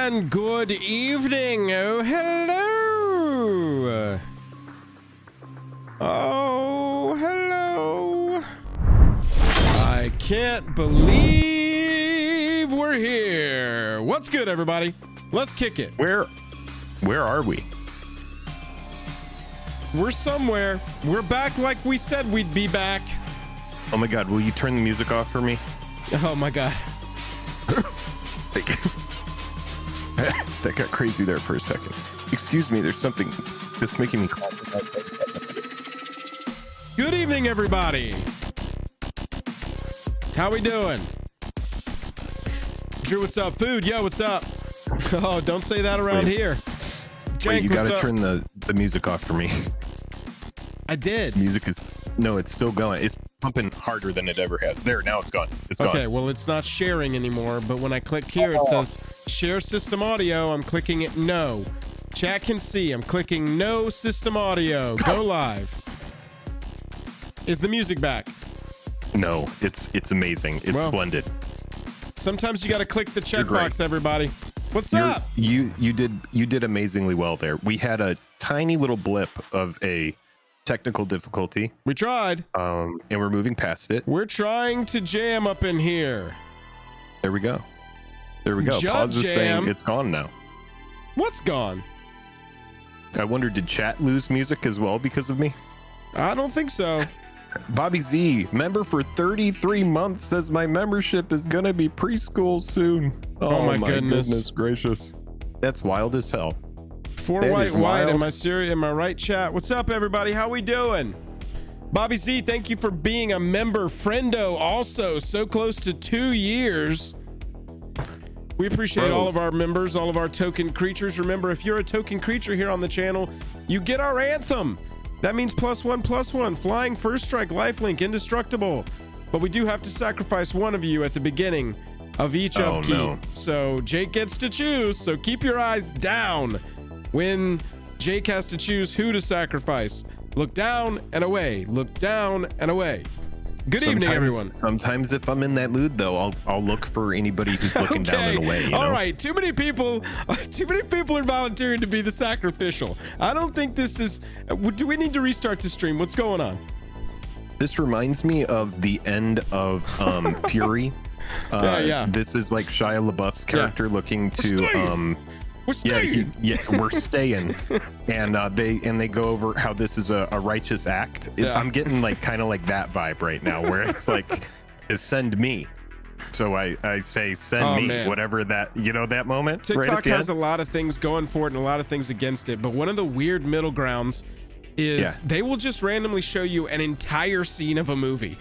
And good evening. Oh, hello. Oh, hello. I can't believe we're here. What's good, everybody? Let's kick it. Where are we? We're somewhere. We're back like we said we'd be back. Oh my God, will you turn the music off for me? Oh my God. That got crazy there for a second. Excuse me, there's something that's making me cough. Good evening, everybody. How we doing? Drew, what's up? Food, yo, what's up? Oh, don't say that around here. Jank, wait, you gotta up? turn the music off for me. I did. Music is, no, it's still going. It's pumping harder than it ever has. There, now it's gone. It's gone. Okay, well, it's not sharing anymore, but when I click here, it says share system audio. I'm clicking it no. Chat can see. I'm clicking no system audio. Go live. Is the music back? No, it's amazing. It's splendid. Sometimes you got to click the checkbox, everybody. What's up? You did amazingly well there. We had a tiny little blip of a technical difficulty. We tried. And we're moving past it. We're trying to jam up in here. There we go. There we go. Pause is saying it's gone now. What's gone? I wonder, did chat lose music as well because of me? I don't think so. Bobby Z, member for 33 months, says my membership is gonna be preschool soon. Oh my goodness gracious. That's wild as hell. Four white, am I serious? Am I right, chat? What's up, everybody? How we doing? Bobby Z, thank you for being a member friendo also. So close to 2 years. We appreciate all of our members, all of our token creatures. Remember, if you're a token creature here on the channel, you get our anthem. That means +1/+1, flying, first strike, lifelink, indestructible. But we do have to sacrifice one of you at the beginning of each upkeep. No. So Jake gets to choose, so keep your eyes down when Jake has to choose who to sacrifice. Look down and away, look down and away. Good evening, everyone. Sometimes if I'm in that mood, though, I'll look for anybody who's looking down and away. You know? All right, too many people are volunteering to be the sacrificial. I don't think this is. Do we need to restart the stream? What's going on? This reminds me of the end of Fury. Yeah. This is like Shia LaBeouf's character looking to We're staying. We're staying. And they go over how this is a righteous act. I'm getting like kind of like that vibe right now, where it's like, send me. So I say send me, man. Whatever that, that moment. TikTok has a lot of things going for it and a lot of things against it, but one of the weird middle grounds is they will just randomly show you an entire scene of a movie.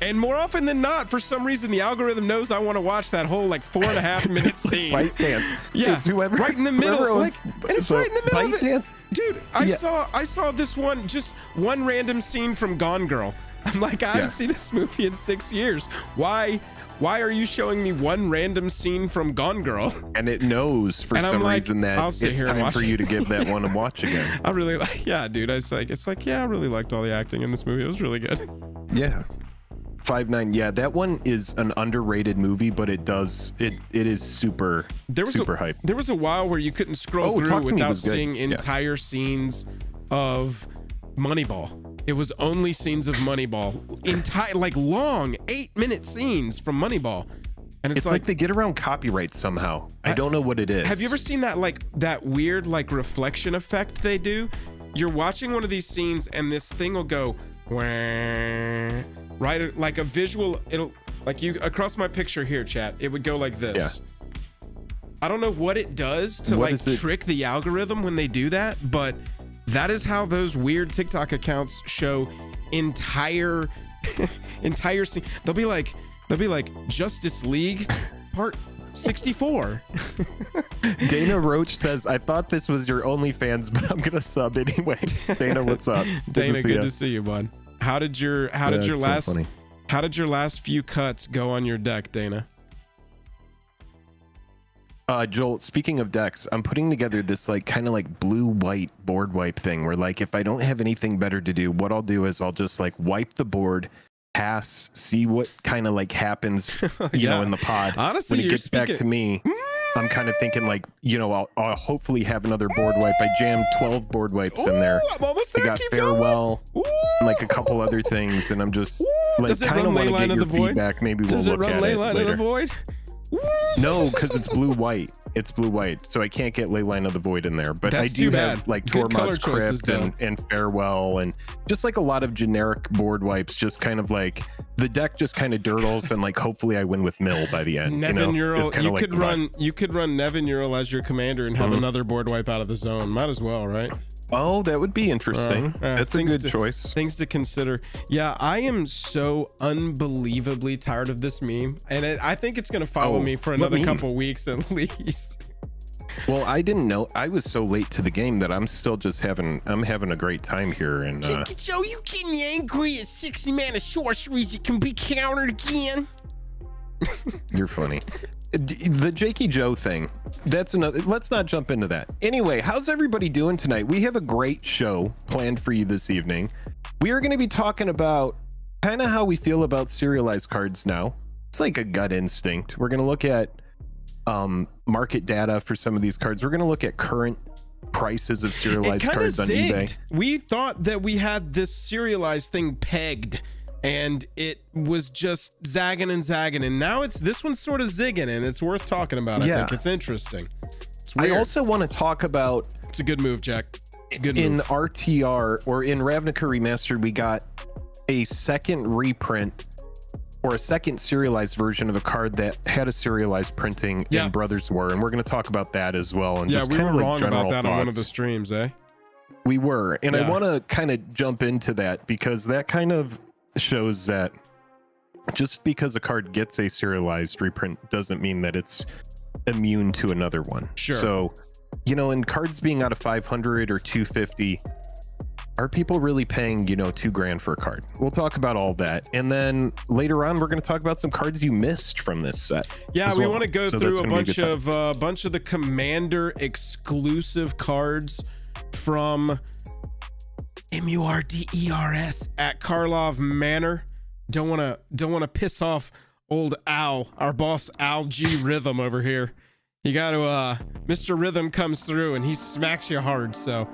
And more often than not, for some reason, the algorithm knows I want to watch that whole like 4.5 minute scene. Fight dance. Yeah, whoever, right in the middle. And it's right in the middle of it. Dance? Dude, I saw this one random scene from Gone Girl. I'm like, I haven't seen this movie in 6 years. Why are you showing me one random scene from Gone Girl? And it knows for some reason that it's time for you to give that one a watch again. I really like, dude. I really liked all the acting in this movie. It was really good. Yeah. 5'9", yeah, that one is an underrated movie, but it is super hype. There was a while where you couldn't scroll through without seeing entire scenes of Moneyball. It was only scenes of Moneyball, entire like long 8-minute scenes from Moneyball, and it's like they get around copyright somehow. I don't know what it is. Have you ever seen that weird like reflection effect they do? You're watching one of these scenes, and this thing will go. Right, like a visual, it'll like you across my picture here, chat, it would go like this. I don't know what it does to trick the algorithm when they do that, but that is how those weird TikTok accounts show entire scene. They'll be like Justice League part 64. Dana Roach says, I thought this was your OnlyFans, but I'm gonna sub anyway. Dana, what's up? Dana, good to see you, bud. How did your last few cuts go on your deck, Dana? Joel, speaking of decks, I'm putting together this like kind of like blue-white board wipe thing where like if I don't have anything better to do, what I'll do is I'll just like wipe the board, pass, see what kind of like happens, you know, in the pod. Honestly, when it gets back to me. I'm kind of thinking like, you know, I'll hopefully have another board wipe. I jammed 12 board wipes in there. I'm almost there. I got farewell, like a couple other things, and I'm just like kind of want to get your feedback. Maybe we'll look at it later. Does it run Leyline of the Void? No, because it's blue-white. It's blue-white, so I can't get Leyline of the Void in there. But I do have like Tormod's Crypt and Farewell, and just like a lot of generic board wipes, just kind of like the deck just kind of dirtles, and like hopefully I win with Mill by the end. Nevin Ural, you could run Nevin Ural as your commander and have another board wipe out of the zone. Might as well, right? Oh, that would be interesting. That's a good choice. Things to consider. Yeah, I am so unbelievably tired of this meme, and I think it's going to follow me for another couple weeks at least. Well, I didn't know. I was so late to the game that I'm still just having a great time here. And so you getting angry at 60 mana sorceries that can be countered again? You're funny. The Jakey Joe thing, that's another. Let's not jump into that. Anyway, how's everybody doing tonight? We have a great show planned for you this evening. We are going to be talking about kind of how we feel about serialized cards now. It's like a gut instinct. We're going to look at market data for some of these cards. We're going to look at current prices of serialized cards on eBay. We thought that we had this serialized thing pegged, and it was just zagging and zagging, and now this one's sort of zigging, and it's worth talking about. I think it's interesting. It's weird. I also want to talk about, it's a good move, Jack. Good move. In RTR or in Ravnica Remastered, we got a second reprint or a second serialized version of a card that had a serialized printing in Brothers War, and we're going to talk about that as well. And just we kind were of wrong about that thoughts. on one of the streams, eh? We were, and I want to kind of jump into that because that kind of shows that just because a card gets a serialized reprint doesn't mean that it's immune to another one. Sure. So, you know, in cards being out of 500 or 250, are people really paying, you know, $2,000 for a card? We'll talk about all that, and then later on we're going to talk about some cards you missed from this set. Yeah, we want to go through a bunch of the Commander exclusive cards from MURDERS at Karlov Manor. Don't want to piss off old Al, our boss Al G Rhythm over here. You got to Mr. Rhythm comes through and he smacks you hard, so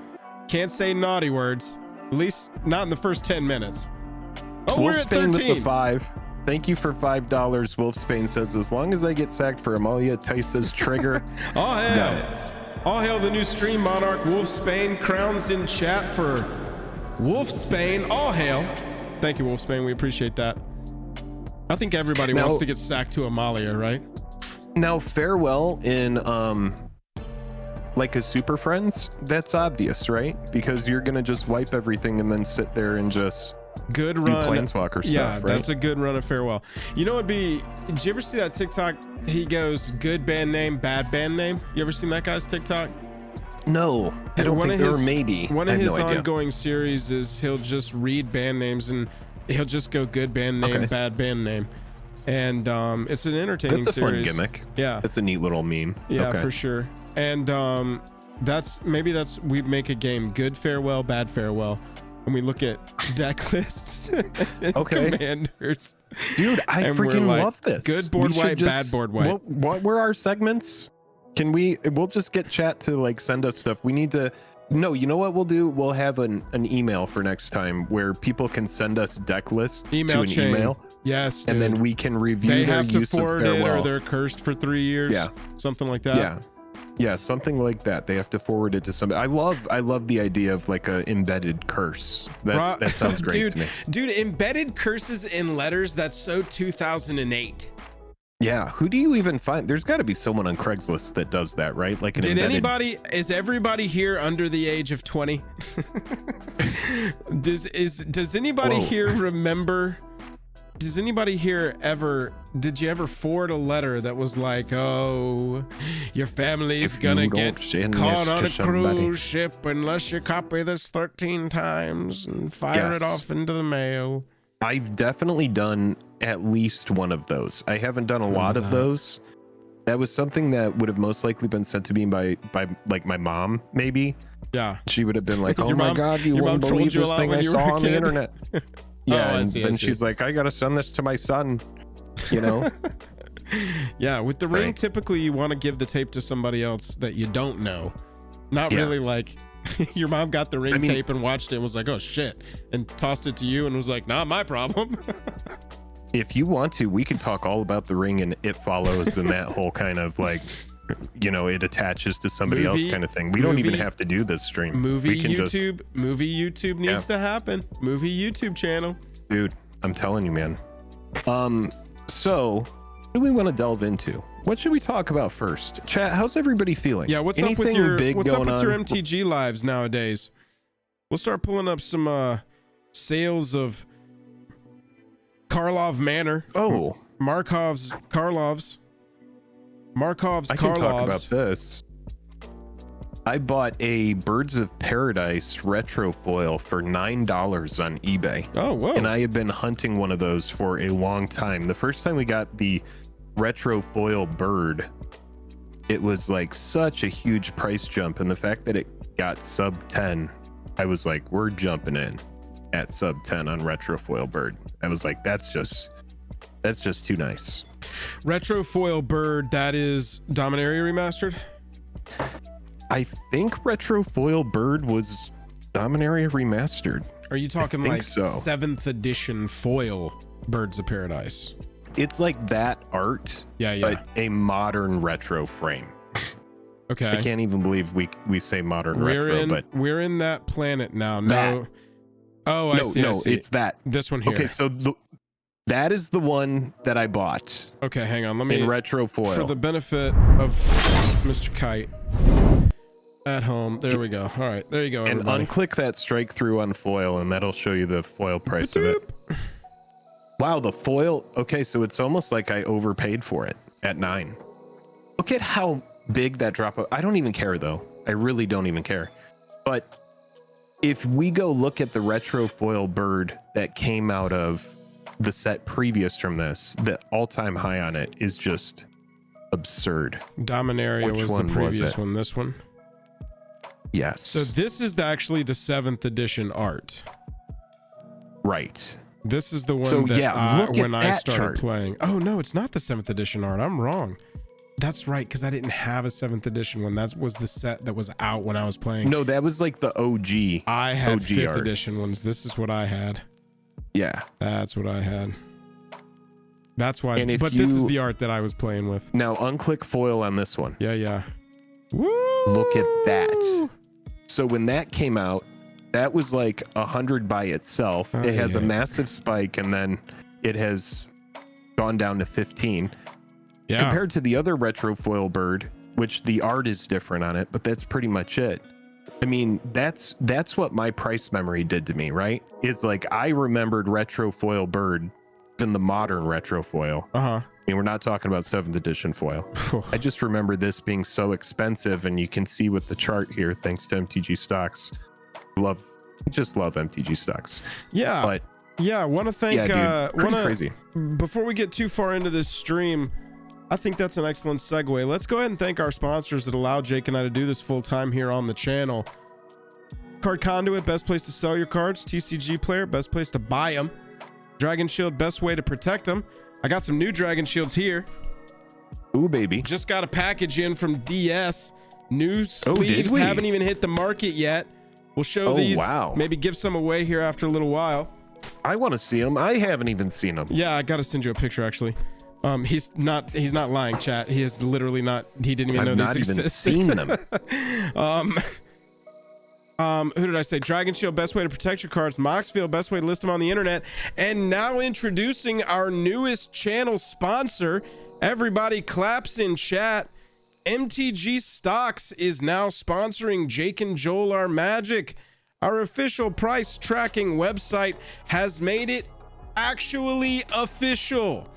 can't say naughty words, at least not in the first 10 minutes. Oh, we're at 13 with the 5. Thank you for $5. Wolfsbane says, as long as I get sacked for Amalia Tice's trigger. Oh hell, all hail the new stream monarch. Wolfsbane crowns in chat for Wolfsbane. All hail. Thank you, Wolfsbane. We appreciate that. I think everybody wants to get sacked to Amalia, right? Now, farewell in like a Super Friends, that's obvious, right? Because you're gonna just wipe everything and then sit there and just do Planeswalker stuff. Yeah, right? That's a good run of farewell. You know, did you ever see that TikTok? He goes, good band name, bad band name. You ever seen that guy's TikTok? No, I don't think, or maybe. One of his ongoing series is he'll just read band names and he'll just go good band name, bad band name. And it's an entertaining series. That's a fun gimmick. Yeah. That's a neat little meme. Yeah, for sure. And we make a game, good farewell, bad farewell. And we look at deck lists and commanders. Dude, I freaking love this. Good board wipe, bad board wipe. What were our segments? We'll just get chat to like send us stuff. We need to, no, you know what we'll do? We'll have an email for next time where people can send us deck lists to an email. Yes, dude. And then we can review their use of farewell. They have to forward it, or they're cursed for 3 years. Yeah. Something like that. Yeah, something like that. They have to forward it to somebody. I love the idea of like a embedded curse. That sounds great to me. Dude, embedded curses in letters, that's so 2008. Yeah, who do you even find? There's got to be someone on Craigslist that does that, right? Like is everybody here under the age of 20? Does anybody here remember? Does anybody here did you ever forward a letter that was like, oh, your family's gonna get caught on a cruise ship unless you copy this 13 times and fire it off into the mail? I've definitely done at least one of those. I haven't done a lot of those. That was something that would have most likely been sent to me by like my mom, maybe. Yeah. She would have been like, oh my God, you wouldn't believe this thing I saw on the internet. Yeah, and then she's like, I gotta send this to my son, you know. Yeah, with the ring, typically you want to give the tape to somebody else that you don't know. Not really like your mom got the ring tape and watched it and was like, oh shit, and tossed it to you and was like, not my problem. If you want to, we can talk all about the ring and it follows and that whole kind of like, you know, it attaches to somebody else kind of thing. We don't even have to do this stream. Movie YouTube needs to happen. Movie YouTube channel. Dude, I'm telling you, man. So what do we want to delve into? What should we talk about first? Chat, how's everybody feeling? Yeah, what's up with your MTG lives nowadays? We'll start pulling up some sales of Karlov Manor. Oh, Markov's Karlov's. I can talk about this. I bought a Birds of Paradise retro foil for $9 on eBay. Oh, whoa. And I have been hunting one of those for a long time. The first time we got the retro foil bird, it was like such a huge price jump. And the fact that it got sub 10, I was like, we're jumping in at sub 10 on retro foil bird. I was like, that's just too nice. Retro foil bird, that is Dominaria remastered? I think retro foil bird was Dominaria remastered. Are you talking like so. 7th edition foil Birds of Paradise? It's like that art, but a modern retro frame. Okay. I can't even believe we say modern retro, but we're in that planet now. No. Oh, I see. It's that. This one here. Okay, so that is the one that I bought. Okay, hang on. Let me in retro foil for the benefit of Mr. Kite at home. There we go. All right, there you go. Everybody. And unclick that strike through on foil, and that'll show you the foil price of it. Wow, the foil. Okay, so it's almost like I overpaid for it at 9. Look at how big that drop. I don't even care though. I really don't even care. But if we go look at the retro foil bird that came out of the set previous from this, the all-time high on it is just absurd. Dominaria was the previous one. This one. Yes. So this is actually the 7th edition art. Right. This is the one so, that when I started playing. Oh no, it's not the 7th edition art. I'm wrong. That's right, because I didn't have a 7th edition one. That was the set that was out when I was playing. No, that was like the OG. I had OG 5th art. edition ones. This is what I had. Yeah. That's what I had. That's why. But this is the art that I was playing with. Now unclick foil on this one. Yeah. Woo! Look at that. So when that came out, that was like 100 by itself. It has a massive spike, and then it has gone down to 15. Yeah. Compared to the other retro foil bird, which the art is different on it, but that's pretty much it. I mean, that's what my price memory did to me, right? It's like I remembered retro foil bird than the modern retro foil. I mean, we're not talking about 7th edition foil. I just remember this being so expensive, and you can see with the chart here, thanks to MTG stocks. Just love MTG stocks. Yeah. But yeah, want to thank crazy. Before we get too far into this stream, I think that's an excellent segue. Let's go ahead and thank our sponsors that allow Jake and I to do this full time here on the channel. Card Conduit, best place to sell your cards. TCG Player, best place to buy them. Dragon Shield, best way to protect them. I got some new Dragon Shields here. Ooh, baby. Just got a package in from DS. New sleeves haven't even hit the market yet. We'll show these. Wow. Maybe give some away here after a little while. I want to see them. I haven't even seen them. Yeah, I got to send you a picture actually. He's not lying, chat. He is literally not. He didn't even know these exist. I've not even seen them. Who did I say? Dragon Shield, best way to protect your cards. Moxfield, best way to list them on the internet. And now introducing our newest channel sponsor. Everybody claps in chat. MTG Stocks is now sponsoring Jake and Joel Are Magic. Our official price tracking website has made it actually official.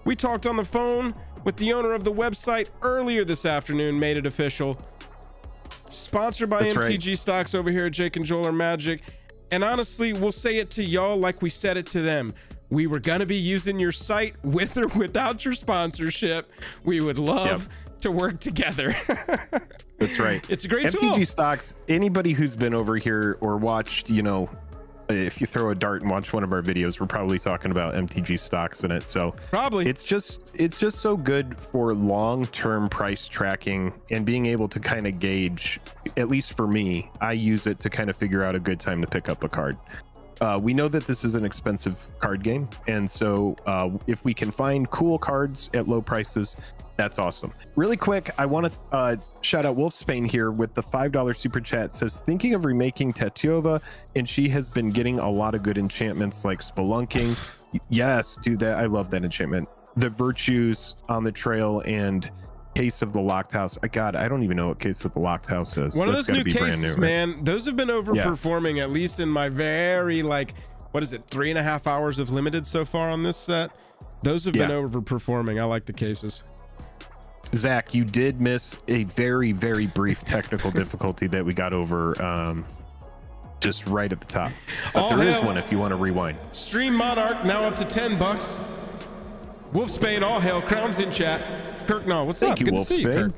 We talked on the phone with the owner of the website earlier this afternoon, made it official. Sponsored by MTG Stocks over here at Jake and Joel Are Magic. And honestly, we'll say it to y'all like we said it to them. We were going to be using your site with or without your sponsorship. We would love to work together. That's right. It's a great tool. MTG Stocks, anybody who's been over here or watched, if you throw a dart and watch one of our videos, we're probably talking about MTG stocks in it. So probably it's just so good for long-term price tracking and being able to kind of gauge, at least for me, I use it to kind of figure out a good time to pick up a card. We know that this is an expensive card game, and so if we can find cool cards at low prices, that's awesome. Really quick, I want to shout out Wolfsbane here with the $5 super chat. Says, thinking of remaking Tetiova, and she has been getting a lot of good enchantments like Spelunking. Yes, dude, that I love that enchantment. The Virtues on the Trail and Case of the Locked House. God, I don't even know what Case of the Locked House is. One of those new cases, man. Those have been overperforming, at least in my very, like, what is it, 3.5 hours of limited so far on this set. Those have been overperforming. I like the cases. Zach, you did miss a very, very brief technical difficulty that we got over just right at the top. But there is one if you want to rewind. Stream Monarch now up to $10. Wolfsbane, all hail. Crowns in chat. Kirk, no, what's up? Thank you, Good to see you, Kirk.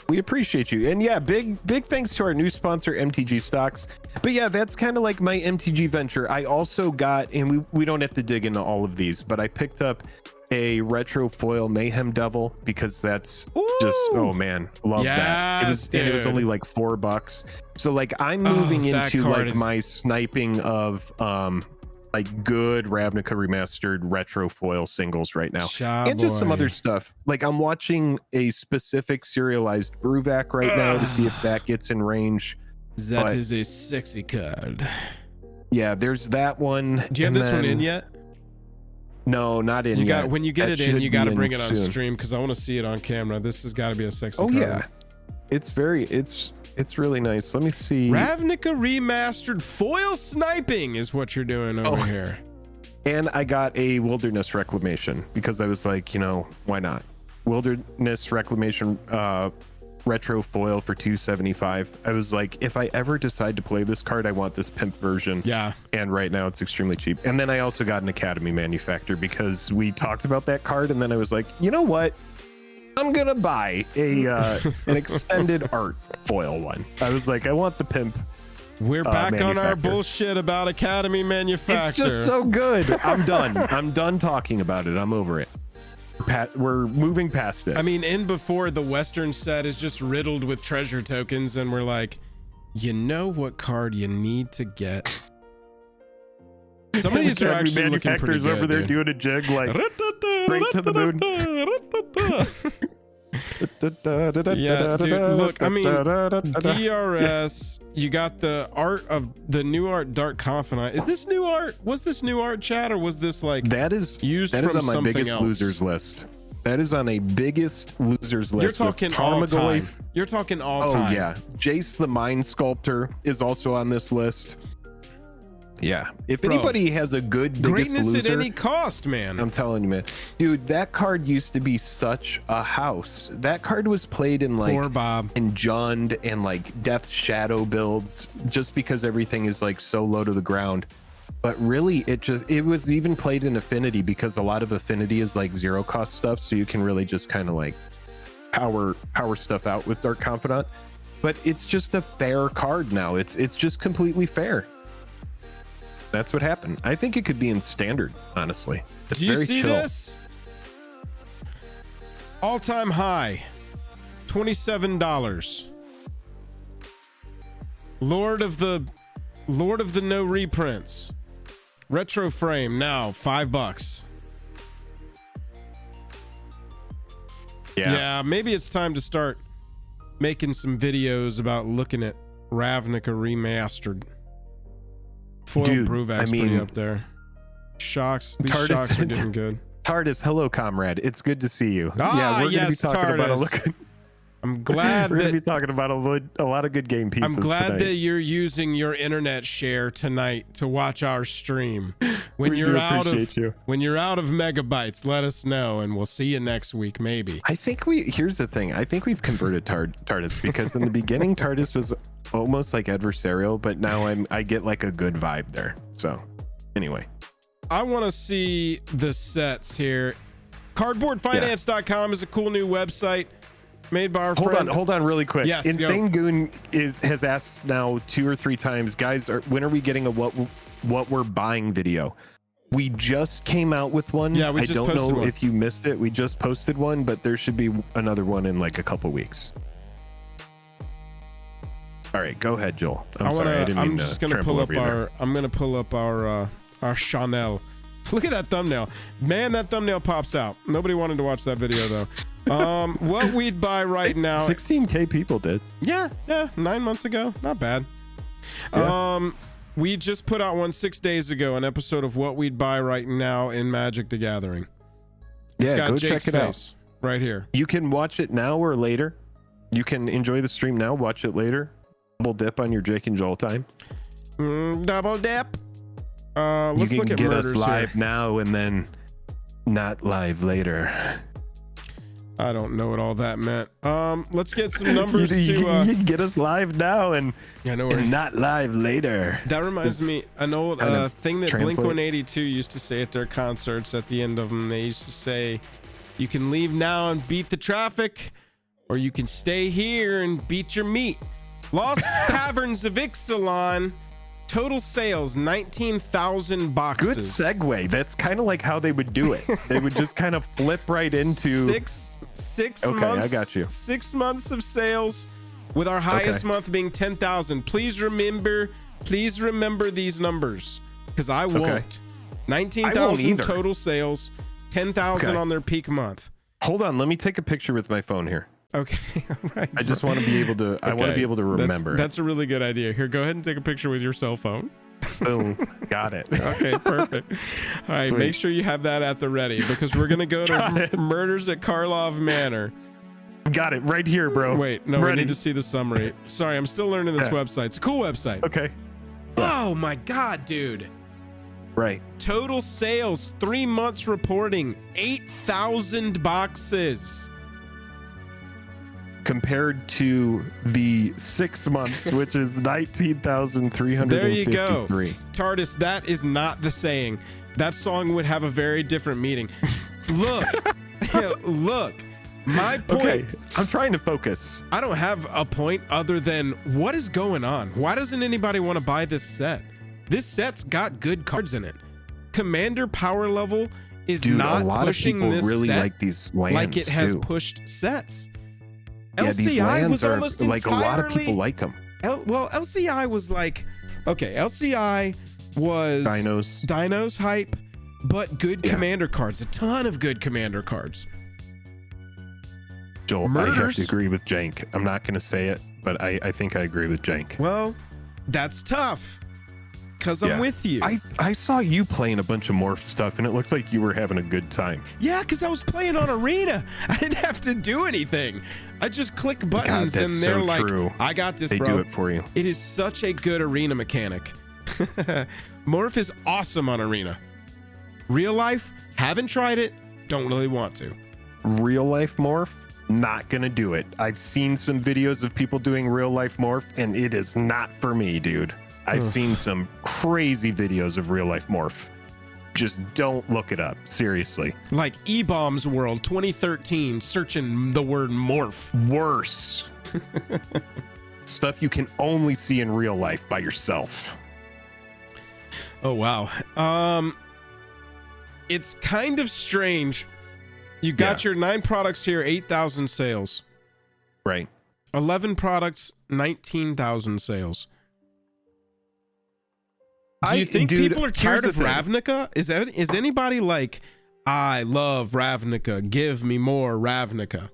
We appreciate you. And yeah, big thanks to our new sponsor, MTG Stocks. But yeah, that's kind of like my MTG venture. I also got, and we don't have to dig into all of these, but I picked up a retro foil Mayhem Devil because that's just, oh man, love that. It was only like $4. So like I'm moving into like my sniping of like good Ravnica remastered retro foil singles right now, and just some other stuff. Like I'm watching a specific serialized Bruvac right now to see if that gets in range. That is a sexy card. Yeah, there's that one. Do you have this one in yet? No, not in yet. When you get it in, you got to bring it on stream because I want to see it on camera. This has got to be a sexy card. Yeah, it's really nice. Let me see. Ravnica remastered foil sniping is what you're doing over here. And I got a Wilderness Reclamation because I was like, you know, why not? Wilderness Reclamation retro foil for $275. I was like, if I ever decide to play this card, I want this pimp version. Yeah. And right now it's extremely cheap. And then I also got an Academy Manufactor because we talked about that card, and then I was like, you know what? I'm gonna buy a an extended art foil one. I was like, I want the pimp. We're back on our bullshit about Academy Manufactor. It's just so good. I'm done. I'm done talking about it. I'm over it. We're moving past it. I mean, in before, the Western set is just riddled with treasure tokens, and we're like, you know what card you need to get? Some of these are actually looking pretty good, over there doing a jig like straight to the moon. Yeah, dude, look, I mean, DRS, you got the art of the new art Dark Confidant. Is this new art? Was this new art, chat, or was this like that is used that from is on my biggest else? Losers list? That is on a biggest losers list. You're talking all time. You're talking all time. Oh yeah, Jace the Mind Sculptor is also on this list. Yeah, if anybody has a good biggest greatness loser, at any cost, man. I'm telling you, man, dude, that card used to be such a house. That card was played in like in Jund and like Death Shadow builds, just because everything is like so low to the ground. But really, it was even played in Affinity because a lot of Affinity is like zero cost stuff, so you can really just kind of like power stuff out with Dark Confidant. But it's just a fair card now. It's just completely fair. That's what happened. I think it could be in standard, honestly. It's Do you very see chill. this? All-time high, $27. Lord of the No Reprints. Retro frame now $5. Yeah, maybe it's time to start making some videos about looking at Ravnica remastered. Foil Bruvac's pretty up there. Shocks. These shocks are getting good. TARDIS, hello, comrade. It's good to see you. Yeah, we're going to be talking about I'm glad we're going to be talking about a lot of good game pieces. I'm glad tonight. that you're using your internet share tonight to watch our stream. When you're out of megabytes, let us know, and we'll see you next week, maybe. I think here's the thing. I think we've converted TARDIS because in the beginning TARDIS was almost like adversarial, but now I get like a good vibe there. So anyway, I want to see the sets here. Cardboardfinance.com is a cool new website made by our friend. Hold on really quick. Yes, Insane Goon has asked now 2 or 3 times, guys, when are we getting a what what we're buying video. We just came out with one. Yeah, we I just don't posted know one. if you missed it. We just posted one, but there should be another one in like a couple weeks. All right, go ahead, Joel. I'm just gonna pull up our Chanel. Look at that thumbnail. Man, that thumbnail pops out. Nobody wanted to watch that video though. What we'd buy right now. 16K people did. Yeah, 9 months ago. Not bad. Yeah. We just put out one 6 days ago, an episode of what we'd buy right now in Magic the Gathering. It's got go Jake's check it face right here. You can watch it now or later. You can enjoy the stream now, watch it later. Double dip on your Jake and Joel time. Double dip. You Let's can look at get murders us live here. now and then not live later. I don't know what all that meant. Let's get some numbers you can get us live now and not live later. That reminds me, an old thing that Blink-182 used to say at their concerts at the end of them. They used to say, you can leave now and beat the traffic, or you can stay here and beat your meat. Lost Caverns of Ixalan, total sales 19,000 boxes. Good segue. That's kind of like how they would do it. They would just kind of flip right into six okay, months. I got you. 6 months of sales, with our highest month being 10,000. Please remember these numbers, because I won't. Okay. 19,000 total sales, 10,000 on their peak month. Hold on, let me take a picture with my phone here. Okay, all right. I just want to be able to. I want to be able to remember. That's a really good idea. Here, go ahead and take a picture with your cell phone. Boom, got it. Okay, perfect. All right, Sweet. make sure you have that at the ready, because we're gonna go to Murders at Karlov Manor. Got it right here, bro. Wait, no, Ready. I need to see the summary. Sorry, I'm still learning this website. It's a cool website. Okay. Oh my god, dude. Right. Total sales, 3 months reporting, 8,000 boxes. Compared to the 6 months, which is 19,353. There you go. TARDIS, that is not the saying. That song would have a very different meaning. Look, look, my point. Okay, I'm trying to focus. I don't have a point other than what is going on? Why doesn't anybody want to buy this set? This set's got good cards in it. Commander power level is not a lot pushing of people this really set like these lands like it has too. pushed sets. Yeah, these LCI lands was are almost like a lot of people like them. Well, LCI was like, okay, LCI was Dinos hype, but good commander cards, a ton of good commander cards. Joel, I have to agree with Jank. I'm not going to say it, but I think I agree with Jank. Well, that's tough, because I'm with you. I saw you playing a bunch of Morph stuff, and it looked like you were having a good time. Yeah, because I was playing on Arena. I didn't have to do anything. I just click buttons, and they're like, true. I got this, they bro. They do it for you. It is such a good Arena mechanic. Morph is awesome on Arena. Real life, haven't tried it, don't really want to. Real life Morph, not gonna do it. I've seen some videos of people doing real life Morph, and it is not for me, dude. I've seen some crazy videos of real life Morph. Just don't look it up, seriously. Like E-Bombs World 2013, searching the word morph. Worse. Stuff you can only see in real life by yourself. Oh wow. It's kind of strange. You got your 9 products here, 8,000 sales. Right. 11 products, 19,000 sales. Do you think people are tired of Ravnica? Is anybody like, I love Ravnica, give me more Ravnica?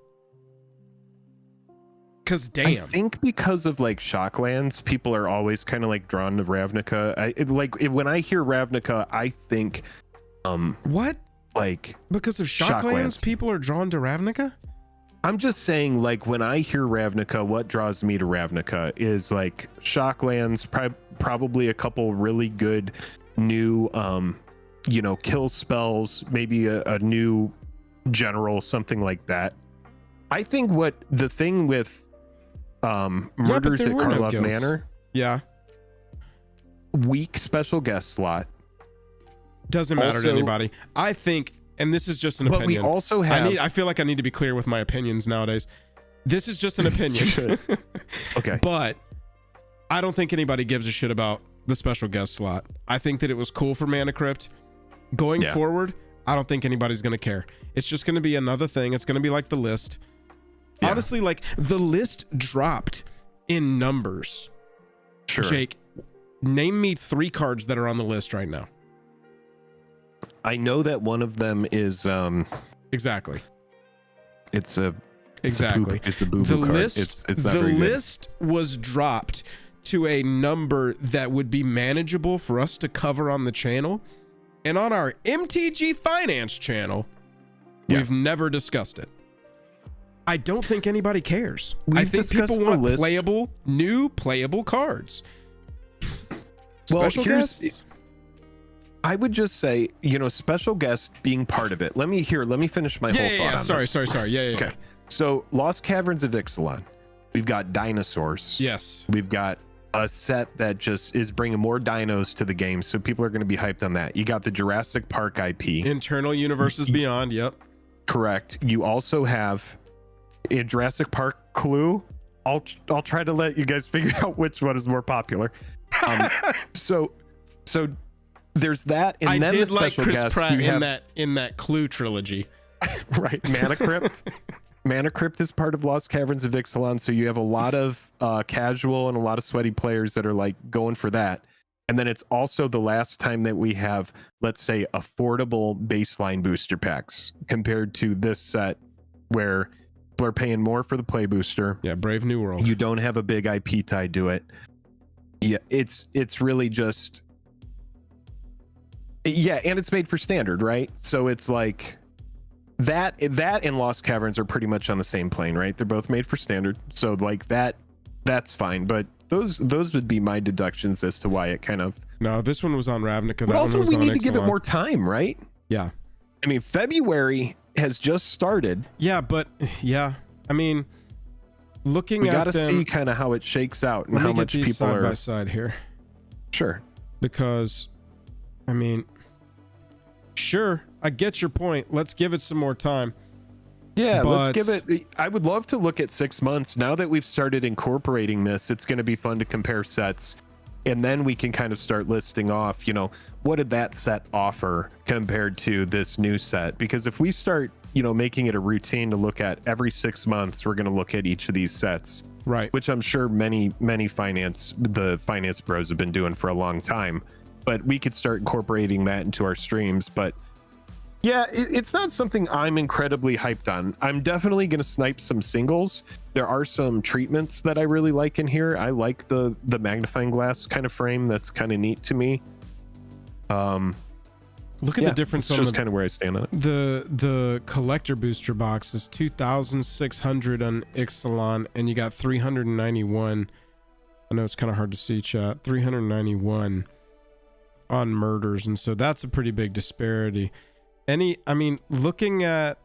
Because damn. I think because of like Shocklands, people are always kind of like drawn to Ravnica. When I hear Ravnica, I think what? Like because of Shocklands, people are drawn to Ravnica? I'm just saying, like, when I hear Ravnica, what draws me to Ravnica is like Shocklands, probably a couple really good new kill spells, maybe a new general, something like that. I think what the thing with Murders at Karlov Manor, weak special guest slot, doesn't matter to anybody. I think, and this is just an opinion. But we also have. I feel like I need to be clear with my opinions nowadays. This is just an opinion. Okay. But I don't think anybody gives a shit about the special guest slot. I think that it was cool for Mana Crypt. Going forward, I don't think anybody's going to care. It's just going to be another thing. It's going to be like the list. Yeah. Honestly, like the list dropped in numbers. Sure. Jake, name me 3 cards that are on the list right now. I know that one of them is exactly. It's a boo-boo the card. List, it's not the very good. list was dropped to a number that would be manageable for us to cover on the channel. And on our MTG Finance channel, we've never discussed it. I don't think anybody cares. I think people want new playable cards. Special guests. I would just say, special guest being part of it. Let me finish my whole thought on this. Sorry. Yeah. Okay. So Lost Caverns of Ixalan. We've got dinosaurs. Yes. We've got a set that just is bringing more dinos to the game, so people are going to be hyped on that. You got the Jurassic Park IP. Internal Universes Beyond, yep. Correct. You also have a Jurassic Park Clue. I'll try to let you guys figure out which one is more popular. So there's that, and then did the like special Chris guest, Pratt in that Clue trilogy. Right, Mana Crypt. Mana Crypt is part of Lost Caverns of Ixalan, so you have a lot of casual and a lot of sweaty players that are like going for that. And then it's also the last time that we have, let's say, affordable baseline booster packs compared to this set where people are paying more for the play booster. Yeah, Brave New World. You don't have a big IP tied to it. Yeah, it's really just... Yeah, and it's made for standard, right? So it's like... That and Lost Caverns are pretty much on the same plane, right? They're both made for standard, so like that's fine. But those would be my deductions as to why it kind of. No, this one was on Ravnica. But also, we need to give it more time, right? Yeah. I mean, February has just started. Yeah, but I mean, looking at them, we got to see kind of how it shakes out and how much people side are by side here. Sure. Because, I mean, sure. I get your point. Let's give it some more time. Yeah, let's give it. I would love to look at 6 months. Now that we've started incorporating this, it's going to be fun to compare sets. And then we can kind of start listing off, what did that set offer compared to this new set? Because if we start, making it a routine to look at every 6 months, we're going to look at each of these sets. Right. Which I'm sure many finance bros have been doing for a long time. But we could start incorporating that into our streams. But yeah, it's not something I'm incredibly hyped on. I'm definitely going to snipe some singles. There are some treatments that I really like in here. I like the magnifying glass kind of frame. That's kind of neat to me. Look at the difference. That's just kind of where I stand on it. The collector booster box is 2,600 on Ixalan, and you got 391. I know it's kind of hard to see, chat. 391 on Murders, and so that's a pretty big disparity. Looking at,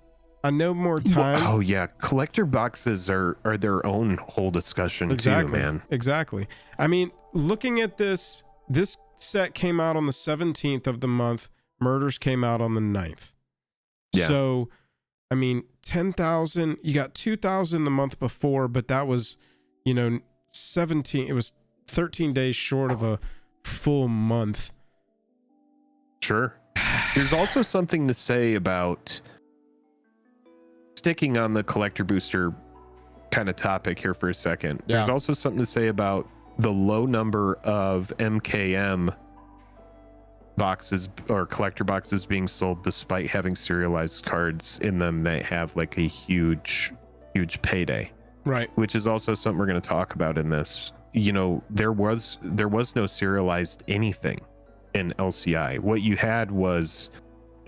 I know more time. Oh yeah, collector boxes are their own whole discussion too, man. Exactly. I mean, looking at this set came out on the 17th of the month. Murders came out on the 9th. Yeah. So, 10,000. You got 2,000 the month before, but that was, 17. It was 13 days short of a full month. Sure. There's also something to say about sticking on the collector booster kind of topic here for a second. Yeah. There's also something to say about the low number of MKM boxes or collector boxes being sold despite having serialized cards in them that have like a huge payday. Right. Which is also something we're going to talk about in this. There was no serialized anything in LCI. What you had was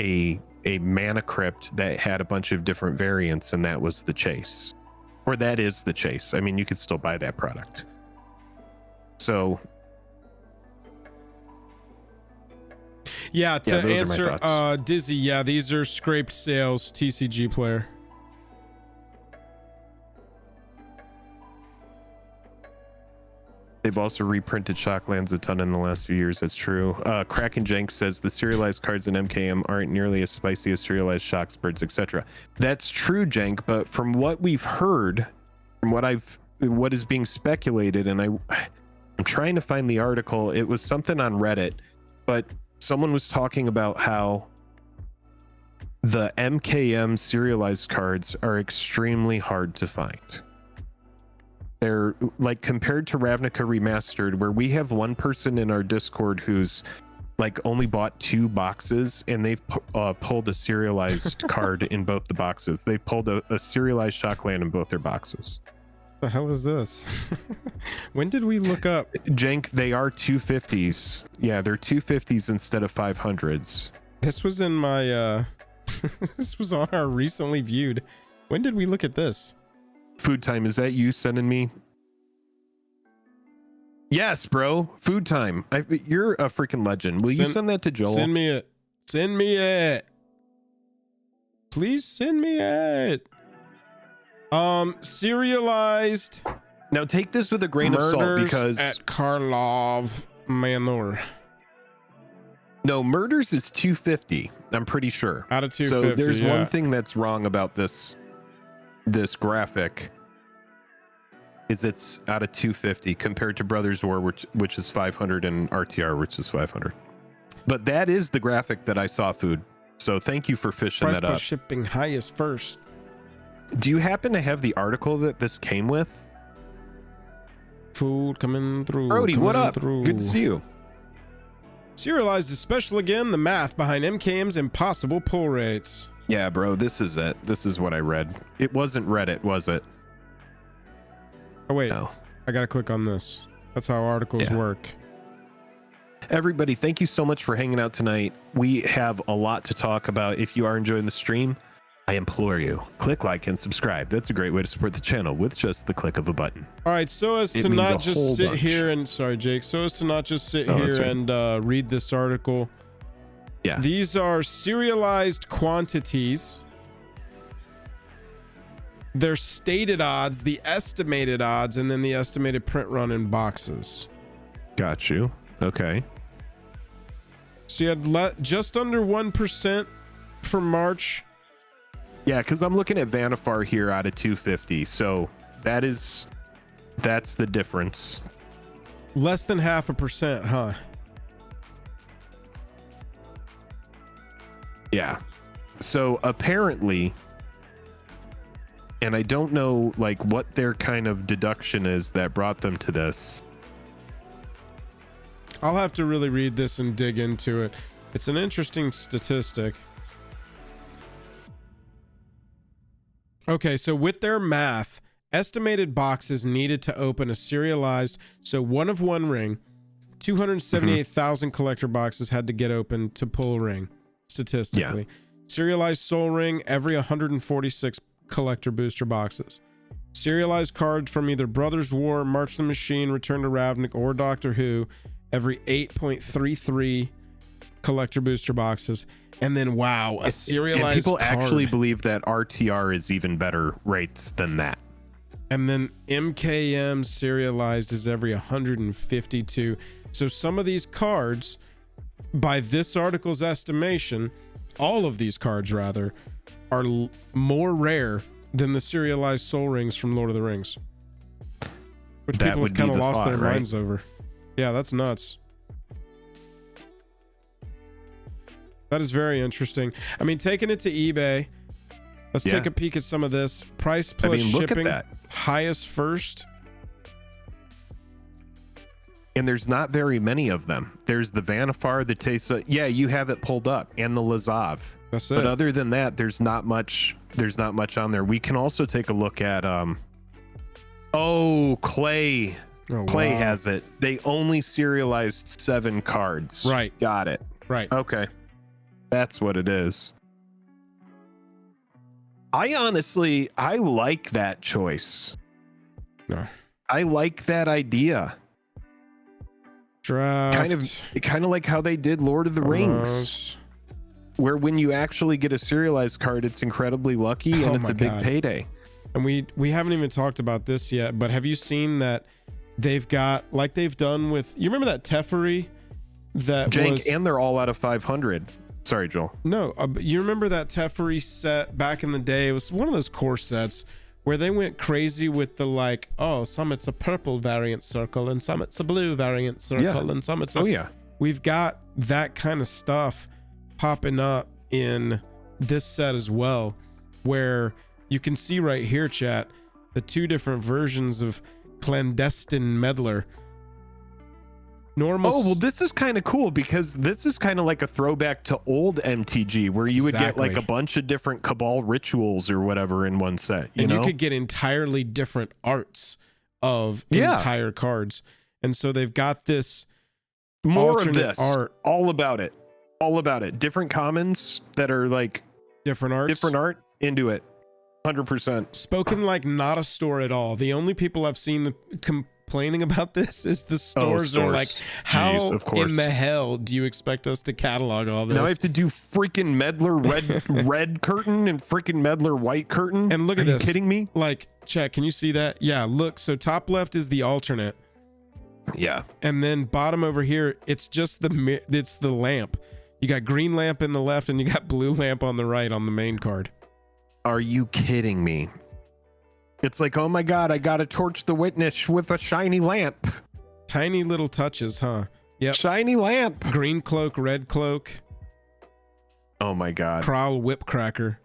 a Mana Crypt that had a bunch of different variants, and that was the chase, or that is the chase. You could still buy that product. So to answer Dizzy, these are scraped sales TCG player. They've also reprinted Shocklands a ton in the last few years. That's true. Kraken Jank says the serialized cards in MKM aren't nearly as spicy as serialized Shocks, Birds, etc. That's true, Jank. But from what we've heard, from what is being speculated, and I'm trying to find the article. It was something on Reddit, but someone was talking about how the MKM serialized cards are extremely hard to find. They're like, compared to Ravnica Remastered, where we have one person in our Discord who's like only bought 2 boxes, and they've pulled a serialized card in both the boxes. They've pulled a serialized Shockland in both their boxes. The hell is this? When did we look up? Jank, they are 250s. Yeah, they're 250s instead of 500s. This was in my this was on our recently viewed. When did we look at this? Food Time, is that you sending me? Yes, bro. Food Time. You're a freaking legend. Will you send that to Joel? Send me it. Send me it. Please send me it. Serialized. Now take this with a grain of salt, because at Karlov Manor. No, murders is 250. I'm pretty sure. Out of 250. So there's one thing that's wrong about this graphic. Is it's out of 250 compared to Brothers War, which is 500, and RTR, which is 500. But that is the graphic that I saw, Food. So thank you for fishing Price that up. Shipping highest first. Do you happen to have the article that this came with? Food coming through. Brody, what up? Good to see you. Serialized is special again. The math behind MKM's impossible pull rates. Yeah, bro, this is it. This is what I read. It wasn't Reddit, was it? Oh wait, no. I gotta click on this. That's how articles work. Everybody, thank you so much for hanging out tonight. We have a lot to talk about. If you are enjoying the stream, I implore you, click like and subscribe. That's a great way to support the channel with just the click of a button. All right, so as to not just sit here and sorry, Jake. So as to not just sit here and read this article. Yeah, these are serialized quantities. Their stated odds, the estimated odds, and then the estimated print run in boxes. Got you. Okay. So you had just under 1% for March. Yeah, because I'm looking at Vanifar here out of 250. So that's the difference. Less than 0.5%, huh? Yeah. So apparently, and I don't know like what their kind of deduction is that brought them to this. I'll have to really read this and dig into it. It's an interesting statistic. Okay, so with their math, estimated boxes needed to open a serialized, so one of one ring, 278,000 collector boxes had to get open to pull a ring, statistically. Yeah. Serialized soul ring, every 146 collector booster boxes. Serialized cards from either Brothers War, March the Machine, Return to Ravnica, or Doctor Who, every 8.33 collector booster boxes. And then wow, a serialized and people card. Actually believe that RTR is even better rates than that. And then MKM serialized is every 152. So some of these cards, by this article's estimation, all of these cards rather, are more rare than the serialized soul rings from Lord of the Rings, which that people have kind of lost their right? minds over. Yeah, that's nuts. That is very interesting. I mean, taking it to eBay, let's take a peek at some of this. Price plus shipping, highest first. And there's not very many of them. There's the Vanifar, the Tesa. Yeah, you have it pulled up, and the Lazav. That's it. But other than that, there's not much on there. We can also take a look at Clay. Clay has it. They only serialized 7 cards. Right. Got it. Right. Okay. That's what it is. I like that choice. No. I like that idea. Draft. Kind of like how they did Lord of the Rings, where when you actually get a serialized card, it's incredibly lucky and it's a big payday. And we haven't even talked about this yet, but have you seen that they've got, like they've done with, you remember that Teferi that Jank, was, and they're all out of 500. Sorry, Joel. No, you remember that Teferi set back in the day? It was one of those core sets where they went crazy with the like, oh, some it's a purple variant circle and some it's a blue variant circle and some it's a, we've got that kind of stuff popping up in this set as well, where you can see right here, chat, the two different versions of Clandestine Meddler. Normal. Oh, well, this is kind of cool because this is kind of like a throwback to old MTG where you would get like a bunch of different Cabal rituals or whatever in one set. You know? You could get entirely different arts of entire cards. And so they've got this more of this art. All about it. All about it. Different commons that are like different arts. Different art into it. 100%. Spoken like not a store at all. The only people I've seen complaining about this is the stores are like, how in the hell do you expect us to catalog all this? Now I have to do freaking Meddler red curtain and freaking Meddler white curtain. And look at this. Are you kidding me? Like, chat, can you see that? Yeah, look. So top left is the alternate. Yeah. And then bottom over here, it's just the lamp. You got green lamp in the left and you got blue lamp on the right on the main card. Are you kidding me? It's like, oh my God, I got to torch the witness with a shiny lamp. Tiny little touches, huh? Yep. Shiny lamp. Green cloak, red cloak. Oh my God. Prowl whip cracker.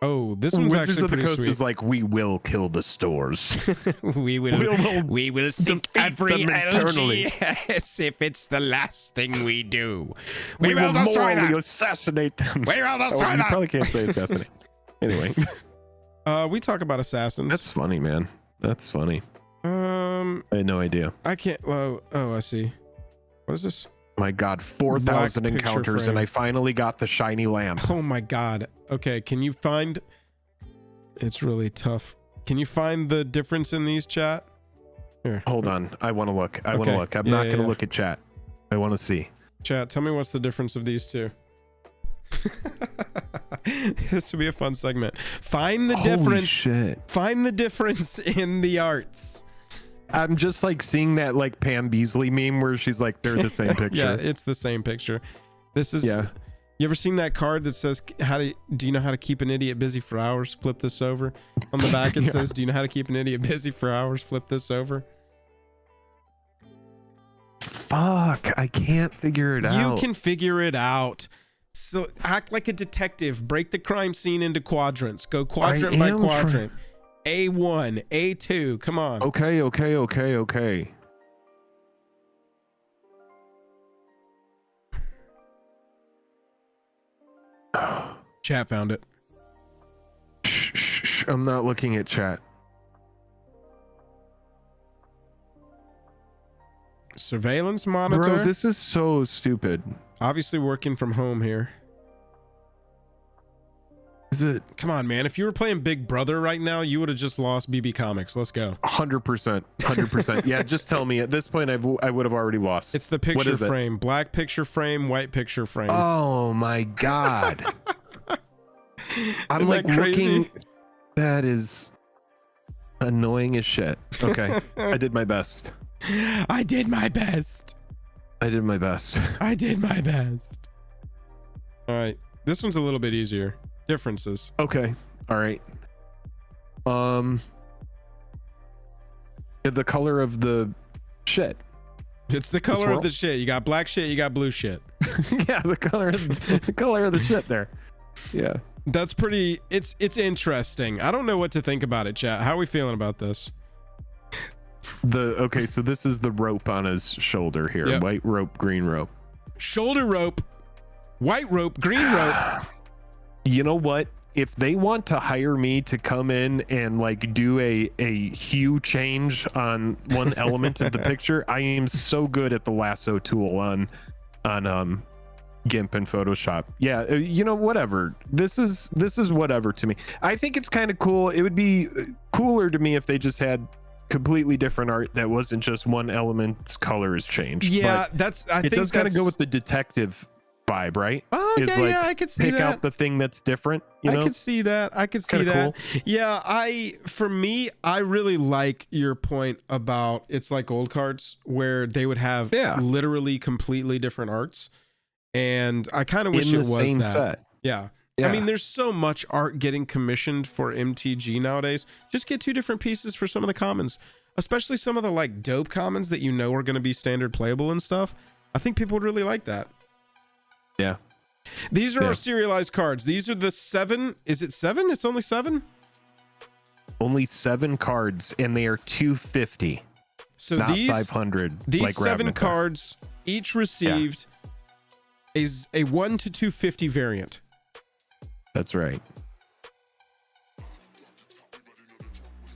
Oh, this one's Wizards actually of the pretty Coast sweet. is like, we will kill the stores. we will sink every LGS if it's the last thing we do. We will morally assassinate them. We will destroy them. You probably can't say assassinate. Anyway. We talk about assassins. That's funny, man. That's funny. I had no idea. I can't. Oh, I see. What is this? My God, 4,000 encounters, and I finally got the shiny lamp. Oh my God. Okay, can you find? It's really tough. Can you find the difference in these, chat? Here. Hold on. I want to look. I want to look. I'm not going to look at chat. I want to see. Chat, tell me what's the difference of these two. This would be a fun segment. Find the difference. Shit. Find the difference in the arts. I'm just like seeing that like Pam Beasley meme where she's like, they're the same picture. Yeah, it's the same picture. This is. Yeah. You ever seen that card that says, do you know how to keep an idiot busy for hours? Flip this over. On the back it says, do you know how to keep an idiot busy for hours? Flip this over. Fuck, I can't figure it out. You can figure it out. So act like a detective. Break the crime scene into quadrants. Go quadrant by quadrant. A1, A2. Come on. Okay. Chat found it. Shh, I'm not looking at chat. Surveillance monitor. Bro, this is so stupid. Obviously working from home here. Is it? Come on, man. If you were playing Big Brother right now, you would have just lost BB Comics. Let's go. 100%. Yeah, just tell me. At this point, I would have already lost. It's the picture frame. Black picture frame, white picture frame. Oh my God. I'm like looking. That is annoying as shit. Okay. I did my best. I did my best. I did my best. I did my best. All right. This one's a little bit easier. Differences. Okay. All right. The color of the shit. It's the color of the shit. You got black shit, you got blue shit. Yeah, the color of the shit there. Yeah. That's pretty it's interesting. I don't know what to think about it, chat. How are we feeling about this? Okay, so this is the rope on his shoulder here. Yep. White rope, green rope. Shoulder rope, white rope, green rope. You know what? If they want to hire me to come in and like do a hue change on one element of the picture, I am so good at the lasso tool on GIMP and Photoshop. Yeah, you know, whatever. This is whatever to me. I think it's kind of cool. It would be cooler to me if they just had completely different art that wasn't just one element's color is changed. Yeah, but I think it does kind of go with the detective vibe, right? Oh, yeah, I could see that. Pick out the thing that's different. You know? I could see that. Cool. Yeah, for me, I really like your point about it's like old cards where they would have literally completely different arts, and I kind of wish it was the same that. set. Yeah. I mean, there's so much art getting commissioned for MTG nowadays. Just get 2 different pieces for some of the commons, especially some of the like dope commons that you know are going to be standard playable and stuff. I think people would really like that. Yeah. These are our serialized cards. These are the 7. Is it 7? It's only 7? Only 7 cards, and they are 250. So not these 500. These like 7 cards each received is a 1 to 250 variant. That's right.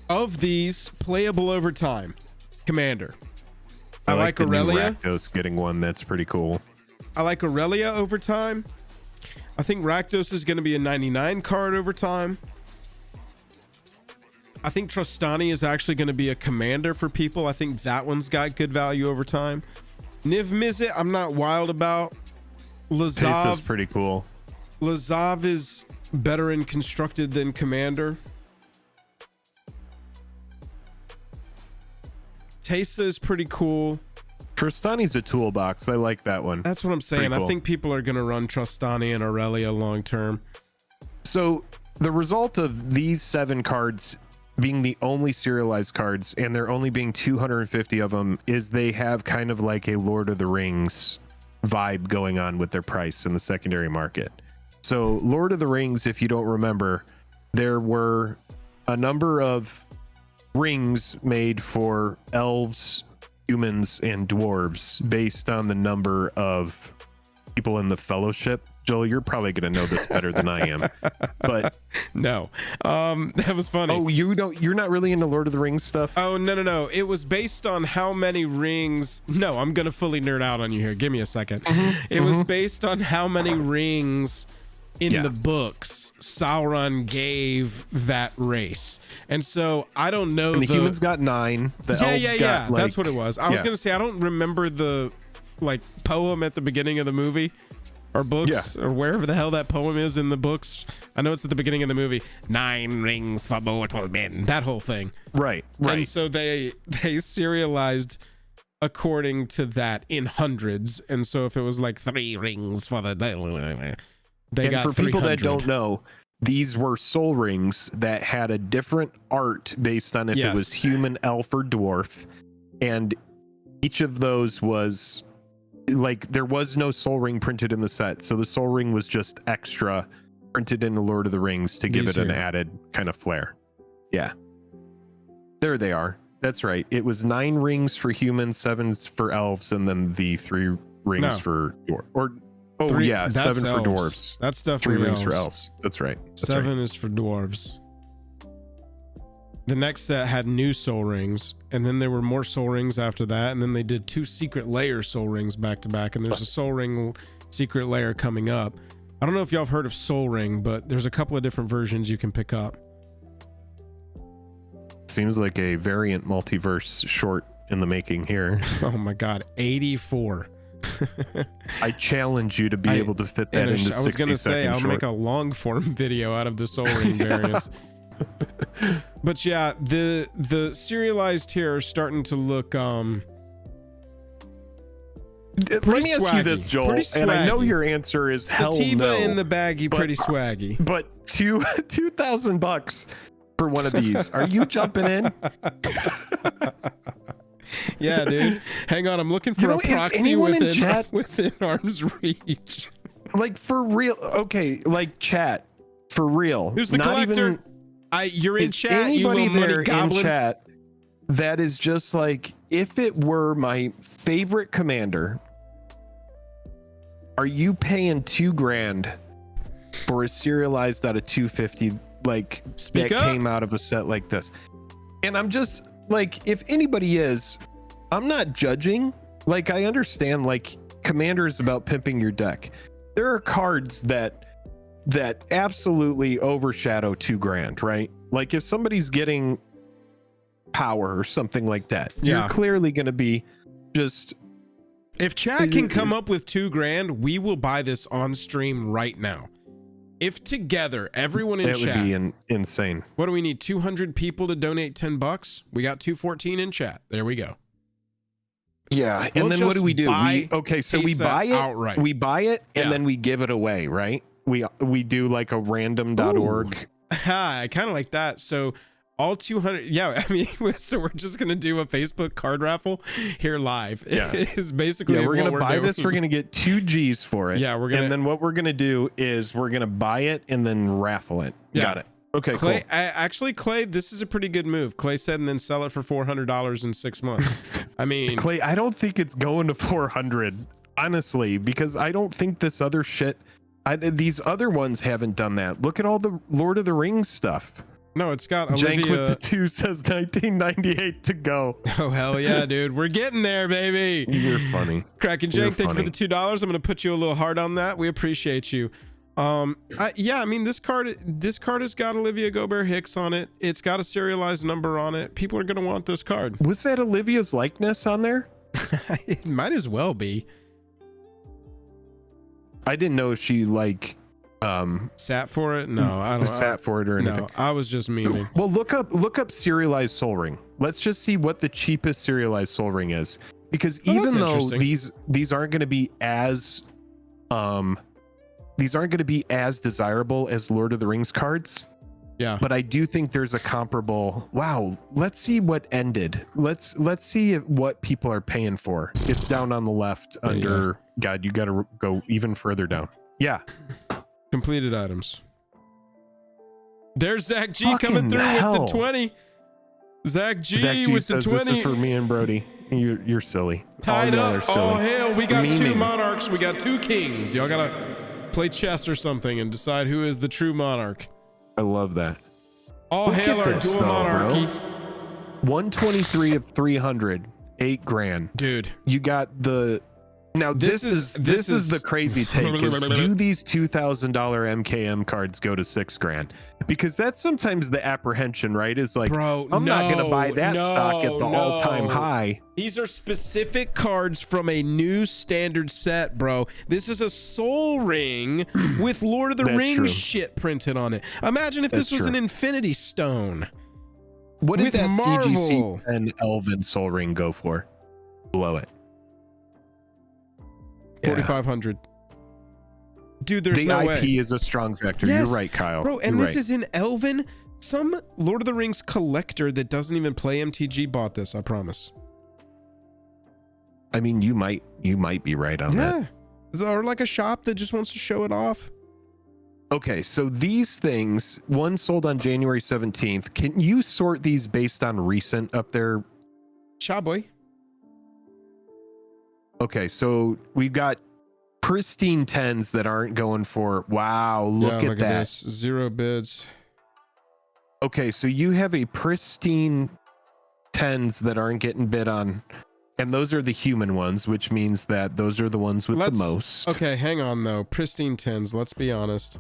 Of these, playable over time. Commander. I like the new Aurelia. Rakdos getting one. That's pretty cool. I like Aurelia over time. I think Rakdos is going to be a 99 card over time. I think Trostani is actually going to be a commander for people. I think that one's got good value over time. Niv Mizzet, I'm not wild about. Lazav is pretty cool. Lazav is better and constructed than commander. Teysa is pretty cool. Trostani's a toolbox. I like that one. That's what I'm saying. Cool. I think people are going to run Trostani and Aurelia long term. So the result of these 7 cards being the only serialized cards, and there only being 250 of them, is they have kind of like a Lord of the Rings vibe going on with their price in the secondary market. So Lord of the Rings, if you don't remember, there were a number of rings made for elves, humans, and dwarves based on the number of people in the fellowship. Joel, you're probably going to know this better than I am, but no, that was funny. Oh, you're not really into Lord of the Rings stuff? Oh, no. It was based on how many rings. No, I'm going to fully nerd out on you here. Give me a second. It was based on how many rings in the books Sauron gave that race. And so I don't know. And the humans got 9. The elves got like, that's what it was. I was going to say, I don't remember the like poem at the beginning of the movie or books or wherever the hell that poem is in the books. I know it's at the beginning of the movie. 9 rings for mortal men. That whole thing. Right. And so they serialized according to that in hundreds. And so if it was like 3 rings for the they got for people 300. that don't know, these were soul rings that had a different art based on if it was human, elf, or dwarf. And each of those was like, there was no soul ring printed in the set. So the soul ring was just extra printed in the Lord of the Rings to give it an added kind of flair. Yeah. There they are. That's right. It was 9 rings for humans, 7 for elves, and then the 3 rings for dwarf. Or 7 elves. for dwarves. That's stuff 3 rings for elves. That's right. 7 is for dwarves. The next set had new soul rings, and then there were more soul rings after that, and then they did 2 secret layer soul rings back to back, and there's a soul ring secret layer coming up. I don't know if y'all have heard of Soul Ring, but there's a couple of different versions you can pick up. Seems like a variant multiverse short in the making here. Oh my god, 84. I challenge you to be able to fit that into 60 seconds. I was going to say, I'll make a long form video out of the Soul Ring variants. But yeah, the serialized here are starting to look let me ask you this, Joel, and I know your answer is hell Sativa no, in the baggie, pretty swaggy. But $2,000 for one of these, are you jumping in? Yeah, dude. Hang on, I'm looking for a proxy within arm's reach. Like, for real. Okay, like, chat, for real. Who's the collector? You're in chat. Anybody there in goblin? chat that is just like, if it were my favorite commander, are you paying $2,000 for a serialized out of 250 like that came out of a set like this? And I'm just like, if anybody is, I'm not judging. Like, I understand, like, commander is about pimping your deck. There are cards that absolutely overshadow $2,000, right? Like, if somebody's getting power or something like that, you're clearly going to be just. If chat can come up with $2,000, we will buy this on stream right now. If together, everyone in chat, that would be insane. What do we need? 200 people to donate $10. We got 214 in chat. There we go. Yeah, and then what do? We buy it outright. We buy it, and then we give it away, right? we do like a random.org. I kind of like that. So all 200, yeah, I mean, so we're just gonna do a Facebook card raffle here live. Yeah, is basically we're gonna buy doing. this. We're gonna get 2 G's for it. Yeah, we're gonna, and then what we're gonna do is we're gonna buy it and then raffle it. Yeah. Got it. Okay, Clay, cool. Actually, Clay, this is a pretty good move. Clay said, and then sell it for $400 in 6 months. I mean, Clay, I don't think it's going to 400, honestly, because I don't think this other shit. These other ones haven't done that. Look at all the Lord of the Rings stuff. no, it's got Jank Olivia. with the 2 says 1998 to go. Oh hell yeah, dude, we're getting there, baby. You're funny. Kraken Jank, thank you for the $2. I'm gonna put you a little heart on that. We appreciate you. Yeah, I mean, this card has got Olivia Gobert Hicks on it. It's got a serialized number on it. People are gonna want this card. Was that Olivia's likeness on there? It might as well be. I didn't know if she like Sat for it. No, I don't. sat for it or anything. No, I was just memeing. Well, look up serialized Soul Ring. Let's just see what the cheapest serialized Soul Ring is, because even though these aren't going to be as desirable as Lord of the Rings cards. Yeah, but I do think there's a comparable. Wow, let's see what ended. Let's see what people are paying for. It's down on the left under. God, you got to go even further down. Yeah. Completed items. There's Zach G Fucking coming through hell. with the 20. Zach G with the says 20. This is for me and Brody. You're silly. Tied All y'all up. are silly. Oh hell, we got 2 Memeing. monarchs. We got 2 kings. Y'all gotta play chess or something and decide who is the true monarch. I love that. All hail our dual monarchy. 123 of 300, $8,000. Dude, You got the. Now this is the crazy take. Is do these $2,000 MKM cards go to $6,000? Because that's sometimes the apprehension, right? Is like, bro, I'm not gonna buy that stock at the all-time high. These are specific cards from a new standard set, bro. This is a Soul Ring with Lord of the Rings shit printed on it. Imagine if this was an Infinity Stone. What did with that Marvel. CGC and Elven Soul Ring go for? Below it. 4,500. Dude, there's no way. The IP is a strong factor. Yes, You're right, Kyle. Bro, and You're this right. is in Elven. Some Lord of the Rings collector that doesn't even play MTG bought this, I promise. I mean, you might be right on that. Or like a shop that just wants to show it off. Okay, so these things, one sold on January 17th. Can you sort these based on recent up there? Cha boy. Okay, so we've got pristine 10s that aren't going for. Wow, look at that. This. 0 bids. Okay, so you have a pristine 10s that aren't getting bid on. And those are the human ones, which means that those are the ones with the most. Okay, hang on though. Pristine 10s, let's be honest.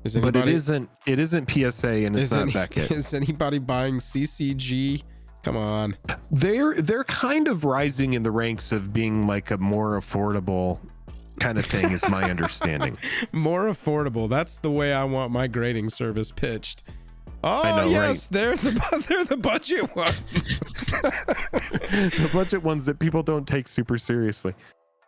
But it isn't PSA and it's not Beckett. Is anybody buying CCG? Come on. They're kind of rising in the ranks of being like a more affordable kind of thing, is my understanding. More affordable. That's the way I want my grading service pitched. Oh, I know, yes, right? they're the budget ones. The budget ones that people don't take super seriously.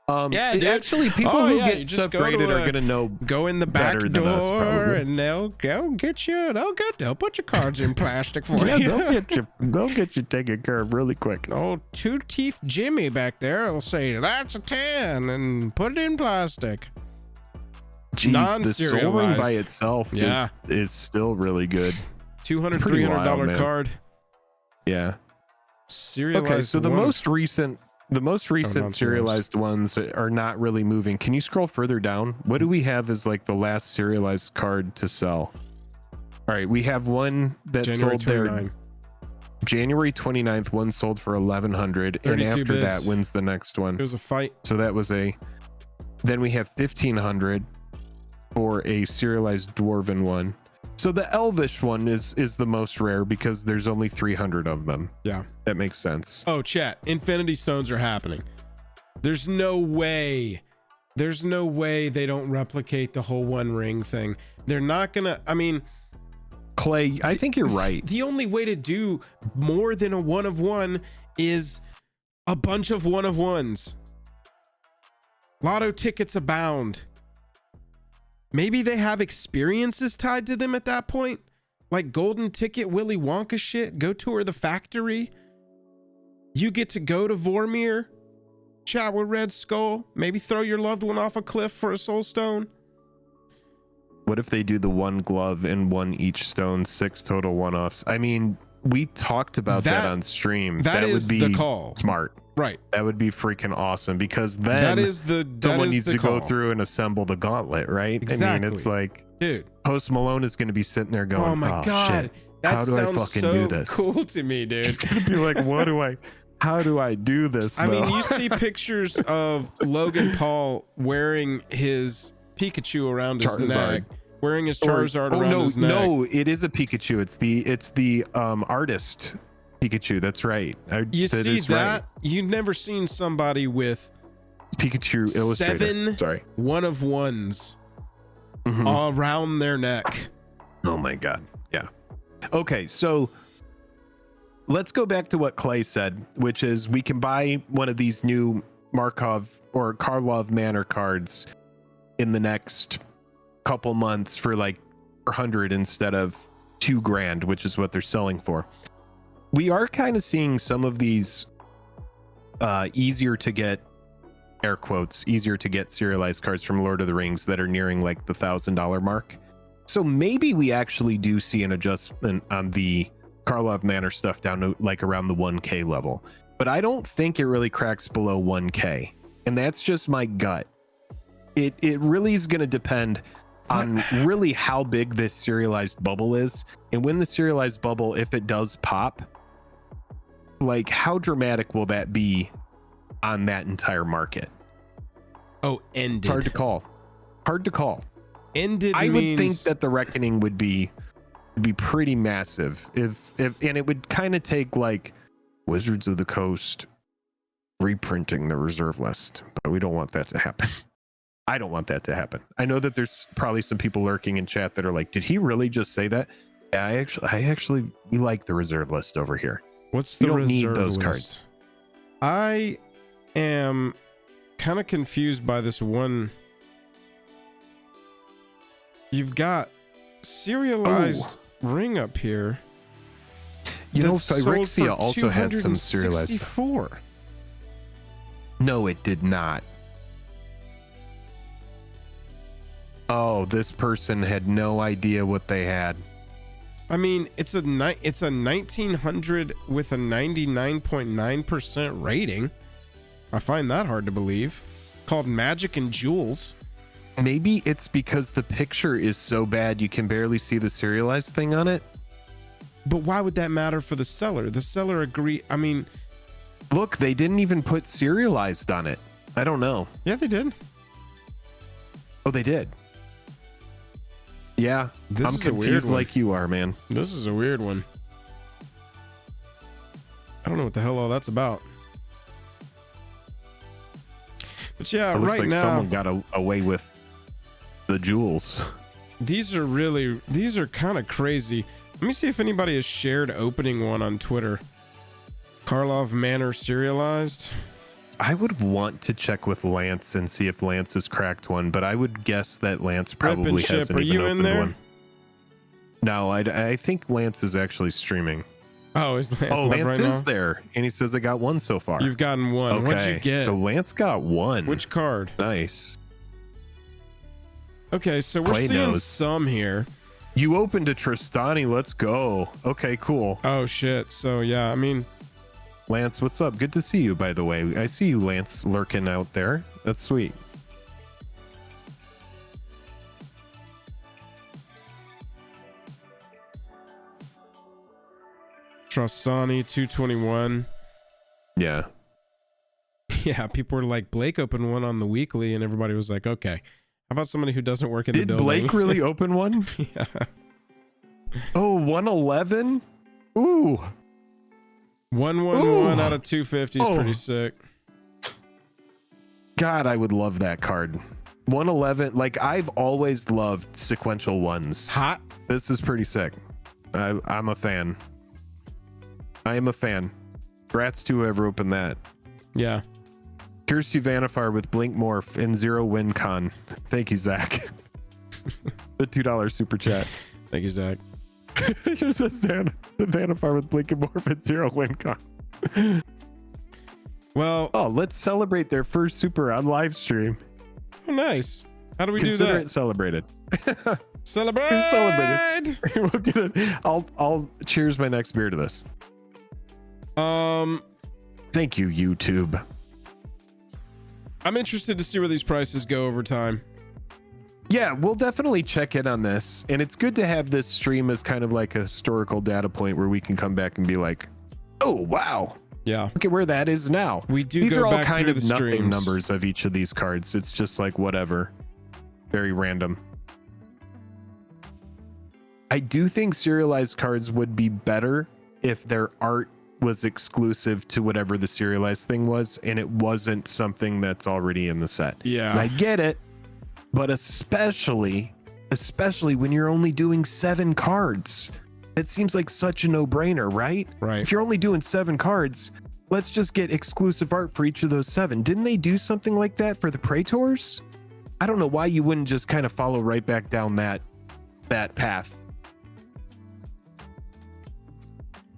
Yeah, dude. Actually, people who get stuff graded are gonna know. Go in the back better door than us, probably. and they'll get you. They'll put your cards in plastic for Yeah, you. they'll get you taken care of really quick. Oh, 2 teeth Jimmy back there will say that's a 10 and put it in plastic. Jeez, the Soul Ring by itself is still really good. $200, Pretty $300 wild, man. card. Yeah. Serialized. Okay, so the most recent non-serialized. serialized ones are not really moving. Can you scroll further down? What do we have as like the last serialized card to sell? All right, we have one that sold there January 29th. One sold for 1,100, and after bids. that, when's the next one? It was a fight. So that was then we have 1,500 for a serialized dwarven one. So the elvish one is the most rare because there's only 300 of them. Yeah, that makes sense. Oh, chat, Infinity Stones are happening. There's no way they don't replicate the whole One Ring thing. They're not gonna. I mean, Clay, I think you're right. The only way to do more than a 1 of 1 is a bunch of 1 of 1s. Lotto tickets abound. Maybe they have experiences tied to them at that point, like golden ticket Willy Wonka shit. Go tour the factory. You get to go to Vormir, chat with Red Skull, maybe throw your loved one off a cliff for a soul stone. What if they do the 1 glove and 1 each stone, 6 total one-offs? I mean, we talked about that on stream. That is would be the call. Smart. Right. That would be freaking awesome, because then someone needs to go through and assemble the gauntlet, right? Exactly. I mean, it's like, dude, Post Malone is going to be sitting there going, oh my God, shit, that how do I sounds fucking so do this? cool to me, dude. It's going to be like, how do I do this? I mean, you see pictures of Logan Paul wearing his Pikachu around his neck. Wearing his Charizard around his neck. No, it is a Pikachu. It's the artist Pikachu. That's right. You see that? Right. You've never seen somebody with Pikachu Illustrator. 7 one-of-ones around their neck. Oh my God. Yeah. Okay, so let's go back to what Clay said, which is we can buy one of these new Markov or Karlov Manor cards in the next couple months for like 400 instead of $2,000, which is what they're selling for. We are kind of seeing some of these easier to get, air quotes, easier to get serialized cards from Lord of the Rings that are nearing like the $1,000 mark. So maybe we actually do see an adjustment on the Karlov Manor stuff down to like around the 1K level, but I don't think it really cracks below 1K, and that's just my gut. It really is going to depend on really how big this serialized bubble is, and when the serialized bubble, if it does pop, like how dramatic will that be on that entire market? Oh, ended. It's hard to call. Ended. I would think that the reckoning would be pretty massive if and it would kind of take like Wizards of the Coast reprinting the reserve list, but we don't want that to happen. I don't want that to happen. I know that there's probably some people lurking in chat that are like, did he really just say that? Yeah, I actually we like the reserve list over here. What's the you don't reserve need those list? cards. I am kind of confused by this one. You've got serialized ring up here. You know, Phyrexia also had some serialized. No, it did not. Oh, this person had no idea what they had. I mean, it's a 1900 with a 99.9% rating. I find that hard to believe. Called Magic and Jewels. Maybe it's because the picture is so bad you can barely see the serialized thing on it. But why would that matter for the seller? The seller agreed. I mean, look, they didn't even put serialized on it. I don't know. Yeah, they did. Oh, they did. Yeah, I'm confused like you are, man. This is a weird one. I don't know what the hell all that's about. But yeah, it looks right like now someone got away with the jewels. These are kind of crazy. Let me see if anybody has shared opening one on Twitter. Karlov Manor serialized. I would want to check with Lance and see if Lance has cracked one, but I would guess that Lance probably hasn't even opened one. No, I think Lance is actually streaming. Oh, is Lance? Oh, Lance is there, and he says I got one so far. You've gotten one. Okay. What'd you get? So Lance got one. Which card? Nice. Okay, so we're seeing some here. You opened a Tristani. Let's go. Okay, cool. Oh shit. So yeah, I mean, Lance, what's up? Good to see you, by the way. I see you, Lance, lurking out there. That's sweet. Trostani 221. Yeah. Yeah, people were like, Blake opened one on the weekly, and everybody was like, okay. How about somebody who doesn't work in the building? Did Blake really open one? Yeah. Oh, 111? Ooh. 111 out of 250 is pretty sick. God, I would love that card. 111, like I've always loved sequential ones. Hot. This is pretty sick. I'm a fan. I am a fan. Congrats to whoever opened that. Yeah. Kirsty Vanifar with Blink Morph and Zero Win Con. Thank you, Zach. the $2 super chat. Thank you, Zach. Here's a Santa, the Vanifar with Blinking Morphin 0 win con. Well, oh, let's celebrate their first super on live stream. Oh, nice. How do we Consider do it celebrated. Celebrate. Celebrated. We'll get it. I'll cheers my next beer to this. Thank you, YouTube. I'm interested to see where these prices go over time. Yeah, we'll definitely check in on this, and it's good to have this stream as kind of like a historical data point where we can come back and be like, oh wow, yeah, look at where that is now. We do. These go are all back kind of the nothing streams. numbers of each of these cards. It's just like whatever, very random. I do think serialized cards would be better if their art was exclusive to whatever the serialized thing was, and it wasn't something that's already in the set. Yeah, and I get it. But especially when you're only doing 7 cards, it seems like such a no-brainer, right? Right. If you're only doing 7 cards, let's just get exclusive art for each of those 7. Didn't they do something like that for the Praetors? I don't know why you wouldn't just kind of follow right back down that path.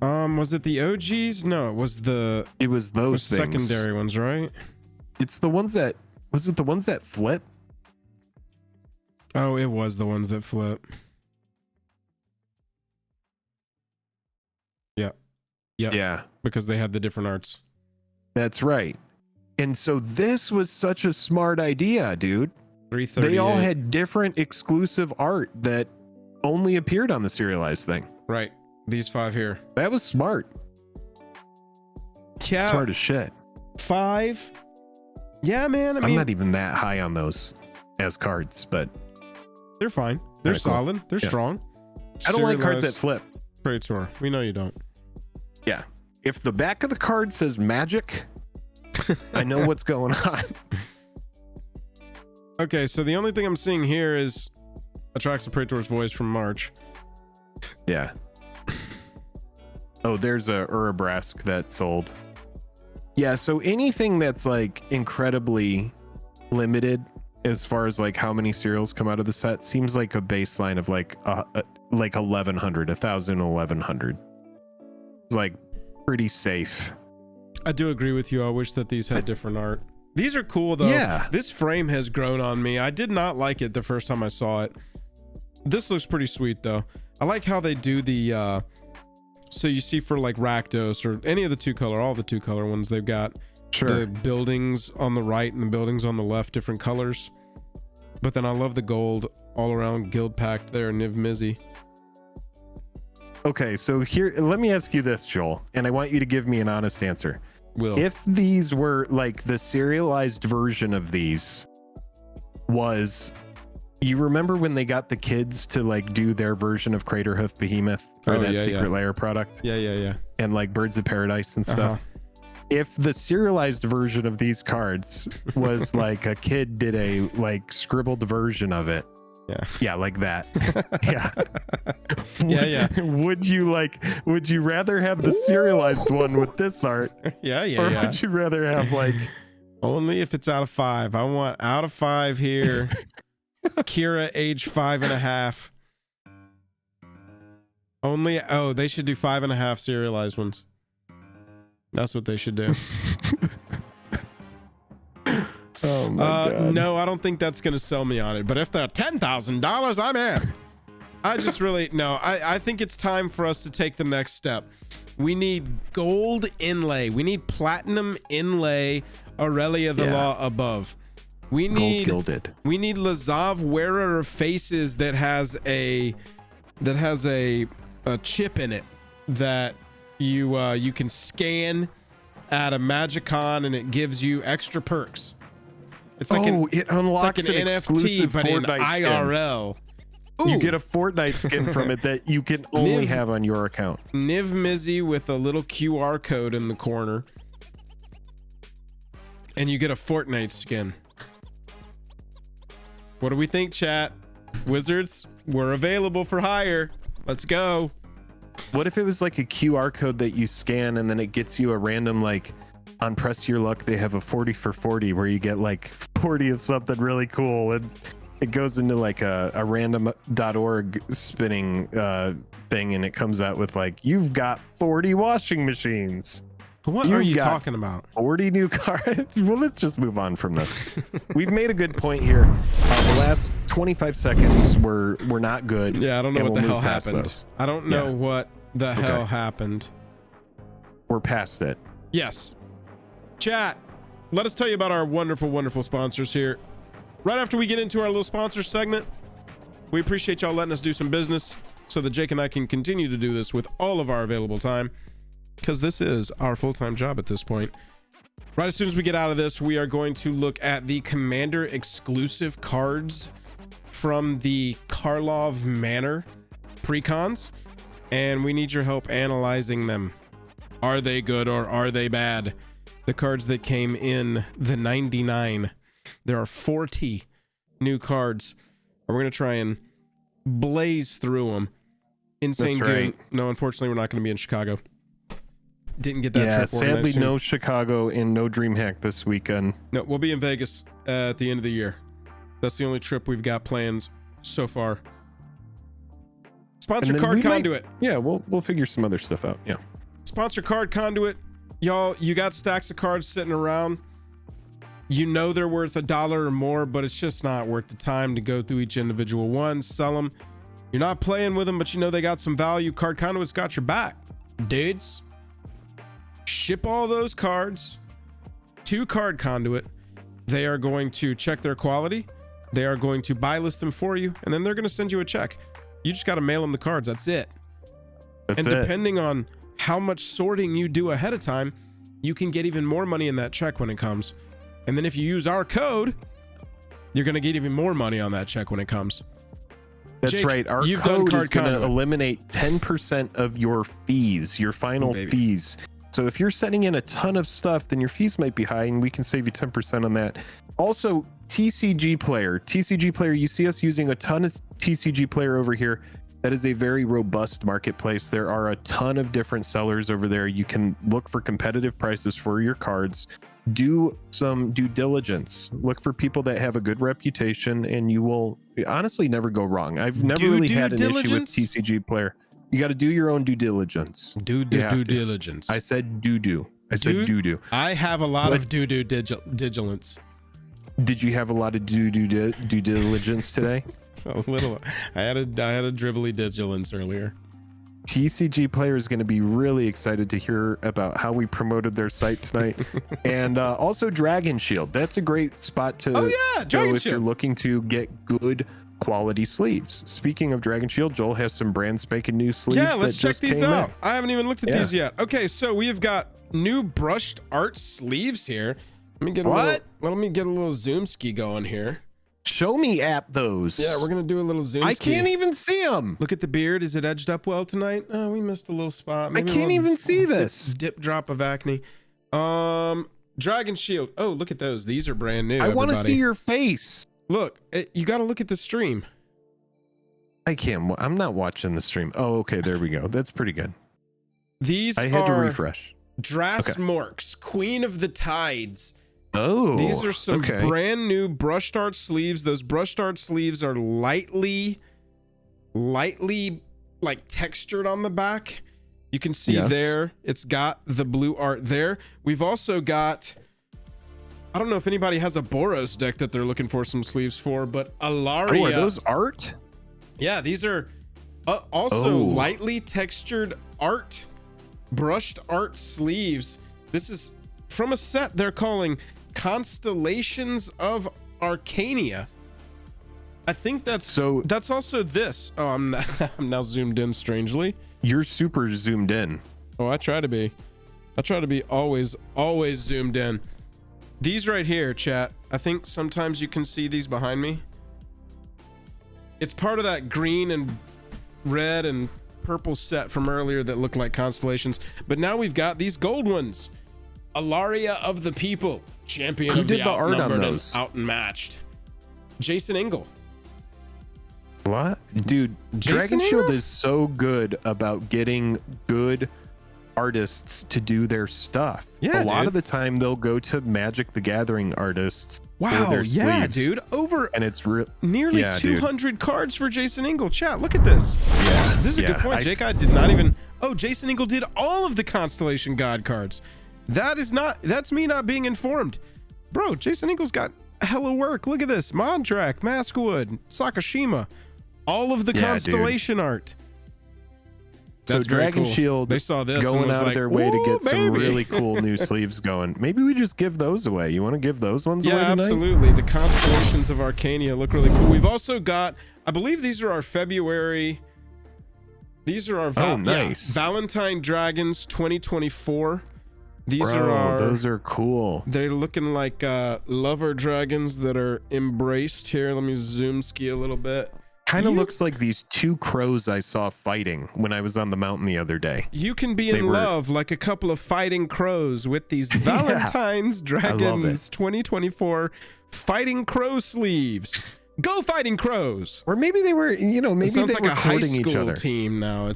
Was it the OGs? No, it was those things. Secondary ones, right? It's the ones that was it the ones that flip? Oh, it was the ones that flip. Yeah. Yeah. Because they had the different arts. That's right. And so this was such a smart idea, dude. 338. They all had different exclusive art that only appeared on the serialized thing. Right. These 5 here. That was smart. Yeah. Smart as shit. 5. Yeah, man. I mean, I'm not even that high on those as cards, but they're fine. They're solid. Cool. They're strong. I don't like cards that flip. Praetor. We know you don't. Yeah. If the back of the card says magic, I know what's going on. Okay, so the only thing I'm seeing here is Attracts the Praetor's Voice from March. Yeah. Oh, there's a Urabrask that sold. Yeah, so anything that's like incredibly limited as far as like how many serials come out of the set seems like a baseline of like 1100, 1100. It's like pretty safe. I do agree with you. I wish that these had different art. These are cool though. Yeah. This frame has grown on me. I did not like it the first time I saw it. This looks pretty sweet though. I like how they do the so you see for like Rakdos or any of the 2-color, all the 2-color ones, they've got the buildings on the right and the buildings on the left, different colors. But then I love the gold all around Guild Pact there, Niv Mizzet. Okay, so here, let me ask you this, Joel, and I want you to give me an honest answer. If these were like the serialized version of these was, you remember when they got the kids to like do their version of Craterhoof Behemoth or Secret Lair product? Yeah. And like Birds of Paradise and stuff. If the serialized version of these cards was like a kid did a like scribbled version of it. Yeah, like that. Would you rather have the serialized one with this art? Or would you rather have like only if it's out of 5? I want out of 5 here. Kira age 5.5. Only they should do 5.5 serialized ones. That's what they should do. Oh my God. No, I don't think that's gonna sell me on it. But if they're $10,000, I'm in. I just really I think it's time for us to take the next step. We need gold inlay. We need platinum inlay. Aurelia the Law above. We need gold gilded. We need Lazav Wearer of Faces that has a chip in it that you can scan at a Magicon and it gives you extra perks. It's like it unlocks an exclusive NFT, but in Fortnite IRL. You get a Fortnite skin from it that you can only have on your account. Niv Mizzet with a little QR code in the corner. And you get a Fortnite skin. What do we think, chat? Wizards, we're available for hire. Let's go. What if it was like a QR code that you scan and then it gets you a random, like on Press Your Luck, they have a 40 for 40 where you get like 40 of something really cool. And it goes into like a random.org spinning thing, and it comes out with like, you've got 40 washing machines. What are you talking about? 40 new cards. Well, let's just move on from this. We've made a good point here. The last 25 seconds were not good. Yeah, I don't know what the hell happened. I don't know what the hell happened. We're past it. Yes. Chat, let us tell you about our wonderful, wonderful sponsors here. Right after we get into our little sponsor segment, we appreciate y'all letting us do some business so that Jake and I can continue to do this with all of our available time, because this is our full-time job at this point. Right as soon as we get out of this, we are going to look at the Commander exclusive cards from the Karlov Manor Precons, and we need your help analyzing them. Are they good or are they bad? The cards that came in the 99. There are 40 new cards, and we're going to try and blaze through them. Insane Goon. Right. No, unfortunately, we're not going to be in Chicago. Didn't get that trip organized. Sadly, no Chicago and no DreamHack this weekend. No, we'll be in Vegas at the end of the year. That's the only trip we've got plans so far. Sponsor Card Conduit. We'll figure some other stuff out. Yeah. Sponsor Card Conduit. Y'all, you got stacks of cards sitting around. You know they're worth $1 or more, but it's just not worth the time to go through each individual one, sell them. You're not playing with them, but you know they got some value. Card Conduit's got your back, dudes. Ship all those cards to Card Conduit. They are going to check their quality. They are going to buy list them for you, and then they're going to send you a check. You just got to mail them the cards. That's it. And depending on how much sorting you do ahead of time, you can get even more money in that check when it comes. And then if you use our code, you're going to get even more money on that check when it comes. That's Jake, right. Our code is going to eliminate 10% of your fees, your final fees. So if you're sending in a ton of stuff, then your fees might be high, and we can save you 10% on that. Also, TCG Player. TCG Player, you see us using a ton of TCG Player over here. That is a very robust marketplace. There are a ton of different sellers over there. You can look for competitive prices for your cards. Do some due diligence. Look for people that have a good reputation, and you will honestly never go wrong. I've never really had an issue with TCG Player. You got to do your own due diligence. Due diligence. I said do. I said do. I have a lot of due diligence. Did you have a lot of due diligence today? A little. I had a dribbly digilance earlier. TCG Player is going to be really excited to hear about how we promoted their site tonight. And also Dragon Shield. That's a great spot to go if you're looking to get good quality sleeves. Speaking of Dragon Shield, Joel has some brand spanking new sleeves. Yeah, let's check these out. I haven't even looked at these yet. Okay, so we have got new brushed art sleeves here. Let me get a little zoom ski going here. Show me at those. Yeah, we're gonna do a little zoom. I can't even see them. Look at the beard. Is it edged up well tonight? Oh, we missed a little spot. Maybe I can't even see this. Dip drop of acne. Dragon Shield. Oh, look at those. These are brand new. I want to see your face. Look, you got to look at the stream. I can't. I'm not watching the stream. Oh, okay. There we go. That's pretty good. I had to refresh. Drasmorks, Queen of the Tides. Oh, these are some brand new brushed art sleeves. Those brushed art sleeves are lightly like textured on the back. You can see there, it's got the blue art there. We've also got, I don't know if anybody has a Boros deck that they're looking for some sleeves for, but Alaria. Oh, are those art? Yeah, these are also lightly textured art, brushed art sleeves. This is from a set they're calling Constellations of Arcania. I think that's also this. Oh, I'm now zoomed in strangely. You're super zoomed in. Oh, I try to be always zoomed in. These right here, chat. I think sometimes you can see these behind me. It's part of that green and red and purple set from earlier that looked like constellations, but now we've got these gold ones. Alaria of the People, champion of the outnumbered and out and matched. Jason Engel. What? Dude, Dragon Shield is so good about getting good artists to do their stuff. Yeah, a lot of the time they'll go to Magic the Gathering artists Wow, their yeah, sleeves. dude. Over And it's nearly yeah, 200 cards for Jason Ingle. Chat, look at this. Yeah, This is a good point, Jake. I did not even... Oh, Jason Ingle did all of the Constellation God cards. That's me not being informed. Bro, Jason Ingle's got hella work. Look at this. Mondrak, Maskwood, Sakashima. All of the Constellation art. That's so Dragon cool. Shield, they saw this going out of their way to get some baby. really cool new sleeves going. Maybe we just give those away. You want to give those ones away tonight? Absolutely. The Constellations of Arcania look really cool. We've also got, I believe these are our February. These are our nice. Valentine Dragons 2024. These Bro, are our. those are cool. They're looking like lover dragons that are embraced here. Let me zoom ski a little bit. Kind of looks like these two crows I saw fighting when I was on the mountain the other day. You can be in love like a couple of fighting crows with these Valentine's Dragons 2024 Fighting Crow sleeves. Go Fighting Crows! Or maybe they were, maybe they like were a high courting each school other. team now.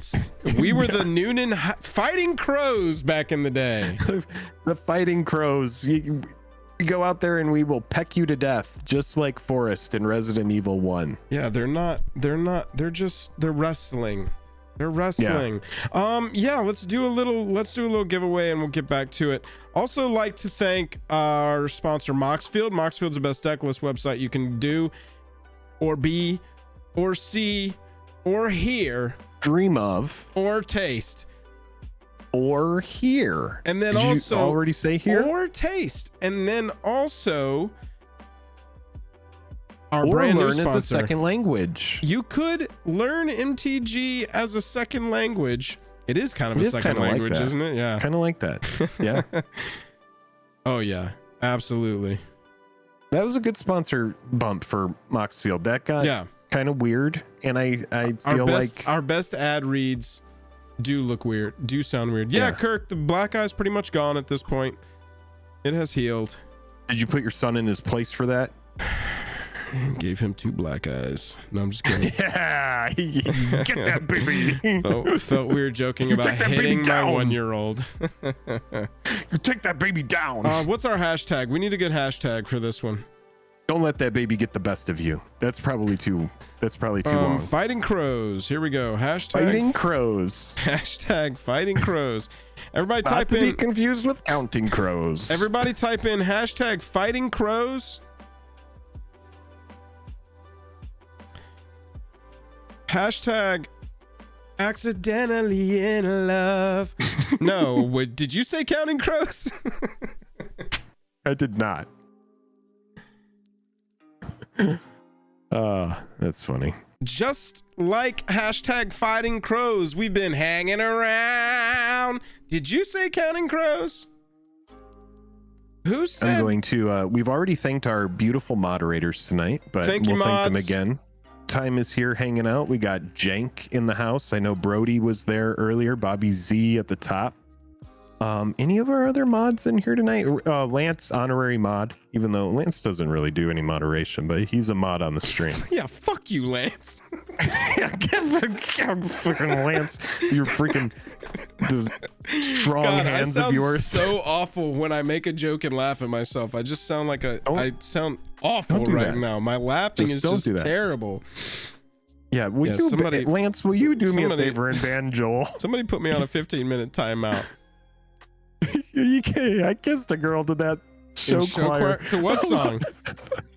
We were the Noonan Fighting Crows back in the day. The Fighting Crows. You go out there and we will peck you to death, just like Forrest in Resident Evil 1. Yeah, they're wrestling. They're wrestling. Yeah, let's do a little giveaway and we'll get back to it. Also like to thank our sponsor Moxfield. Moxfield's the best deck list website you can do or be or see or hear, dream of, or taste. Or hear. And then Did also you already say hear? Or taste. And then also our or brand new learn sponsor. as a second language. You could learn MTG as a second language. It is kind of a second language, like isn't it? Yeah. Kind of like that. Yeah. Oh yeah, absolutely. That was a good sponsor bump for Moxfield. That got kind of weird, and I feel like our best ad reads do look weird, do sound weird. Yeah, Kirk, the black eye's pretty much gone at this point. It has healed. Did you put your son in his place for that? Gave him 2 black eyes. No, I'm just kidding. Yeah, get that baby. Felt weird joking about hitting my 1-year-old. You take that baby down. What's our hashtag? We need a good hashtag for this one. Don't let that baby get the best of you. That's probably too long. Fighting crows. Here we go. Hashtag Fighting crows. Hashtag fighting crows. Everybody Not type to in. be confused with counting crows. Everybody type in hashtag fighting crows. Hashtag accidentally in love. No, did you say counting crows? I did not. That's funny. Just like hashtag fighting crows, we've been hanging around. Did you say counting crows? Who said? I'm going to, we've already thanked our beautiful moderators tonight, but Thank we'll you, thank them mods. again. Time is here hanging out. We got Jank in the house. I know Brody was there earlier. Bobby Z at the top. Any of our other mods in here tonight? Lance, honorary mod, even though Lance doesn't really do any moderation, but he's a mod on the stream. Yeah, fuck you, Lance. Freaking Lance, your freaking the strong hands of yours. So awful when I make a joke and laugh at myself. I just sound like I sound awful right now. My laughing is just terrible. Yeah, Lance, will you do me a favor and ban Joel? Somebody put me on a 15-minute timeout. You can't. I kissed a girl to that show choir. To what song?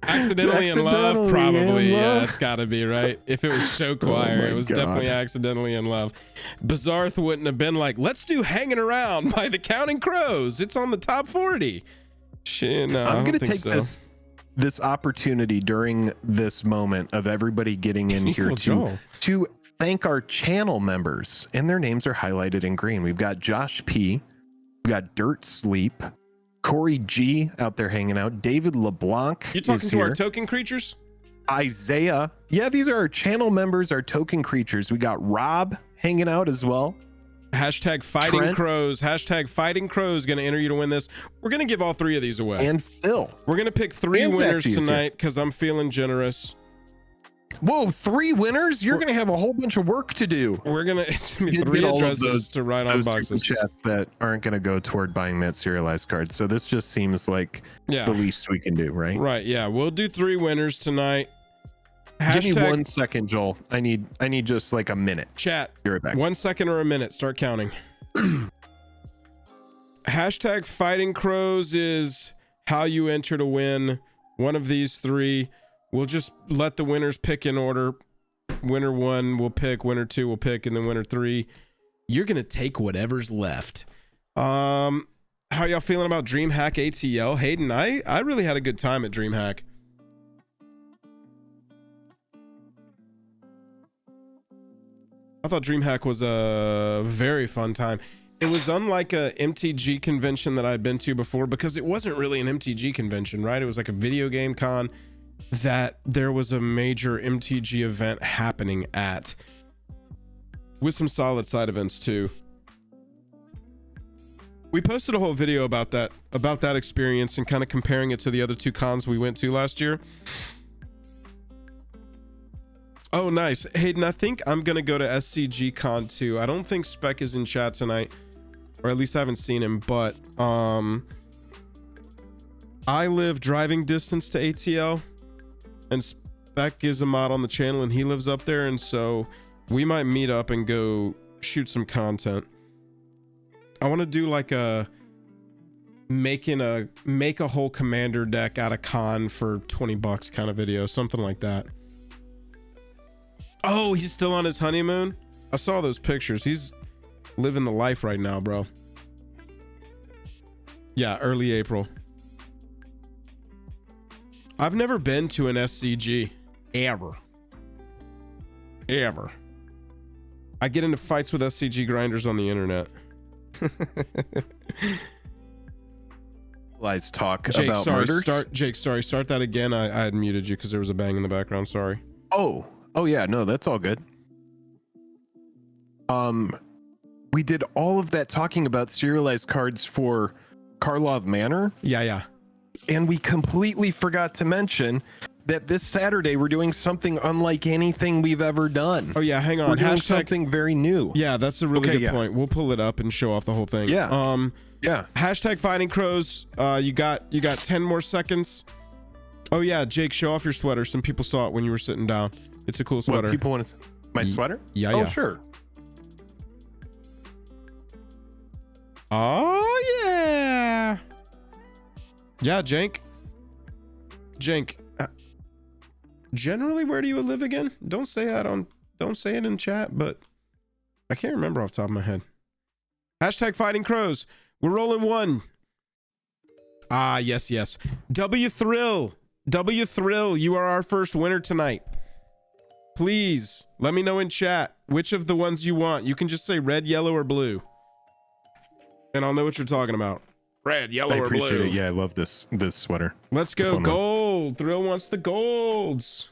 Accidentally in Love? Probably. Yeah, it's got to be, right? If it was show choir, it was definitely Accidentally in Love. Bizarth wouldn't have been like, let's do Hanging Around by the Counting Crows. It's on the top 40. Shit, no, I'm going to take this opportunity during this moment of everybody getting in here to thank our channel members. And their names are highlighted in green. We've got Josh P. We got Dirt Sleep, Corey G out there hanging out. David LeBlanc. You talking to our token creatures? Isaiah. Yeah, these are our channel members, our token creatures. We got Rob hanging out as well. Hashtag Fighting Crows. Hashtag Fighting Crows going to enter you to win this. We're going to give all 3 of these away. And Phil. We're going to pick 3 winners tonight because I'm feeling generous. Whoa, 3 winners? You're gonna have a whole bunch of work to do. We're gonna it's gonna be 3 addresses to write on boxes. Chats that aren't gonna go toward buying that serialized card. So this just seems like the least we can do, right? Right. Yeah, we'll do 3 winners tonight. Give me 1 second, Joel. I need just like a minute. Chat. Be right back. 1 second or a minute. Start counting. Hashtag Fighting Crows is how you enter to win one of these 3. We'll just let the winners pick in order. Winner 1 will pick, winner 2 will pick, and then winner 3. You're gonna take whatever's left. How y'all feeling about DreamHack ATL? Hayden, I really had a good time at DreamHack. I thought DreamHack was a very fun time. It was unlike a MTG convention that I'd been to before, because it wasn't really an MTG convention, right? It was like a video game con that there was a major MTG event happening at, with some solid side events too. We posted a whole video about that experience and kind of comparing it to the other 2 cons we went to last year. Oh, nice. Hayden, I think I'm gonna go to SCG Con too. I don't think Spec is in chat tonight, or at least I haven't seen him, but I live driving distance to ATL, and Spec is a mod on the channel and he lives up there, and so we might meet up and go shoot some content. I want to do like make a whole commander deck out of con for 20 bucks kind of video, something like that. Oh, he's still on his honeymoon? I saw those pictures. He's living the life right now, bro. Yeah, early April. I've never been to an SCG ever. I get into fights with SCG grinders on the internet. Let's talk Jake, about sorry, murders. Start that again. I had muted you because there was a bang in the background. Sorry. Oh yeah, no, that's all good. We did all of that talking about serialized cards for Karlov Manor. Yeah. And we completely forgot to mention that this Saturday we're doing something unlike anything we've ever done. Oh yeah, hang on. We're doing something very new. Yeah, that's a really good point. We'll pull it up and show off the whole thing. Yeah. Yeah. Hashtag Fighting Crows. You got 10 more seconds. Oh yeah, Jake, show off your sweater. Some people saw it when you were sitting down. It's a cool sweater. What people want to my sweater? Yeah. Oh, sure. Oh yeah. Yeah, Jank. Generally, where do you live again? Don't say it in chat, but I can't remember off the top of my head. Hashtag Fighting Crows. We're rolling 1. Ah, yes. W Thrill, you are our first winner tonight. Please let me know in chat which of the ones you want. You can just say red, yellow, or blue, and I'll know what you're talking about. Red, yellow, or blue. I appreciate it. Yeah, I love this sweater. Let's go. Gold. Thrill wants the golds.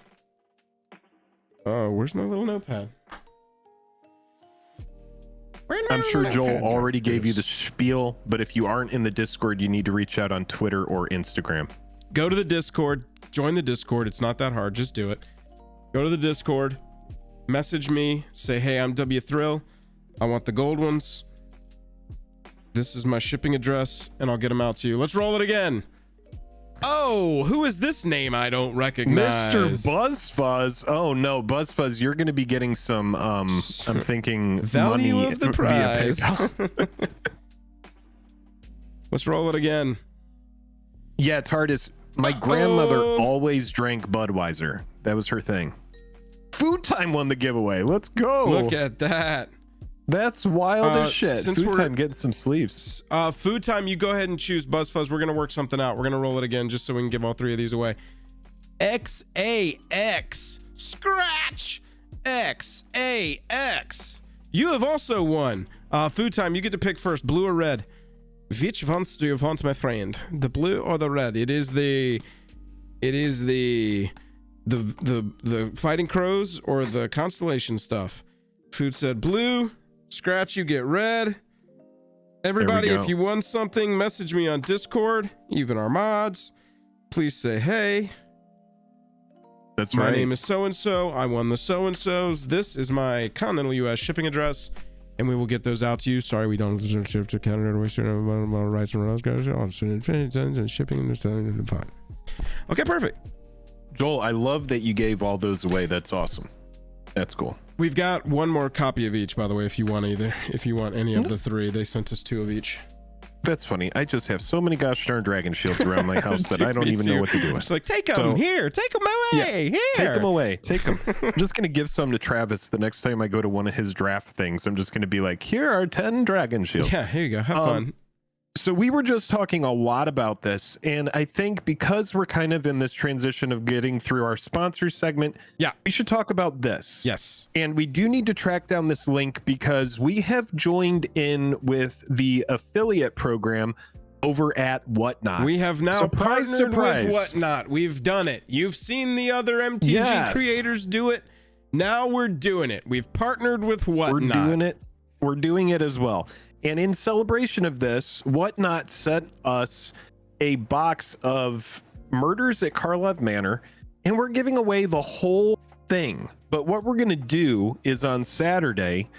Oh, where's my little notepad? I'm sure Joel already gave you the spiel, but if you aren't in the Discord, you need to reach out on Twitter or Instagram. Go to the Discord. Join the Discord. It's not that hard. Just do it. Go to the Discord. Message me. Say, hey, I'm W Thrill. I want the gold ones. This is my shipping address, and I'll get them out to you. Let's roll it again. Oh, who is this name I don't recognize? Mr. Buzzfuzz. Oh no, Buzzfuzz, you're going to be getting some I'm thinking value money of the prize. Let's roll it again. Yeah, TARDIS, my grandmother always drank Budweiser. That was her thing. Food Time won the giveaway. Let's go. Look at that. That's wild as shit. Since Food Time getting some sleeves. Food Time, you go ahead and choose Buzzfuzz. We're gonna work something out. We're gonna roll it again just so we can give all 3 of these away. XAX scratch XAX. You have also won. Food Time, you get to pick first, blue or red. Which ones do you want, my friend? The blue or the red? It is the Fighting Crows or the Constellation stuff. Food said blue. Scratch, you get red. Everybody, if you won something, message me on Discord, even our mods. Please say hey. That's my right. name is so-and-so. I won the so-and-sos. This is my continental U.S. shipping address, and we will get those out to you. Sorry, we don't ship to Canada, rights and and shipping and fine. Okay, perfect. Joel, I love that you gave all those away. That's awesome. That's cool. We've got one more copy of each, by the way, if you want any of the three. They sent us 2 of each. That's funny. I just have so many gosh darn dragon shields around my house that I don't even know what to do with. It's like, take them here, take them away, here. Take them away, take them. I'm just gonna give some to Travis the next time I go to one of his draft things. I'm just gonna be like, here are 10 dragon shields. Yeah, here you go. Have fun. So we were just talking a lot about this, and I think because we're kind of in this transition of getting through our sponsor segment, we should talk about this. Yes. And we do need to track down this link because we have joined in with the affiliate program over at Whatnot. We have now partnered with Whatnot. We've done it. You've seen the other MTG creators do it. Now we're doing it. We've partnered with Whatnot. We're doing it. We're doing it as well. And in celebration of this, Whatnot sent us a box of Murders at Karlov Manor, and we're giving away the whole thing. But what we're going to do is on Saturday,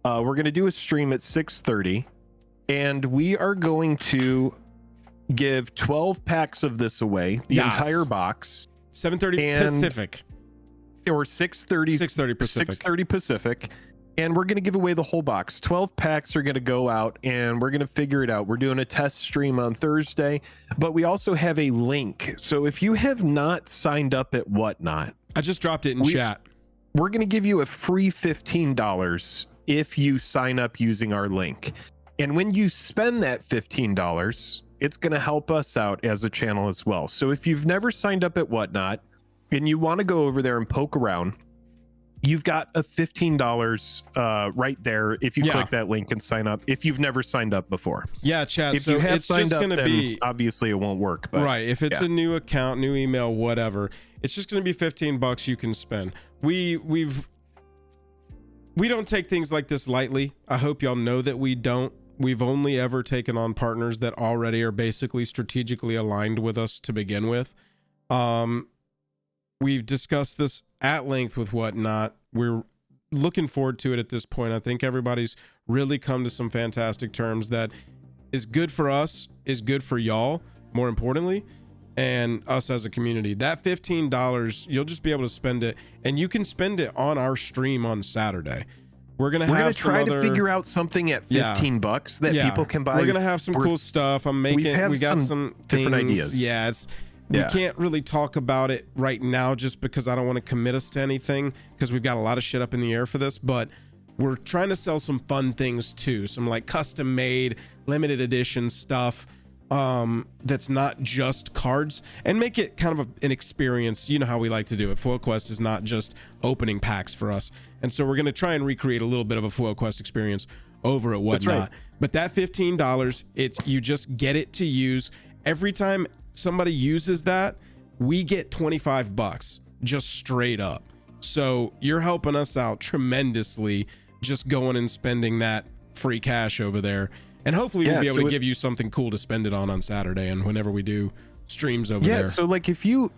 we're going to do a stream at 6:30, and we are going to give 12 packs of this away, the entire box. 7:30 Pacific. Or 6:30 Pacific. 6:30 Pacific. And we're going to give away the whole box. 12 packs are going to go out, and we're going to figure it out. We're doing a test stream on Thursday, but we also have a link. So if you have not signed up at Whatnot, I just dropped it in chat. We're going to give you a free $15 if you sign up using our link. And when you spend that $15, it's going to help us out as a channel as well. So if you've never signed up at Whatnot and you want to go over there and poke around, you've got a $15 right there if you click that link and sign up if you've never signed up before. Yeah, Chad. If so you have it's signed just up, going to be obviously it won't work. But right. If it's a new account, new email, whatever, it's just going to be $15 you can spend. We don't take things like this lightly. I hope y'all know that we don't. We've only ever taken on partners that already are basically strategically aligned with us to begin with. We've discussed this at length with Whatnot. We're looking forward to it at this point. I think everybody's really come to some fantastic terms that is good for us, is good for y'all, more importantly, and us as a community. That $15, you'll just be able to spend it, and you can spend it on our stream on Saturday. We're gonna try to figure out something at $15 that people can buy. We're gonna have some cool stuff. We got some different ideas. Yeah, we can't really talk about it right now just because I don't want to commit us to anything because we've got a lot of shit up in the air for this, but we're trying to sell some fun things too, some like custom made limited edition stuff that's not just cards, and make it kind of an experience. You know how we like to do it. Foil Quest is not just opening packs for us, and so we're going to try and recreate a little bit of a Foil Quest experience over at Whatnot. Right. But that $15, you just get it to use. Every time somebody uses that, we get $25 just straight up. So you're helping us out tremendously just going and spending that free cash over there, and hopefully we'll be able to give you something cool to spend it on Saturday and whenever we do streams over there. So like if you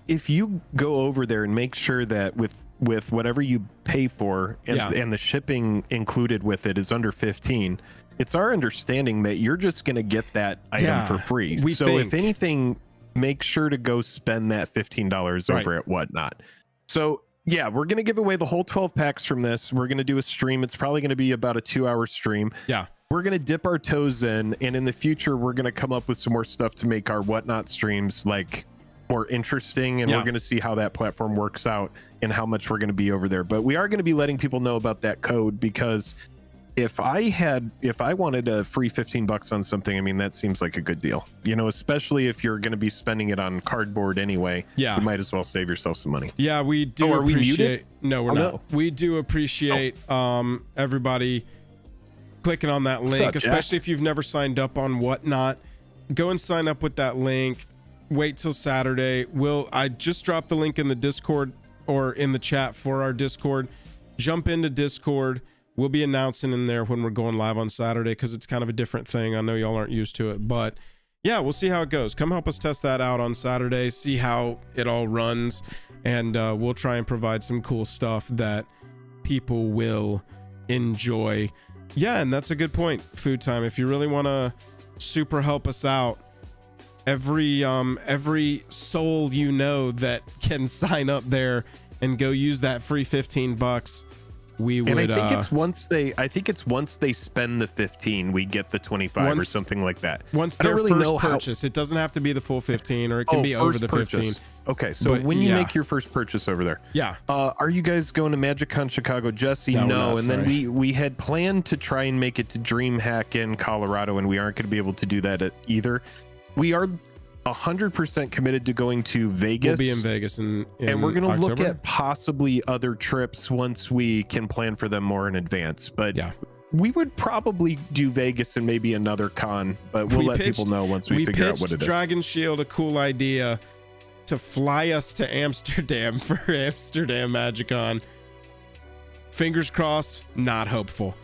go over there and make sure that with whatever you pay for and the shipping included with it is under 15, it's our understanding that you're just going to get that item for free. If anything, make sure to go spend that $15 over at Whatnot. So yeah, we're going to give away the whole 12 packs from this. We're going to do a stream. It's probably going to be about a 2-hour stream. Yeah. We're going to dip our toes in, and in the future, we're going to come up with some more stuff to make our Whatnot streams like more interesting, and we're going to see how that platform works out and how much we're going to be over there. But we are going to be letting people know about that code, because if I wanted a free $15 on something, I mean, that seems like a good deal, you know, especially if you're going to be spending it on cardboard anyway. You might as well save yourself some money. Yeah, we do appreciate. No, we're not. We do appreciate everybody clicking on that link, especially if you've never signed up on Whatnot. Go and sign up with that link. Wait till Saturday. I just dropped the link in the Discord or in the chat for our Discord. Jump into Discord. We'll be announcing in there when we're going live on Saturday, because it's kind of a different thing. I know y'all aren't used to it, but yeah, we'll see how it goes. Come help us test that out on Saturday, see how it all runs, and we'll try and provide some cool stuff that people will enjoy. Yeah, and that's a good point, Food Time. If you really want to super help us out, every soul you know that can sign up there and go use that free $15, we would. And I think it's once they spend the 15, we get the 25 or something like that. Once their first purchase, it doesn't have to be the full 15, or it can be over the 15. Okay, so when you make your first purchase over there, are you guys going to MagicCon Chicago? Jesse, no. And then we had planned to try and make it to DreamHack in Colorado, and we aren't going to be able to do that either. We are 100% committed to going to Vegas. We'll be in Vegas and we're going to look at possibly other trips once we can plan for them more in advance. But yeah, we would probably do Vegas and maybe another con, but we'll let people know once we figure out what it is. Dragon Shield a cool idea to fly us to Amsterdam for Amsterdam MagicCon. Fingers crossed, not hopeful.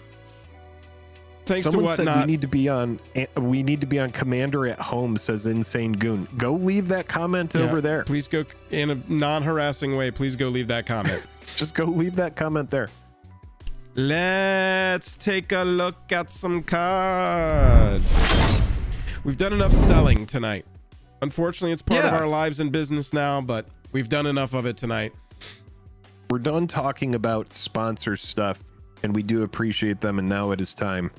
Thanks Someone to said Whatnot. we need to be on Commander at Home, says Insane Goon. Go leave that comment over there. Please go, in a non-harassing way, please go leave that comment. Just go leave that comment there. Let's take a look at some cards. We've done enough selling tonight. Unfortunately, it's part of our lives and business now, but we've done enough of it tonight. We're done talking about sponsor stuff, and we do appreciate them, and now it is time.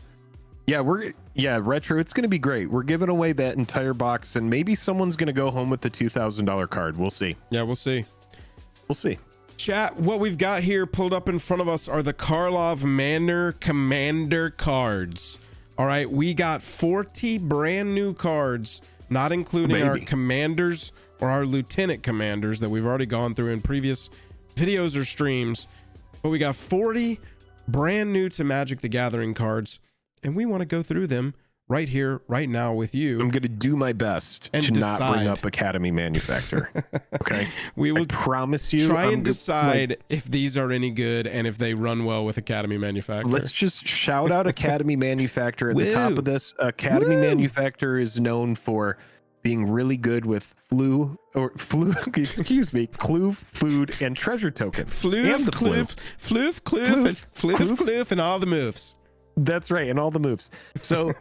Retro, it's going to be great. We're giving away that entire box, and maybe someone's going to go home with the $2,000 card. We'll see. Yeah, we'll see. We'll see. Chat, what we've got here pulled up in front of us are the Karlov Manor Commander cards. All right, we got 40 brand new cards, not including our commanders or our lieutenant commanders that we've already gone through in previous videos or streams. But we got 40 brand new to Magic the Gathering cards, and we want to go through them right here, right now with you. I'm going to do my best to not bring up Academy Manufacturer. Okay. We will promise you. Try and decide if these are any good and if they run well with Academy Manufacturer. Let's just shout out Academy Manufacturer at the top of this. Academy Manufacturer is known for being really good with clue, food, and treasure tokens. Floof, and all the moves. That's right, and all the moves. So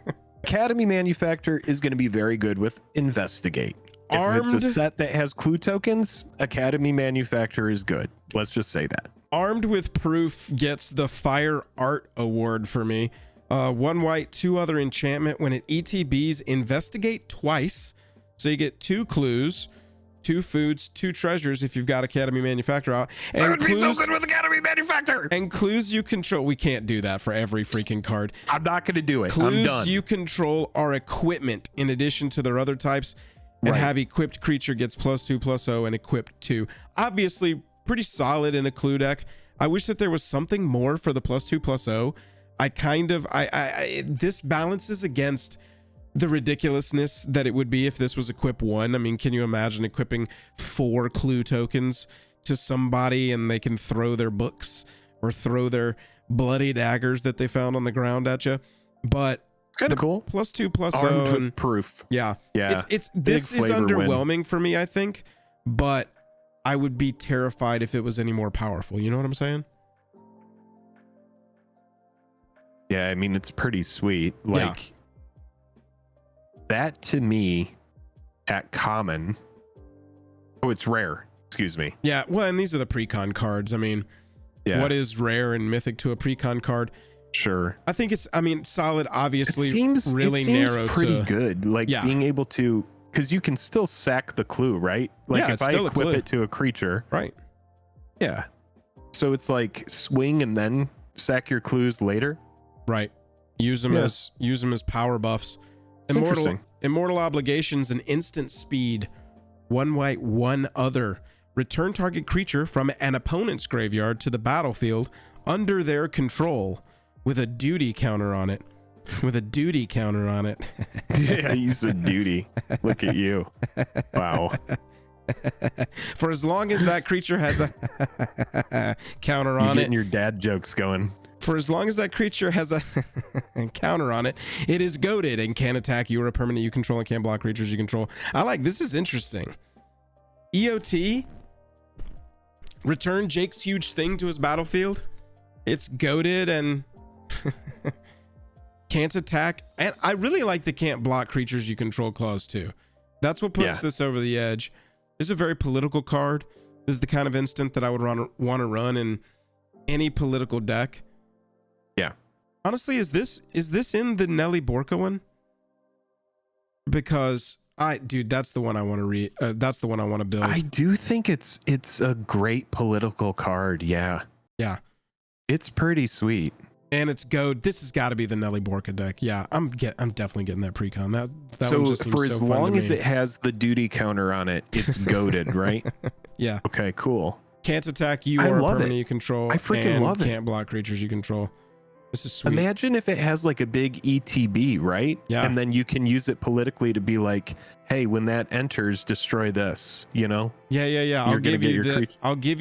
Academy Manufacturer is going to be very good with Investigate. If it's a set that has clue tokens, Academy Manufacturer is good. Let's just say that. Armed with Proof gets the Fire Art Award for me. 1 white, 2 other enchantment. When it ETBs, investigate twice. So you get 2 clues, 2 foods, 2 treasures if you've got Academy Manufacturer out. And that would be so good with Academy Manufacturer. And clues you control. We can't do that for every freaking card. I'm not going to do it. Clues I'm done. You control are equipment in addition to their other types. And have equipped creature gets +2/+0 and equipped 2. Obviously, pretty solid in a clue deck. I wish that there was something more for the +2/+0. This balances against the ridiculousness that it would be if this was equip 1. I mean, can you imagine equipping 4 clue tokens to somebody and they can throw their books or throw their bloody daggers that they found on the ground at you? But kind of cool. +2/+0 and Proof. Yeah. This is underwhelming for me, I think, but I would be terrified if it was any more powerful. You know what I'm saying? Yeah, I mean, it's pretty sweet. That to me at common. Oh, it's rare. Excuse me. Yeah, well, and these are the Precon cards. I mean, what is rare and mythic to a Precon card? Sure. I think solid, obviously. It seems narrow. Pretty good. Being able to, because you can still sack the clue, right? If I equip it to a creature. Right. Yeah. So it's like swing and then sack your clues later. Right. Use them as power buffs. Immortal Obligations and instant speed. 1 white, 1 other. Return target creature from an opponent's graveyard to the battlefield under their control with a duty counter on it. Yeah, he's a duty. Look at you. Wow. For as long as that creature has a counter on it. You're getting your dad jokes going. For as long as that creature has a counter on it, it is goaded and can attack you or a permanent you control and can block creatures you control. I like this. Is interesting. EOT. Return Jake's huge thing to his battlefield. It's goaded and can't attack. And I really like the can't block creatures you control clause too. That's what puts this over the edge. This is a very political card. This is the kind of instant that I would want to run in any political deck. Yeah. Honestly, is this in the Nelly Borka one? Because dude, that's the one I want to read. That's the one I want to build. I do think it's a great political card. Yeah. Yeah. It's pretty sweet. And it's goad. This has got to be the Nelly Borka deck. Yeah, I'm definitely getting that Precon. That so one just seems for so as fun long to as me. it has the duty counter on it, it's goaded, right? Yeah. Okay, cool. Can't attack you I or a love permanent it. you control. I freaking and love it. Can't block creatures you control. This is sweet. Imagine if it has like a big ETB, right? Yeah. And then you can use it politically to be like, hey, when that enters, destroy this, you know? Yeah. I'll give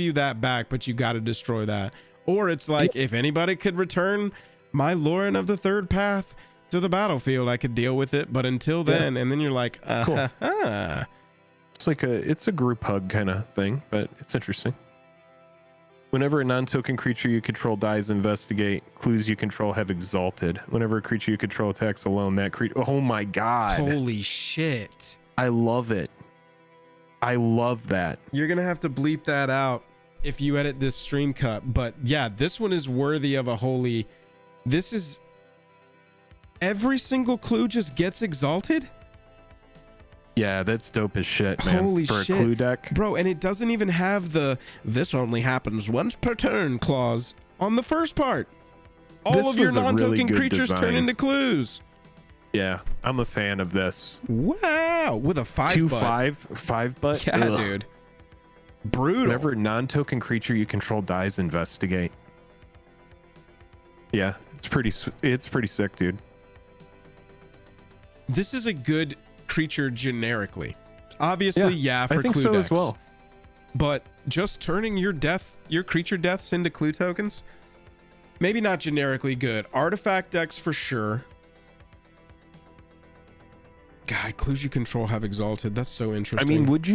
you that back, but you got to destroy that. Or it's like, if anybody could return my Lauren of the Third Path to the battlefield, I could deal with it. But until then, and then you're like, cool. It's a group hug kind of thing, but it's interesting. Whenever a non-token creature you control dies, investigate. Clues you control have exalted. Whenever a creature you control attacks alone, that creature... Oh my god. Holy shit. I love it. I love that. You're going to have to bleep that out if you edit this stream cut. But yeah, this one is worthy of a holy... This is... Every single clue just gets exalted? Yeah, that's dope as shit, man. Holy for shit. a clue deck. Bro, and it doesn't even have the this only happens once per turn clause on the first part. All This of your was a non-token really good creatures turn design. into clues. Yeah, I'm a fan of this. Wow, with a 5/5. 5/5. Yeah, Ugh. dude. Brutal. Whenever a non-token creature you control dies, investigate. Yeah, it's pretty sick, dude. This is a good creature generically. Obviously, yeah, for I think clue so decks. as well. But just turning your creature deaths into clue tokens, maybe not generically good. Artifact decks for sure. God, clues you control have exalted. That's so interesting. I mean, would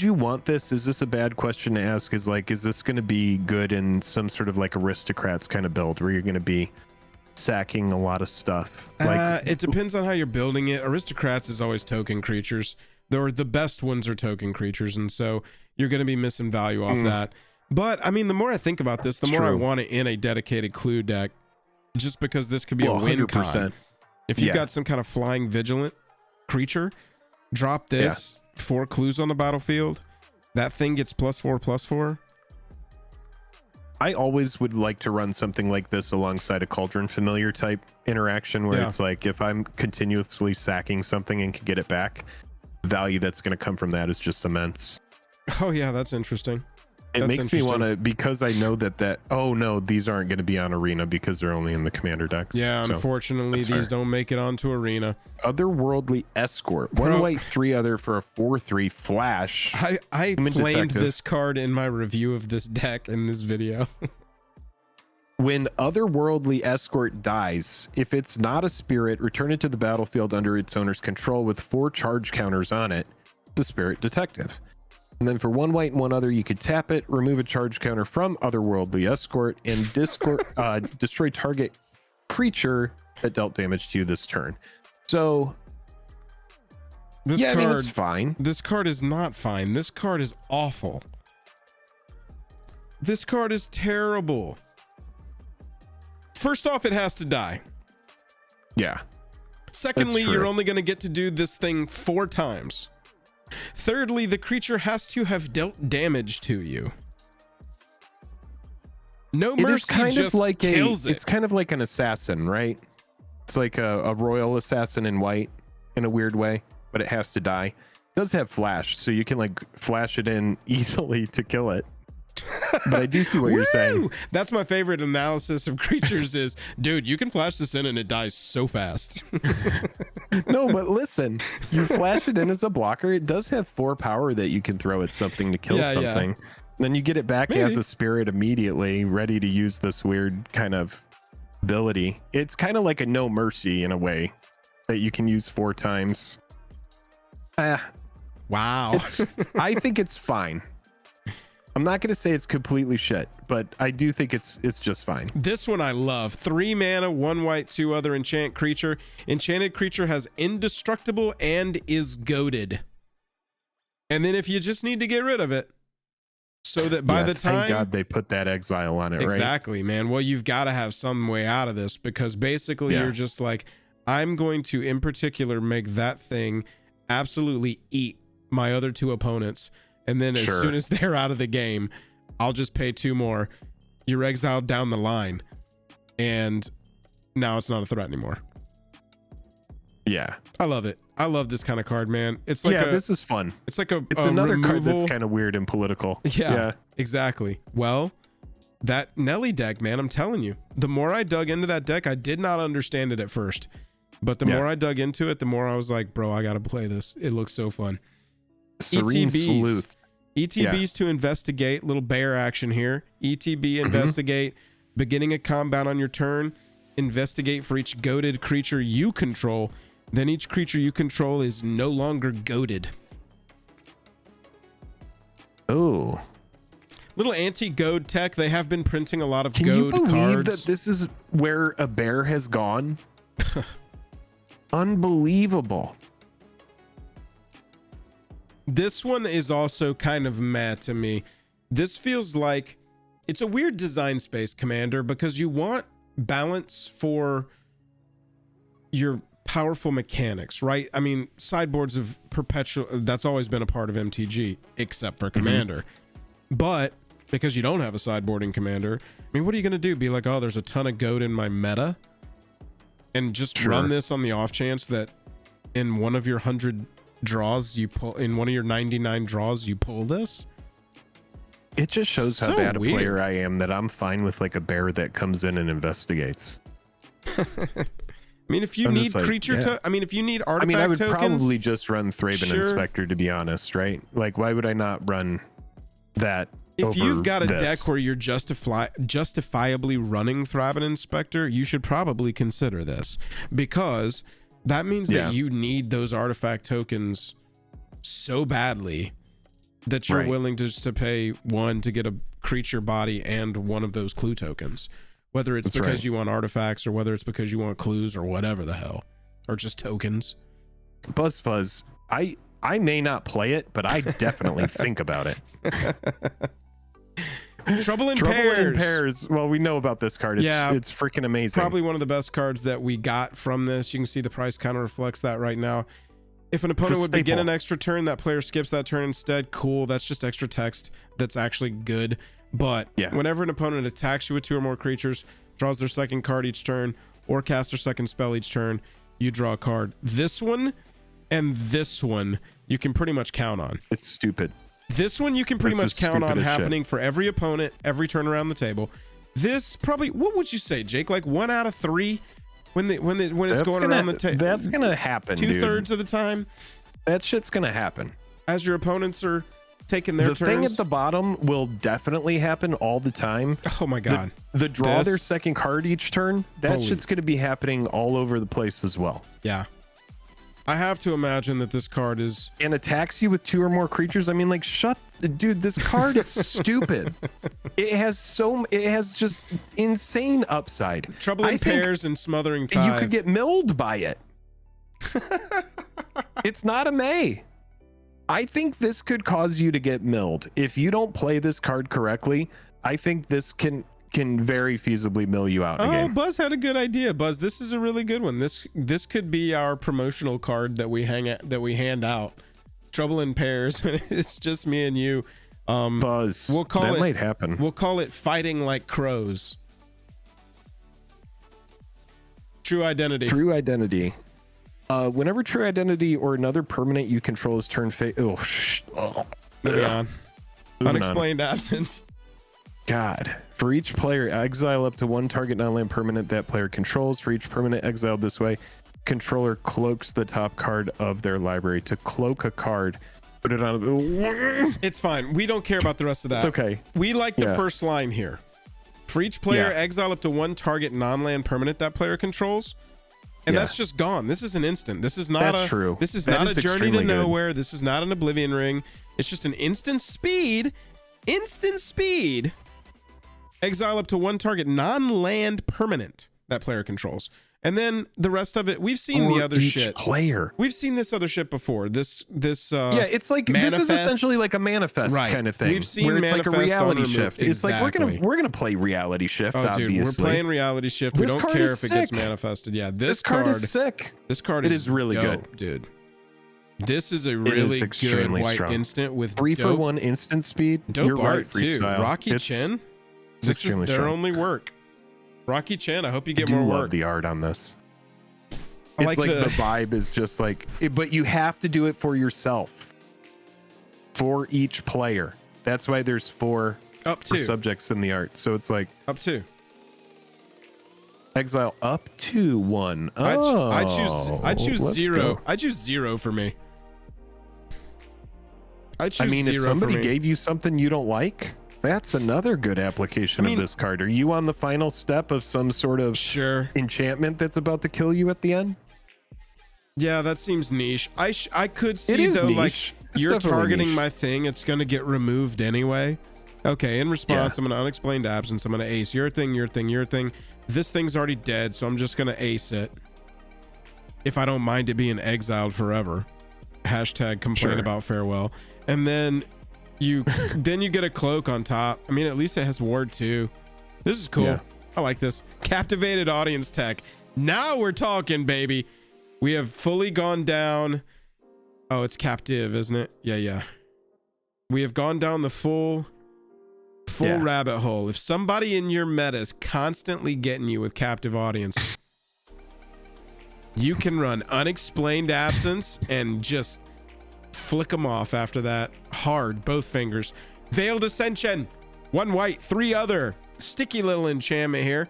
you want this? Is this a bad question to ask? Is this going to be good in some sort of like aristocrats kind of build where you're going to be sacking a lot of stuff? Like, it depends on how you're building it. Aristocrats is always token creatures. The best ones are token creatures, and so you're going to be missing value off that. But I mean, the more I think about this, the more I want it in a dedicated clue deck, just because this could be a win con. If you've got some kind of flying vigilant creature, drop this 4 clues on the battlefield. That thing gets +4/+4. I always would like to run something like this alongside a Cauldron Familiar type interaction where it's like, if I'm continuously sacking something and can get it back, the value that's going to come from that is just immense. Oh yeah, that's interesting. It makes me want to, because I know that oh no, these aren't going to be on Arena because they're only in the Commander decks. Yeah, so unfortunately these don't make it onto Arena. Otherworldly Escort. 1 white, 3 other for a 4/3 flash. I Human flamed detective. this card in my review of this deck in this video. When Otherworldly Escort dies, if it's not a spirit, return it to the battlefield under its owner's control with 4 charge counters on it. It's a Spirit Detective. And then for 1 white and 1 other, you could tap it, remove a charge counter from Otherworldly Escort, and destroy target creature that dealt damage to you this turn. So, This I card, mean, it's fine. This card is not fine. This card is awful. This card is terrible. First off, it has to die. Yeah. Secondly, That's true. you're only going to get to do this thing 4 times. Thirdly, the creature has to have dealt damage to you. No mercy, It is kind just of like kills it. It's kind of like an assassin, right? It's like a royal assassin in white in a weird way, but it has to die. It does have flash, so you can like flash it in easily to kill it. But I do see what you're saying. That's my favorite analysis of creatures is, dude, you can flash this in and it dies so fast. No, but listen, you flash it in as a blocker. It does have 4 power that you can throw at something to kill something. Then you get it back as a spirit immediately, ready to use this weird kind of ability. It's kind of like a no mercy in a way that you can use 4 times. Wow. I think it's fine. I'm not going to say it's completely shit, but I do think it's just fine. This one I love. 3 mana, 1 white, 2 other enchant creature. Enchanted creature has indestructible and is goated. And then if you just need to get rid of it, so that by the time... Thank God they put that exile on it, right? Exactly, man. Well, you've got to have some way out of this, because basically you're just like, I'm going to, in particular, make that thing absolutely eat my other 2 opponents. And then as soon as they're out of the game, I'll just pay 2 more. You're exiled down the line. And now it's not a threat anymore. Yeah. I love it. I love this kind of card, man. It's like this is fun. It's like it's another card that's kind of weird and political. Yeah, exactly. Well, that Nelly deck, man, I'm telling you, the more I dug into that deck, I did not understand it at first. But the more I dug into it, the more I was like, bro, I got to play this. It looks so fun. Serene Sleuth. ETBs to investigate, little bear action here. ETB, investigate, beginning a combat on your turn, investigate for each goated creature you control. Then each creature you control is no longer goated. Oh. Little anti-goad tech. They have been printing a lot of Can goad you believe cards. that this is where a bear has gone? Unbelievable. This one is also kind of meh to me. This feels like it's a weird design space, Commander, because you want balance for your powerful mechanics, right? I mean, sideboards of perpetual, that's always been a part of MTG, except for Commander. But because you don't have a sideboard in Commander, I mean, what are you going to do? Be like, oh, there's a ton of goat in my meta? And just run this on the off chance that in one of your 100 draws you pull, in one of your 99 draws you pull this? It just shows how bad a player I am that I'm fine with like a bear that comes in and investigates. I mean, if you need creature I mean, if you need artifact I would tokens, probably just run Thraben Inspector, to be honest, right? Like, why would I not run that? If you've got a deck where you're justifiably running Thraben Inspector, you should probably consider this, because that means that you need those artifact tokens so badly that you're willing to pay 1 to get a creature body and 1 of those clue tokens. Whether it's because you want artifacts or whether it's because you want clues or whatever the hell, or just tokens. Buzz Fuzz, I may not play it, but I definitely think about it. Trouble in Pairs. Well, we know about this card. It's freaking amazing. Probably one of the best cards that we got from this. You can see the price kind of reflects that right now. If an opponent would begin an extra turn, that player skips that turn instead. Cool. That's just extra text. That's actually good. But whenever an opponent attacks you with 2 or more creatures, draws their second card each turn, or casts their second spell each turn, you draw a card. This one and this one you can pretty much count on. It's stupid. This one you can pretty much count on happening for every opponent, every turn around the table. This probably, what would you say, Jake? Like 1 out of 3 when it's going around the table. That's gonna happen. 2/3 of the time. That shit's gonna happen as your opponents are taking their turns. The thing at the bottom will definitely happen all the time. Oh my god. The draw their second card each turn, that shit's gonna be happening all over the place as well. Yeah. I have to imagine that this card is... And attacks you with 2 or more creatures. I mean, like, dude, this card is stupid. It has just insane upside. Trouble in Pairs and Smothering Tithe. You could get milled by it. It's not a May. I think this could cause you to get milled. If you don't play this card correctly, I think this can very feasibly mill you out in a game. Buzz had a good idea. Buzz, this is a really good one. This could be our promotional card that we hand out. Trouble in Pairs. It's just me and you. Buzz, that might happen. We'll call it Fighting Like Crows. True Identity. True Identity. Whenever True Identity or another permanent you control is turn phase. Moving on. Unexplained Absence. God. For each player, exile up to 1 target non-land permanent that player controls. For each permanent exiled this way, controller cloaks the top card of their library. To cloak a card, put it on. It's fine. We don't care about the rest of that. It's okay. We like the first line here. For each player, exile up to one target non-land permanent that player controls. And that's just gone. This is an instant. This is not true. This is that not is a journey to good. nowhere. This is not an Oblivion Ring. It's just an instant speed. Instant speed. Exile up to one target non-land permanent that player controls. And then the rest of it, we've seen the other shit. Player. We've seen this other shit before. This it's like manifest. This is essentially like a manifest kind of thing. We've seen where it's like a reality shift. It's like Exactly. we're gonna play reality shift. Obviously, dude, we're playing reality shift. We This don't card care is if it gets sick. manifested. Yeah, This card is sick. This card It is really dope, good, dude. This is a really good extremely white strong. instant with 3-for-1 instant speed. dope You're art right, too. freestyle. Rocky It's Chin. This is extremely their strong. only work. Rocky Chin. I hope you I get do more love work. the art on this. I It's like the vibe is just like, but you have to do it for yourself. For each player. That's why there's 4 up to subjects in the art. So it's like up to. exile up to 1. I choose let's 0. go. I choose 0 for me. I choose I mean, 0 if for somebody me. gave you something you don't like, that's another good application of this card. Are you on the final step of some sort of enchantment that's about to kill you at the end? Yeah, that seems niche. I could see is though, niche. like It's you're definitely targeting niche. my thing, it's gonna get removed anyway. Okay, in response, I'm gonna unexplained absence. I'm gonna ace your thing, your thing, your thing. This thing's already dead, so I'm just gonna ace it. If I don't mind it being exiled forever. Hashtag complain about farewell. And then you get a cloak on top. I mean, at least it has ward too. This is cool. I like this. Captivated audience tech. Now we're talking, baby. We have fully gone down. Oh, it's captive, isn't it? Yeah. We have gone down the full rabbit hole. If somebody in your meta is constantly getting you with captive audience, you can run unexplained absence and just flick them off after that hard, both fingers. Veiled Ascension, 1 white, 3 other. Sticky little enchantment here.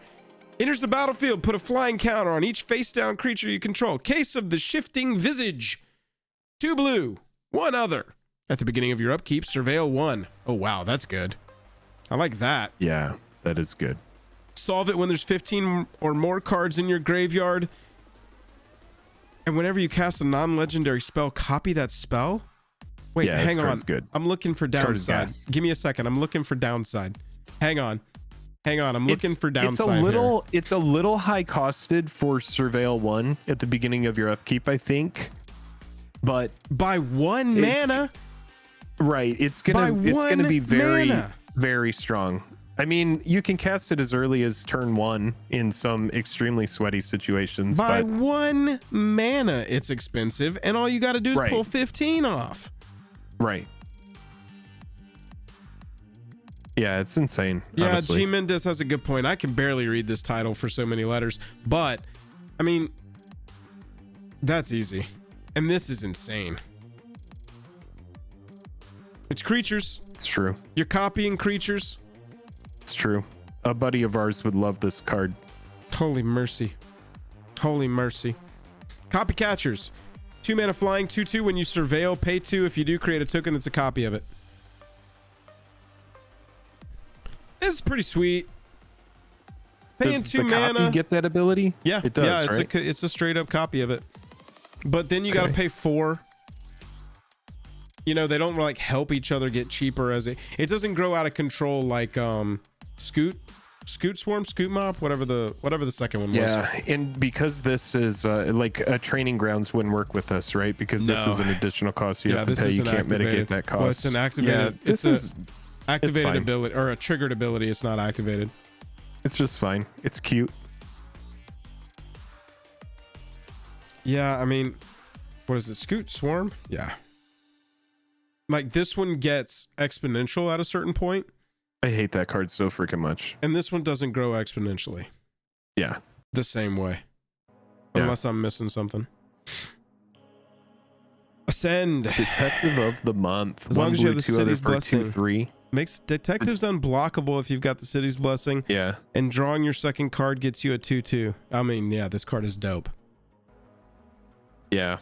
Enters the battlefield, put a flying counter on each face down creature you control. Case of the Shifting Visage, 2 blue, 1 other. At the beginning of your upkeep, surveil 1. Oh wow, that's good. I like that. Yeah, that is good. Solve it when there's 15 or more cards in your graveyard. And whenever you cast a non-legendary spell, copy that spell. Wait, hang on. Good. I'm looking for downside. Give me a second. I'm looking for downside. Hang on. I'm looking for downside. It's a little high costed for Surveil 1 at the beginning of your upkeep, I think. But by 1 mana. Right. It's gonna be very strong. I mean, you can cast it as early as turn 1 in some extremely sweaty situations. By 1 mana, it's expensive, and all you got to do is pull 15 off. Right. Yeah, it's insane. Yeah, honestly. G Mendes has a good point. I can barely read this title for so many letters, but I mean, that's easy. And this is insane. It's creatures. It's true. You're copying creatures. It's true. A buddy of ours would love this card. Holy mercy. Holy mercy. Copy catchers. 2 mana flying, 2/2. When you surveil, pay 2. If you do, create a token that's a copy of it. This is pretty sweet. Paying Does 2 the mana. copy get that ability? Yeah, it does. Yeah, right? it's a straight up copy of it. But then you got to pay 4. You know, they don't like help each other get cheaper as it doesn't grow out of control like Scoot Swarm, Scoot Mop, whatever the second one was. Yeah, and because this is like a training grounds wouldn't work with us, right? Because this is an additional cost you have to pay. You can't mitigate that cost. Well, it's an activated. Yeah, it's an activated ability or a triggered ability. It's not activated. It's just fine. It's cute. Yeah, I mean, what is it? Scoot Swarm? Yeah. Like this one gets exponential at a certain point. I hate that card so freaking much. And this one doesn't grow exponentially. Yeah. The same way. Yeah. Unless I'm missing something. Ascend. Detective of the Month. As long as you have the city's blessing. 2/3. Makes detectives unblockable if you've got the city's blessing. Yeah. And drawing your second card gets you a 2/2. I mean, yeah, this card is dope. Yeah.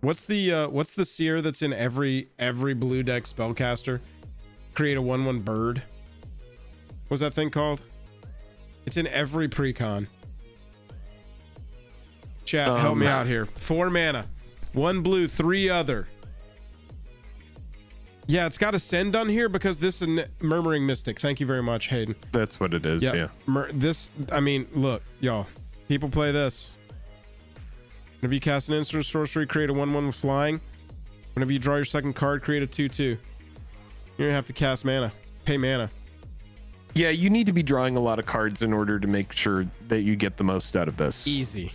What's the seer that's in every blue deck spellcaster? Create a 1/1 bird. What's that thing called? It's in every precon. Chat, help me out here. 4 mana, 1 blue, 3 other. Yeah, it's got Ascend on here because this is Murmuring Mystic. Thank you very much, Hayden. That's what it is. Yep. Yeah. This, I mean, look, y'all. People play this. Whenever you cast an instant or sorcery, create a 1/1 with flying. Whenever you draw your second card, create a 2/2. You're gonna have to cast mana, pay mana. Yeah, you need to be drawing a lot of cards in order to make sure that you get the most out of this. Easy.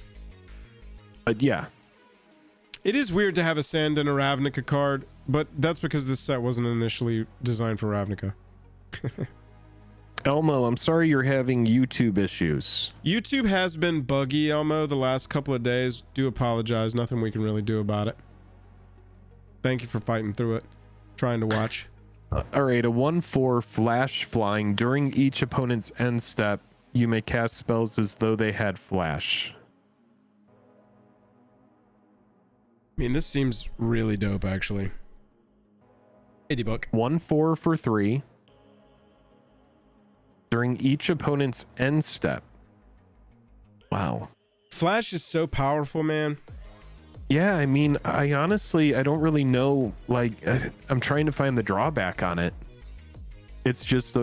But yeah. It is weird to have a Sand and a Ravnica card, but that's because this set wasn't initially designed for Ravnica. Elmo, I'm sorry you're having YouTube issues. YouTube has been buggy, Elmo, the last couple of days. Do apologize. Nothing we can really do about it. Thank you for fighting through it. Trying to watch. All right, a 1/4 flash flying. During each opponent's end step, you may cast spells as though they had flash. I mean, this seems really dope, actually. 80 buck. 1/4 for 3. During each opponent's end step. Wow. Flash is so powerful, man. Yeah, I mean, I don't really know. Like, I'm trying to find the drawback on it. It's just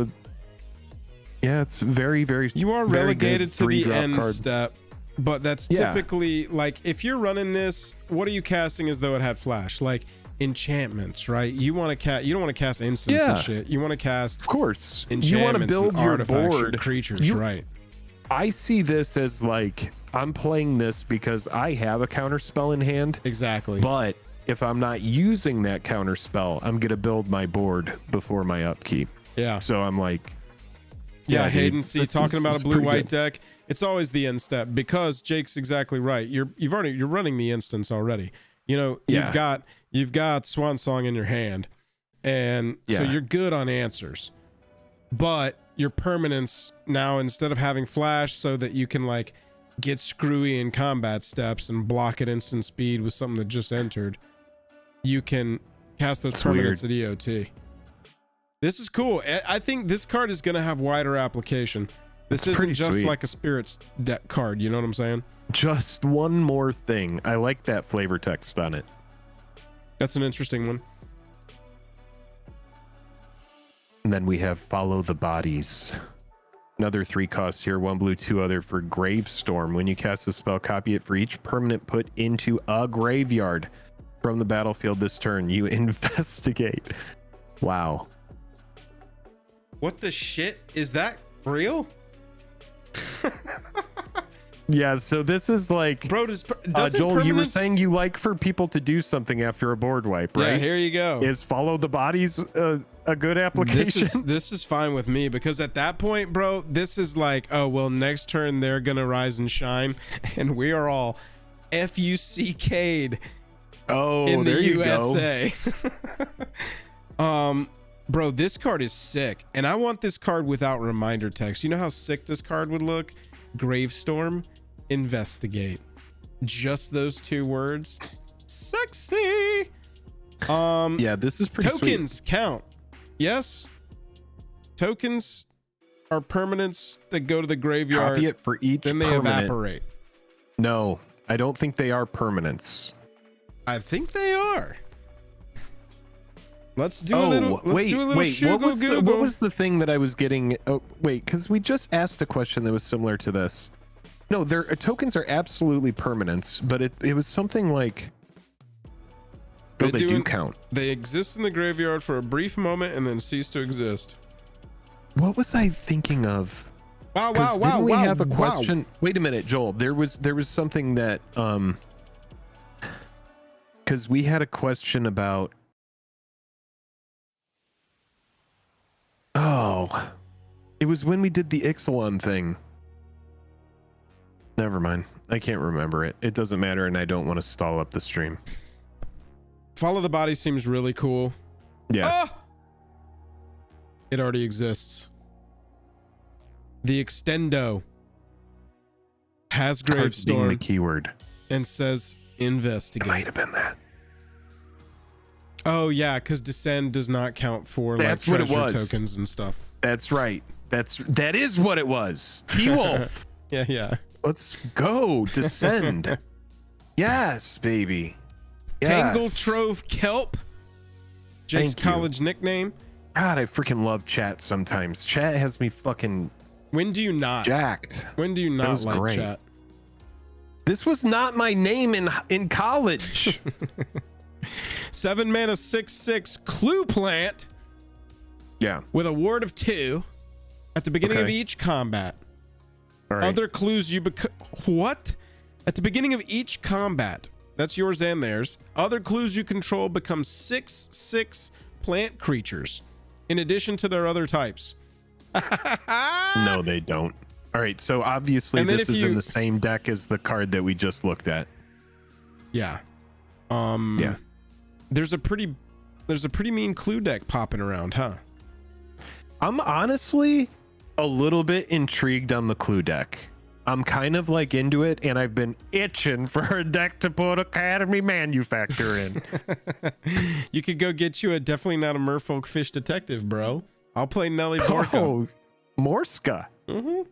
it's very, very. You are very relegated to the end card. step, but that's typically like if you're running this, what are you casting as though it had flash? Like enchantments, right? You want to cast. You don't want to cast instants and shit. You want to cast, of course. Enchantments, you want to build your board, creatures, right? I see this as like I'm playing this because I have a counter spell in hand. Exactly. But if I'm not using that counter spell, I'm gonna build my board before my upkeep. Yeah. So I'm like, yeah, Hayden, dude, see, talking about a blue-white deck, it's always the end step because Jake's exactly right. You're running the instance already. You know, you've got Swan Song in your hand, and so you're good on answers. But your permanence now, instead of having flash so that you can like get screwy in combat steps and block at instant speed with something that just entered, you can cast those permanents at EOT. This is cool. I think this card is going to have wider application. This isn't just sweet. like a Spirits deck card. You know what I'm saying? Just one more thing. I like that flavor text on it. That's an interesting one. And then we have Follow the Bodies. Another 3 costs here. 1 blue, 2 other for Gravestorm. When you cast a spell, copy it for each permanent put into a graveyard from the battlefield this turn. You investigate. Wow. What the shit? Is that real? Yeah, so this is like, bro, Joel, you were saying you like for people to do something after a board wipe, right? Yeah, here you go. Is Follow the Bodies a good application? This is fine with me because at that point, bro, this is like, oh, well, next turn they're gonna rise and shine, and we are all FUCK'd in the USA. Bro, this card is sick, and I want this card without reminder text. You know how sick this card would look? Gravestorm, investigate. Just those 2 words. Sexy. Yeah, this is pretty tokens sweet. Count. Yes. Tokens are permanents that go to the graveyard. Copy it for each then they permanent. Evaporate. No, I don't think they are permanents. I think they are. Let's do a little. Wait. What was the thing that I was getting? Oh, wait, because we just asked a question that was similar to this. No, their tokens are absolutely permanents, but it was something like. Oh, they do count. They exist in the graveyard for a brief moment and then cease to exist. What was I thinking of? Wow! Didn't we have a question? Wait a minute, Joel. There was something that because we had a question about. Oh, it was when we did the Ixalan thing. Never mind. I can't remember it. It doesn't matter, and I don't want to stall up the stream. Follow the Body seems really cool. Yeah. Ah! It already exists. The Extendo has Cards being the Gravestorm keyword. and says investigate. It might have been that. Oh yeah, because Descend does not count for That's like what it treasure was. tokens and stuff. That's right. That is what it was. T-Wolf. Yeah. Let's go. Descend. Yes, baby. Tangle Yes. Trove Kelp. Jake's Thank you. college nickname. God, I freaking love chat sometimes. Chat has me fucking When do you not? jacked. When do you not was like great. chat? This was not my name in college. 7 mana 6/6 Clue Plant Yeah. with a ward of 2 at the beginning of Okay. each combat. All right. Other clues you what? At the beginning of each combat, that's yours and theirs. Other clues you control become 6/6 plant creatures, in addition to their other types. No, they don't. All right. So obviously And then this if is you- in the same deck as the card that we just looked at. Yeah. Yeah. There's a pretty mean clue deck popping around, huh? I'm honestly a little bit intrigued on the clue deck. I'm kind of like into it, and I've been itching for a deck to put Academy Manufacturer in. You could go get you a definitely not a merfolk fish detective, bro. I'll play Nelly Borka. Oh, Morska. Mm-hmm.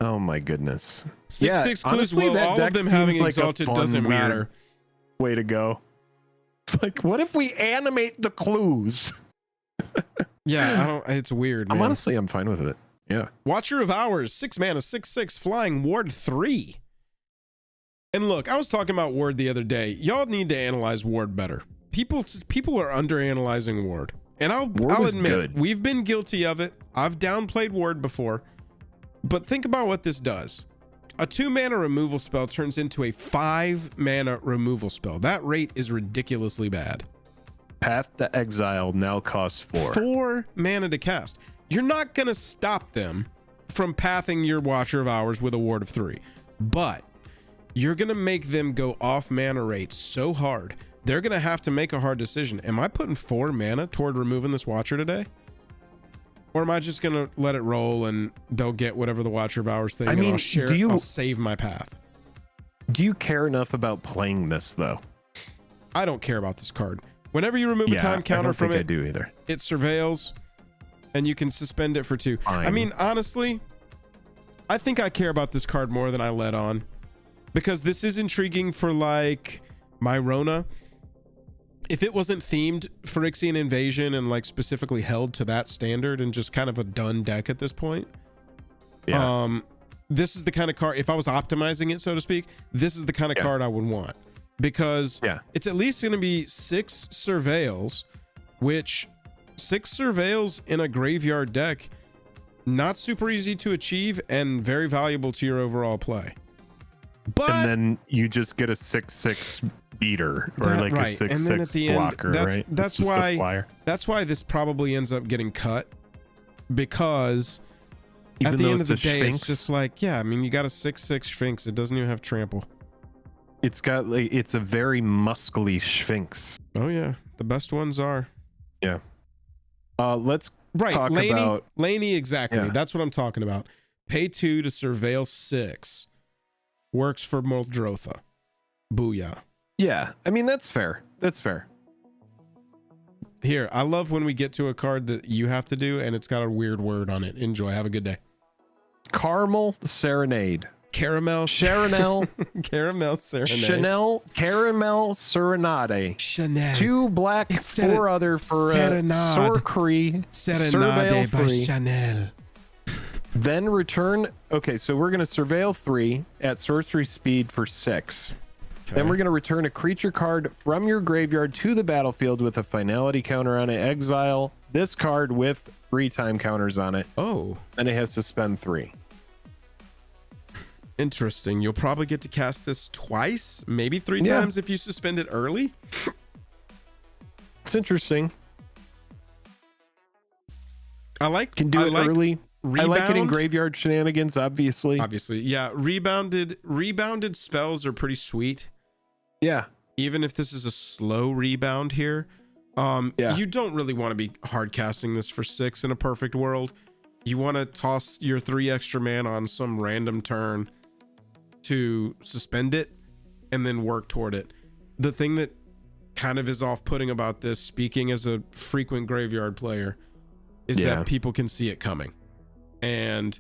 Oh my goodness. 6/6 clues. honestly, Well, that all deck of them seems having like a exalted fun, doesn't weird matter. Way to go. It's like, what if we animate the clues? Yeah, I don't. It's weird, man. I'm fine with it. Yeah. Watcher of Hours, 6 mana, 6/6 flying ward 3. And look, I was talking about ward the other day. Y'all need to analyze ward better. People are under analyzing ward. And I'll was admit, good. we've been guilty of it. I've downplayed ward before. But think about what this does. A 2 mana removal spell turns into a 5 mana removal spell. That rate is ridiculously bad. Path to Exile now costs 4. 4 mana to cast. You're not going to stop them from pathing your Watcher of Hours with a ward of 3. But you're going to make them go off mana rate so hard. They're going to have to make a hard decision. Am I putting 4 mana toward removing this Watcher today? Or am I just going to let it roll and they'll get whatever the Watcher of Hours thing, and I'll share it, I'll save my path? Do you care enough about playing this, though? I don't care about this card. Whenever you remove a time counter from I it, do either. it surveils, and you can suspend it for 2. Fine. I mean, honestly, I think I care about this card more than I let on, because this is intriguing for like Myrona. If it wasn't themed Phyrexian Invasion and like specifically held to that standard and just kind of a done deck at this point, Yeah. this is the kind of card, if I was optimizing it, so to speak, this is the kind of card I would want, because it's at least going to be 6 surveils, which 6 surveils in a graveyard deck, not super easy to achieve and very valuable to your overall play. But and then you just get a 6/6 beater or like a 6/6 blocker, right? That's why this probably ends up getting cut, because Even at the though end of the it's a day, Sphinx? it's just like, yeah, I mean, you got a 6/6 Sphinx. It doesn't even have trample. It's got like, it's a very muscly Sphinx. Oh yeah, the best ones are. Yeah. Let's talk Laney, about Laney, exactly. Yeah. That's what I'm talking about. Pay 2 to surveil 6. Works for Moldrotha. Booyah. Yeah, I mean that's fair. That's fair. Here, I love when we get to a card that you have to do and it's got a weird word on it. Enjoy. Have a good day. Caramel Serenade. Caramel Chanel. Caramel Serenade. Chanel Caramel Serenade. Chanel. 2 black, It's 4 other for Serenade. Sorcery. Serenade by free. Chanel. Then return. Okay, so we're going to surveil 3 at sorcery speed for 6. Then we're going to return a creature card from your graveyard to the battlefield with a finality counter on it. Exile this card with 3 time counters on it. Oh, And it has to spend 3. interesting. You'll probably get to cast this twice, maybe 3 Yeah. times if you suspend it early. It's interesting. I like Can do it early. Rebound. I like it in graveyard shenanigans, obviously. Yeah, rebounded spells are pretty sweet. Yeah. Even if this is a slow rebound here, you don't really want to be hard casting this for 6 in a perfect world. You want to toss your 3 extra mana on some random turn to suspend it and then work toward it. The thing that kind of is off-putting about this, speaking as a frequent graveyard player, is that people can see it coming. And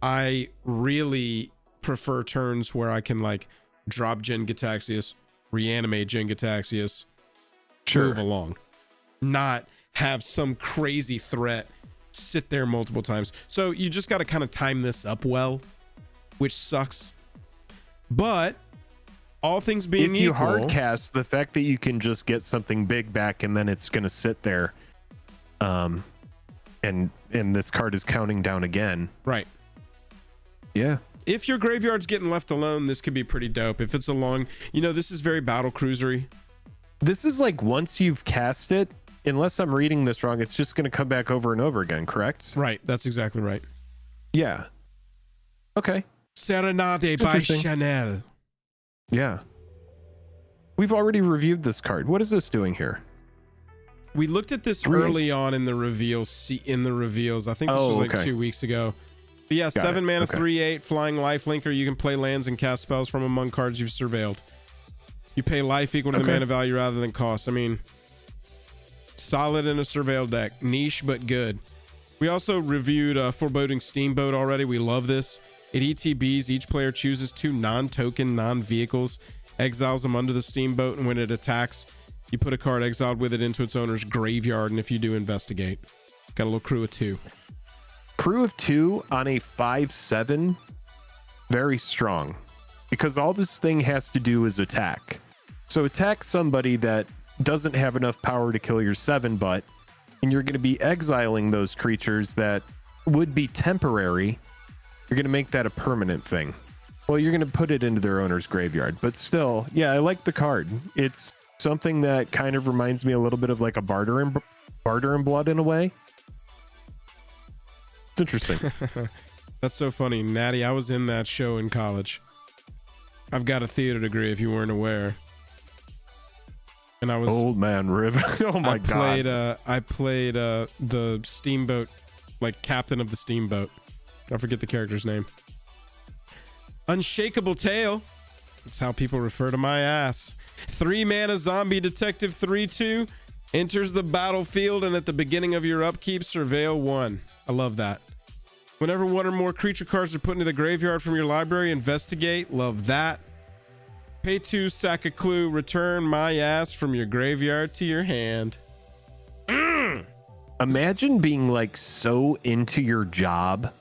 I really prefer turns where I can like drop Jin Gitaxias, reanimate Jin Gitaxias, move along, not have some crazy threat sit there multiple times. So you just got to kind of time this up well, which sucks. But all things being equal, if you hard cast, the fact that you can just get something big back and then it's going to sit there, and this card is counting down again. Right. Yeah. If your graveyard's getting left alone, this could be pretty dope. If it's a long, this is very battle cruisery. This is like once you've cast it, unless I'm reading this wrong, it's just going to come back over and over again, correct? Right. That's exactly right. Yeah. Okay. Serenade by Chanel. Yeah. We've already reviewed this card. What is this doing here? We looked at this early on in the reveals. I think this was like 2 weeks ago. But yeah, 7 mana, 3/8, flying lifelinker. You can play lands and cast spells from among cards you've surveilled. You pay life equal to the mana value rather than cost. I mean, solid in a surveil deck. Niche, but good. We also reviewed Foreboding Steamboat already. We love this. It ETBs. Each player chooses 2 non-token, non-vehicles, exiles them under the Steamboat, and when it attacks, you put a card exiled with it into its owner's graveyard, and if you do, investigate. Got a little crew of 2. Crew of 2 on a 5/7, very strong, because all this thing has to do is attack. So attack somebody that doesn't have enough power to kill your 7-butt, and you're going to be exiling those creatures that would be temporary. You're going to make that a permanent thing. Well, you're going to put it into their owner's graveyard, but still, yeah, I like the card. It's something that kind of reminds me a little bit of like a barter and blood in a way. It's interesting. That's so funny. Natty, I was in that show in college. I've got a theater degree if you weren't aware. And I was old man Riv. Oh my god. I played the steamboat, like captain of the steamboat. I forget the character's name. Unshakable Tail. That's how people refer to my ass. 3 mana zombie detective 3/2 enters the battlefield, and at the beginning of your upkeep, surveil 1. I love that. Whenever 1 or more creature cards are put into the graveyard from your library, investigate. Love that. Pay 2, sack a clue, return my ass from your graveyard to your hand. Imagine being like so into your job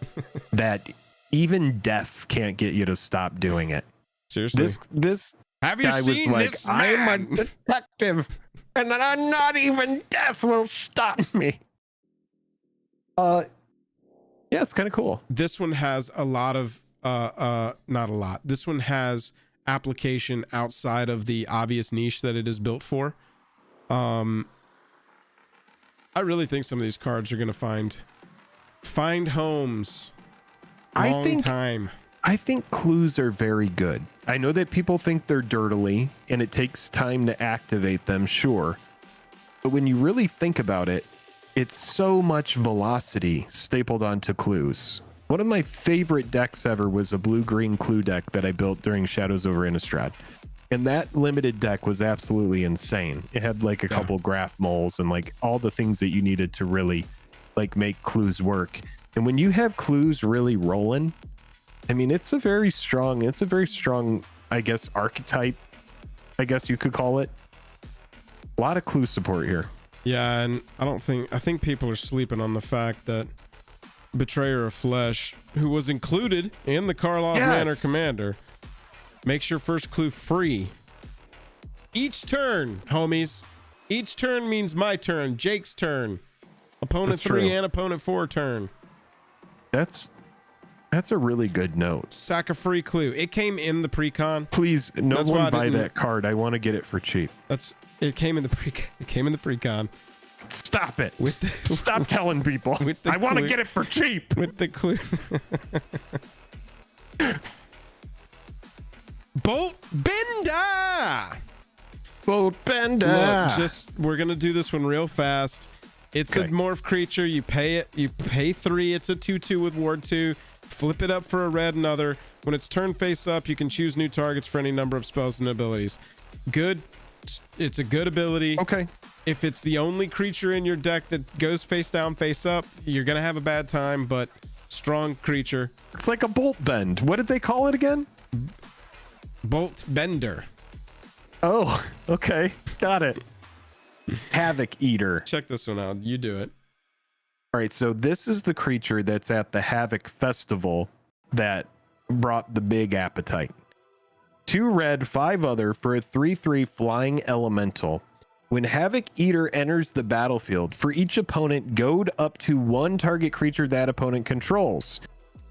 that even death can't get you to stop doing it. Seriously, this have you guy seen was like, this I'm man? a detective, and then I'm not even death will stop me. Yeah, it's kind of cool. This one has a lot of not a lot. This one has application outside of the obvious niche that it is built for. I really think some of these cards are going to find homes. I think clues are very good. I know that people think they're dirtily and it takes time to activate them, sure. But when you really think about it, it's so much velocity stapled onto clues. One of my favorite decks ever was a blue-green clue deck that I built during Shadows over Innistrad. And that limited deck was absolutely insane. It had like a couple graph moles and like all the things that you needed to really like make clues work. And when you have clues really rolling, I mean, it's a very strong, I guess, archetype, I guess you could call it. A lot of clue support here. Yeah, and I think people are sleeping on the fact that Betrayer of Flesh, who was included in the Karlov Manor Commander, makes your first clue free. Each turn, homies. Each turn means my turn, Jake's turn. Opponent 3 and opponent 4 turn. That's a really good note. Sack a free clue. It came in the Precon. Please, no one buy that card. I want to get it for cheap. It came in the Precon. Stop it. Stop telling people. I want to get it for cheap. With the clue. Bolt Bender. Look, we're gonna do this one real fast. It's a morph creature. You pay it. You pay 3. It's a 2/2 with ward 2. Flip it up for a red another. When it's turn face up, you can choose new targets for any number of spells and abilities. Good. It's a good ability. Okay. If it's the only creature in your deck that goes face down, face up, you're gonna have a bad time, but strong creature. It's like a bolt bend. What did they call it again? Bolt Bender. Oh, okay. Got it. Havoc Eater. Check this one out. You do it. All right, so this is the creature that's at the Havoc Festival that brought the big appetite. 2 red, 5 other for a 3/3 flying elemental. When Havoc Eater enters the battlefield, for each opponent, goad up to 1 target creature that opponent controls.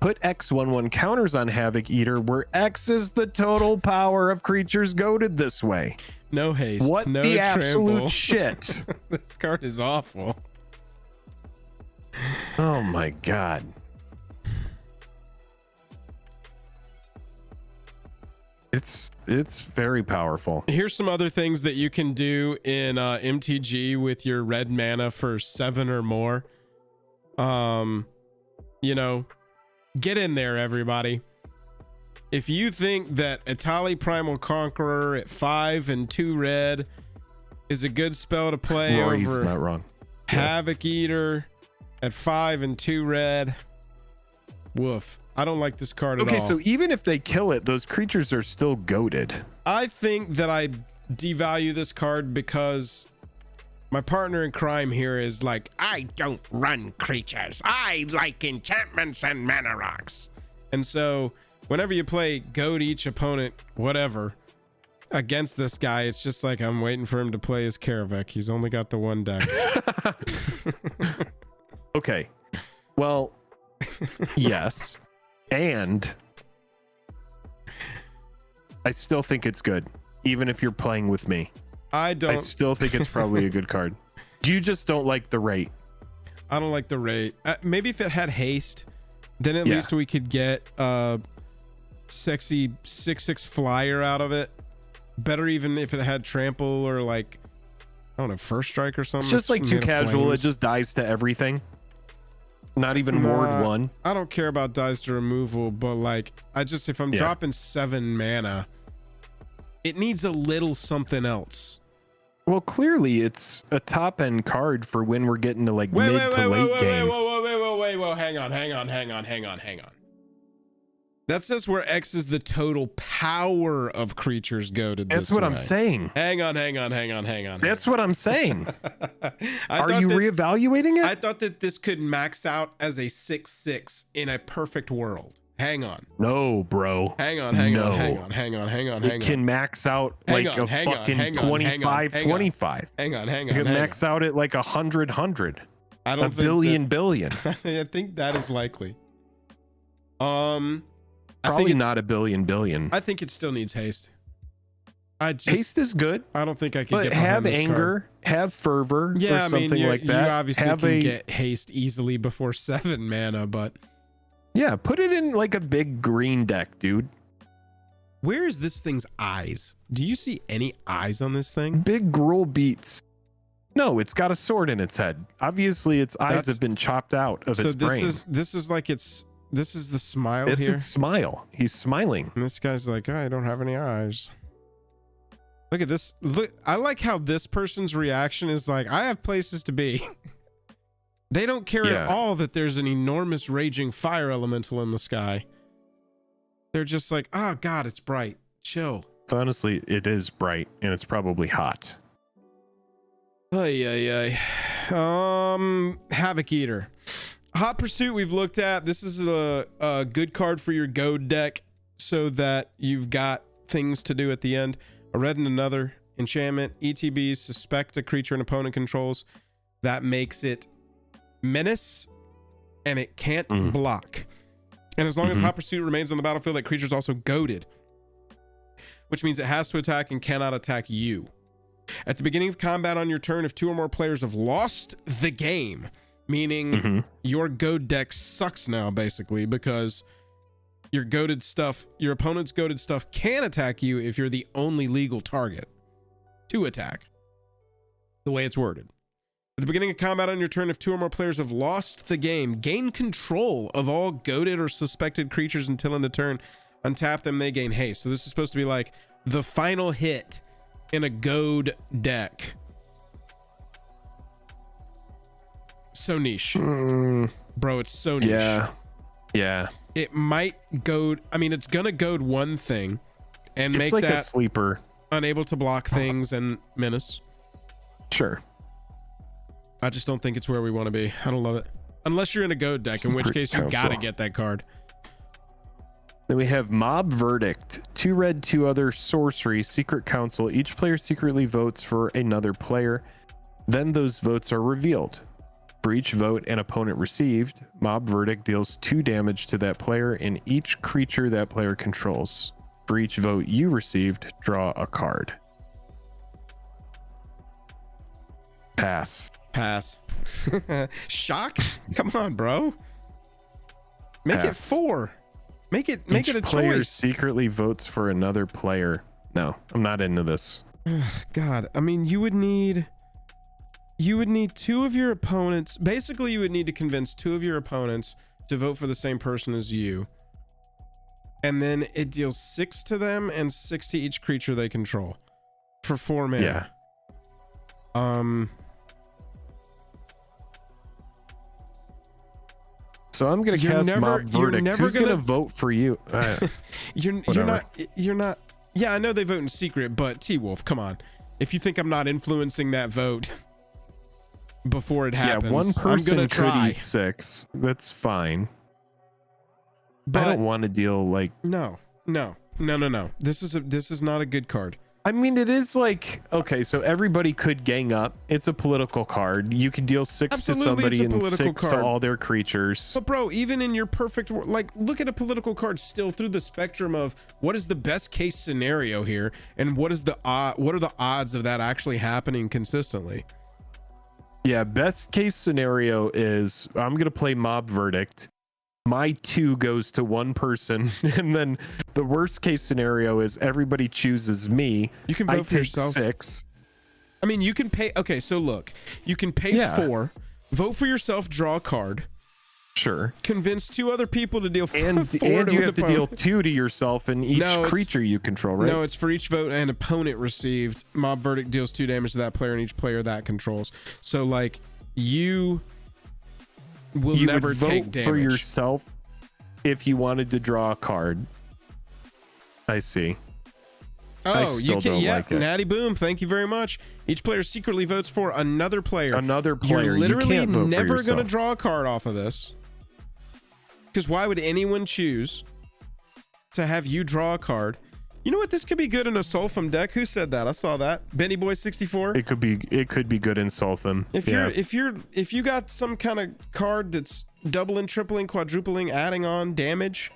Put X/1/1 counters on Havoc Eater, where X is the total power of creatures goaded this way. No haste. What no the trample. absolute shit? This card is awful. Oh my god. It's very powerful. Here's some other things that you can do in MTG with your red mana for 7 or more. You know, get in there, everybody. If you think that Atali Primal Conqueror at 5 and 2 red is a good spell to play Rory's over not wrong. Havoc Eater at 5 and 2 red, woof. I don't like this card at all. Okay, so even if they kill it, those creatures are still goated. I think that I devalue this card because my partner in crime here is like, I don't run creatures. I like enchantments and mana rocks. And so whenever you play goad each opponent, whatever, against this guy, it's just like I'm waiting for him to play his Karavek. He's only got the one deck. Okay. Well, yes. And I still think it's good, even if you're playing with me. I still think it's probably a good card. You just don't like the rate. I don't like the rate. Maybe if it had haste, then at least we could get a sexy 6/6 flyer out of it. Better even if it had trample or like, I don't know, first strike or something. It's just like too casual. Flames. It just dies to everything. Not even ward 1. I don't care about dies to removal, but like if I'm dropping 7 mana, it needs a little something else. Well, clearly it's a top end card for when we're getting to like mid to late game. Wait, hang on. That says where X is the total power of creatures goaded. That's what I'm saying. Hang on. That's what I'm saying. Are you reevaluating it? I thought that this could max out as a 6/6 in a perfect world. Hang on. No, bro. Hang on. It can max out like a fucking 25. Hang on. It can max out at like 100. I don't think billion. I think that is likely. Probably not a billion. I think it still needs haste. Haste is good. I don't think I can get have this anger, card. have fervor, or something like that. You obviously can get haste easily before 7 mana, but yeah, put it in like a big green deck, dude. Where is this thing's eyes? Do you see any eyes on this thing? Big Gruul beats. No, it's got a sword in its head. Obviously, its eyes have been chopped out of its brain. This is the smile here. It's here. its smile. He's smiling. And this guy's like, I don't have any eyes. Look at this. Look, I like how this person's reaction is like, I have places to be. They don't care at all that there's an enormous raging fire elemental in the sky. They're just like, oh God, it's bright. Chill. So honestly, it is bright and it's probably hot. Havoc Eater. Hot Pursuit we've looked at. This is a good card for your goad deck so that you've got things to do at the end. A red and another enchantment. ETBs suspect a creature an opponent controls. That makes it menace and it can't block. And as long as Hot Pursuit remains on the battlefield, that creature's also goaded, which means it has to attack and cannot attack you. At the beginning of combat on your turn, if 2 or more players have lost the game, meaning your goad deck sucks now, basically, because your opponent's goaded stuff can attack you if you're the only legal target to attack, the way it's worded. At the beginning of combat on your turn, if 2 or more players have lost the game, gain control of all goaded or suspected creatures until end of turn. Untap them, they gain haste. So this is supposed to be like the final hit in a goad deck. So niche. Bro, it's so niche. Yeah. It might goad. I mean, it's gonna goad one thing and It's make like that a sleeper. unable to block things and menace. Sure. I just don't think it's where we want to be. I don't love it. Unless you're in a goad deck, in which case you gotta get that card. Then we have Mob Verdict. 2 red, 2 other sorcery, Secret Council. Each player secretly votes for another player. Then those votes are revealed. For each vote an opponent received, Mob Verdict deals 2 damage to that player and each creature that player controls. For each vote you received, draw a card. Pass. Shock? Come on, bro. Make Pass. it 4. Make it a player choice. secretly votes for another player. No, I'm not into this. God, I mean, you would need 2 of your opponents. Basically, you would need to convince 2 of your opponents to vote for the same person as you. And then it deals 6 to them and 6 to each creature they control for 4 mana. Yeah. So I'm gonna cast Mob Verdict. Who's gonna vote for you? You're not. Yeah, I know they vote in secret, but T-Wolf, come on. If you think I'm not influencing that vote before it happens, yeah, one person I'm gonna try. could eat 6. That's fine. But I don't want to deal like. No. This is not a good card. I mean, it is like, okay, so everybody could gang up. It's a political card. You could deal 6 Absolutely, to somebody and 6 card. to all their creatures. But bro, even in your perfect world, like, look at a political card still through the spectrum of what is the best case scenario here, and what are the odds of that actually happening consistently? Yeah, best case scenario is I'm gonna play Mob Verdict. My 2 goes to one person, and then the worst case scenario is everybody chooses me. You can vote for yourself. 6. I mean, you can pay. Okay, so look, you can pay 4, vote for yourself, draw a card. Sure. Convince 2 other people to deal 4 and you have to deal 2 to yourself and each creature you control, right? No, it's for each vote an opponent received. Mob Verdict deals 2 damage to that player and each player that controls. So like you will never take damage for yourself if you wanted to draw a card. I see. Oh, you can. Yeah, like Natty Boom. Thank you very much. Each player secretly votes for another player. You're literally never going to draw a card off of this. Because why would anyone choose to have you draw a card? You know what? This could be good in a Sulfum deck. Who said that? I saw that. Benny Boy 64. It could be good in Sulfum. If you got some kind of card that's doubling, tripling, quadrupling, adding on damage,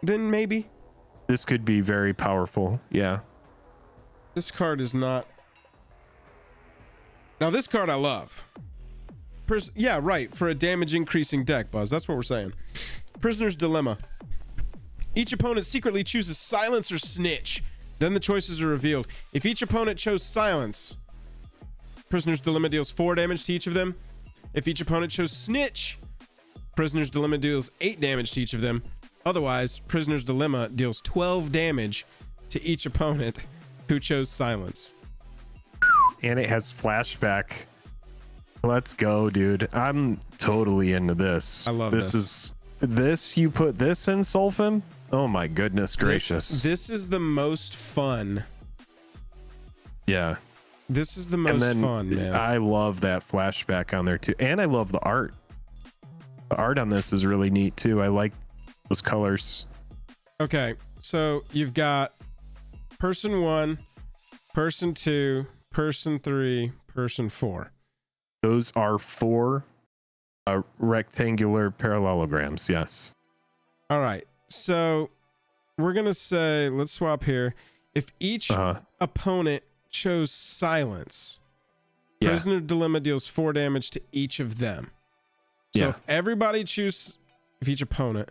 then maybe. This could be very powerful. Yeah. This card is not. Now this card I love. Yeah, right. For a damage increasing deck, Buzz. That's what we're saying. Prisoner's Dilemma. Each opponent secretly chooses Silence or Snitch. Then the choices are revealed. If each opponent chose Silence, Prisoner's Dilemma deals 4 damage to each of them. If each opponent chose Snitch, Prisoner's Dilemma deals 8 damage to each of them. Otherwise, Prisoner's Dilemma deals 12 damage to each opponent who chose Silence. And it has flashback. Let's go, dude. I'm totally into this. I love this. You put this in Sulfum? Oh my goodness gracious. This is the most fun. Yeah. This is the most fun, man. I love that flashback on there too. And I love the art. The art on this is really neat too. I like those colors. Okay, so you've got person 1, person 2, person 3, person 4. Those are 4 rectangular parallelograms. Yes. All right. So we're going to say, let's swap here. If each opponent chose Silence, Prisoner Dilemma deals 4 damage to each of them. So if everybody if each opponent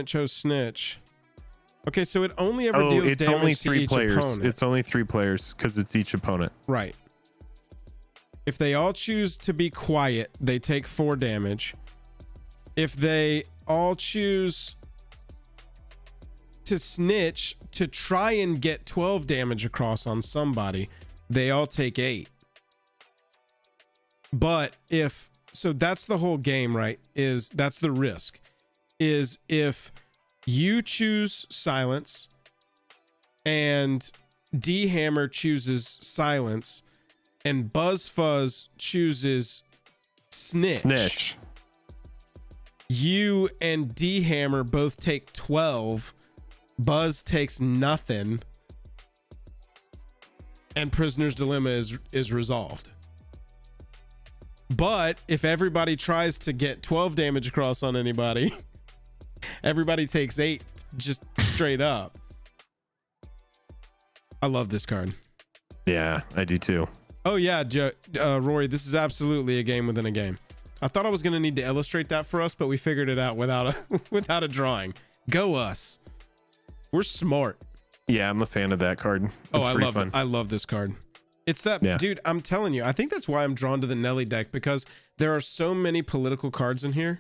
chose Snitch. Okay, so it only ever deals damage only to each opponent. It's only 3 players because it's each opponent. Right. If they all choose to be quiet, they take 4 damage. If they all choose to snitch, to try and get 12 damage across on somebody, they all take 8. But so that's the whole game, right? That's the risk. Is if you choose silence and D Hammer chooses silence and Buzz Fuzz chooses snitch. You and D Hammer both take 12. Buzz takes nothing. And Prisoner's Dilemma is resolved. But if everybody tries to get 12 damage across on anybody, everybody takes 8 just straight up. I love this card. Yeah, I do too. Oh yeah, Rory, this is absolutely a game within a game. I thought I was going to need to illustrate that for us, but we figured it out without a drawing. Go us. We're smart. Yeah, I'm a fan of that card. It's I love this card. It's that, dude, I'm telling you, I think that's why I'm drawn to the Nelly deck, because there are so many political cards in here.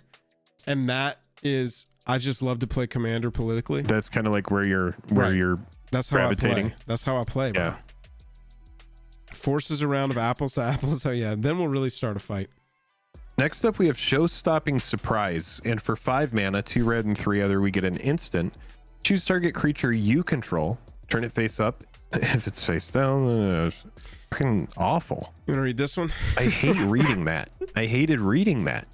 And that is, I just love to play Commander politically. That's kind of like where you're that's how gravitating. I play. That's how I play, bro. Yeah. Forces a round of apples to apples. Oh yeah, then we'll really start a fight. Next up, we have Show-Stopping Surprise. And for 5 mana, 2 red and 3 other, we get an instant. Choose target creature you control. Turn it face up. If it's face down, fucking awful. You want to read this one? I hate reading that. I hated reading that.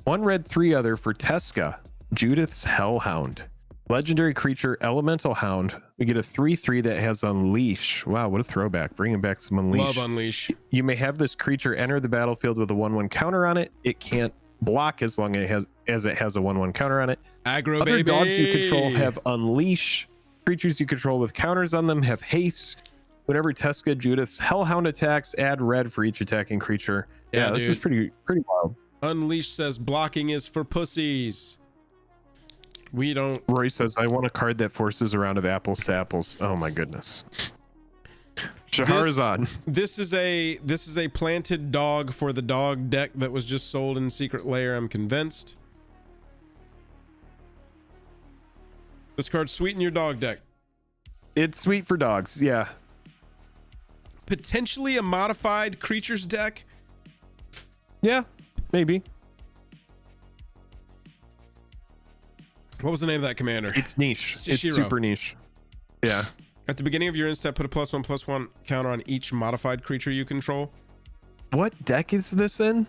1 red, 3 other for Teska, Judith's Hellhound. Legendary creature, Elemental Hound. We get a 3/3 that has Unleash. Wow, what a throwback. Bringing back some Unleash. Love Unleash. You may have this creature enter the battlefield with a 1/1 counter on it. It can't block as long as it has a 1/1 counter on it. Aggro, Other baby. dogs you control have Unleash. Creatures you control with counters on them have Haste. Whenever Teska Judith's Hellhound attacks, add red for each attacking creature. Yeah, this is pretty wild. Unleash says blocking is for pussies. We don't. Roy says, I want a card that forces a round of apples to apples. Oh my goodness. Shahrazad. This is a planted dog for the dog deck that was just sold in Secret Lair, I'm convinced. This card's sweet in your dog deck. It's sweet for dogs, yeah. Potentially a modified creatures deck. Yeah, maybe. What was the name of that commander? It's niche. Shishiro. It's super niche. Yeah. At the beginning of your instep, put a +1/+1 counter on each modified creature you control. What deck is this in?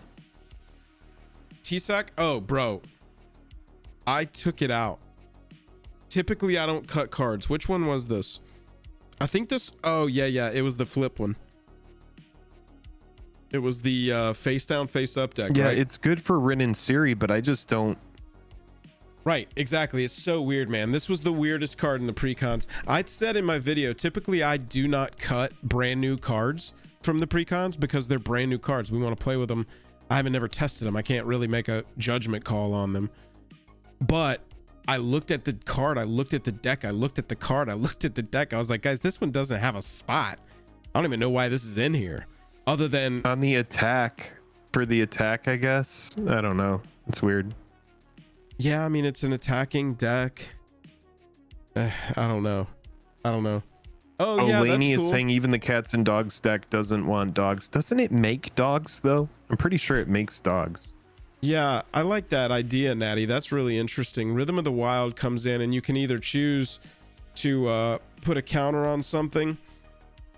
T-Sac? Oh, bro. I took it out. Typically, I don't cut cards. Which one was this? I think this... Oh, yeah. It was the flip one. It was the face down, face up deck, yeah, right? It's good for Rin and Siri, but I just don't... Right, exactly. It's so weird, man. This was the weirdest card in the precons. I'd said in my video, typically I do not cut brand new cards from the precons because they're brand new cards. We want to play with them. I haven't never tested them. I can't really make a judgment call on them. But I looked at the card. I looked at the deck. I looked at the card. I looked at the deck. I was like, guys, this one doesn't have a spot. I don't even know why this is in here. Other than... On the attack. For the attack, I guess. I don't know. It's weird. Yeah, I mean, it's an attacking deck. I don't know. Oh, yeah, Laney that's cool. is saying even the cats and dogs deck doesn't want dogs. Doesn't it make dogs, though? I'm pretty sure it makes dogs. Yeah, I like that idea, Natty. That's really interesting. Rhythm of the Wild comes in, and you can either choose to put a counter on something.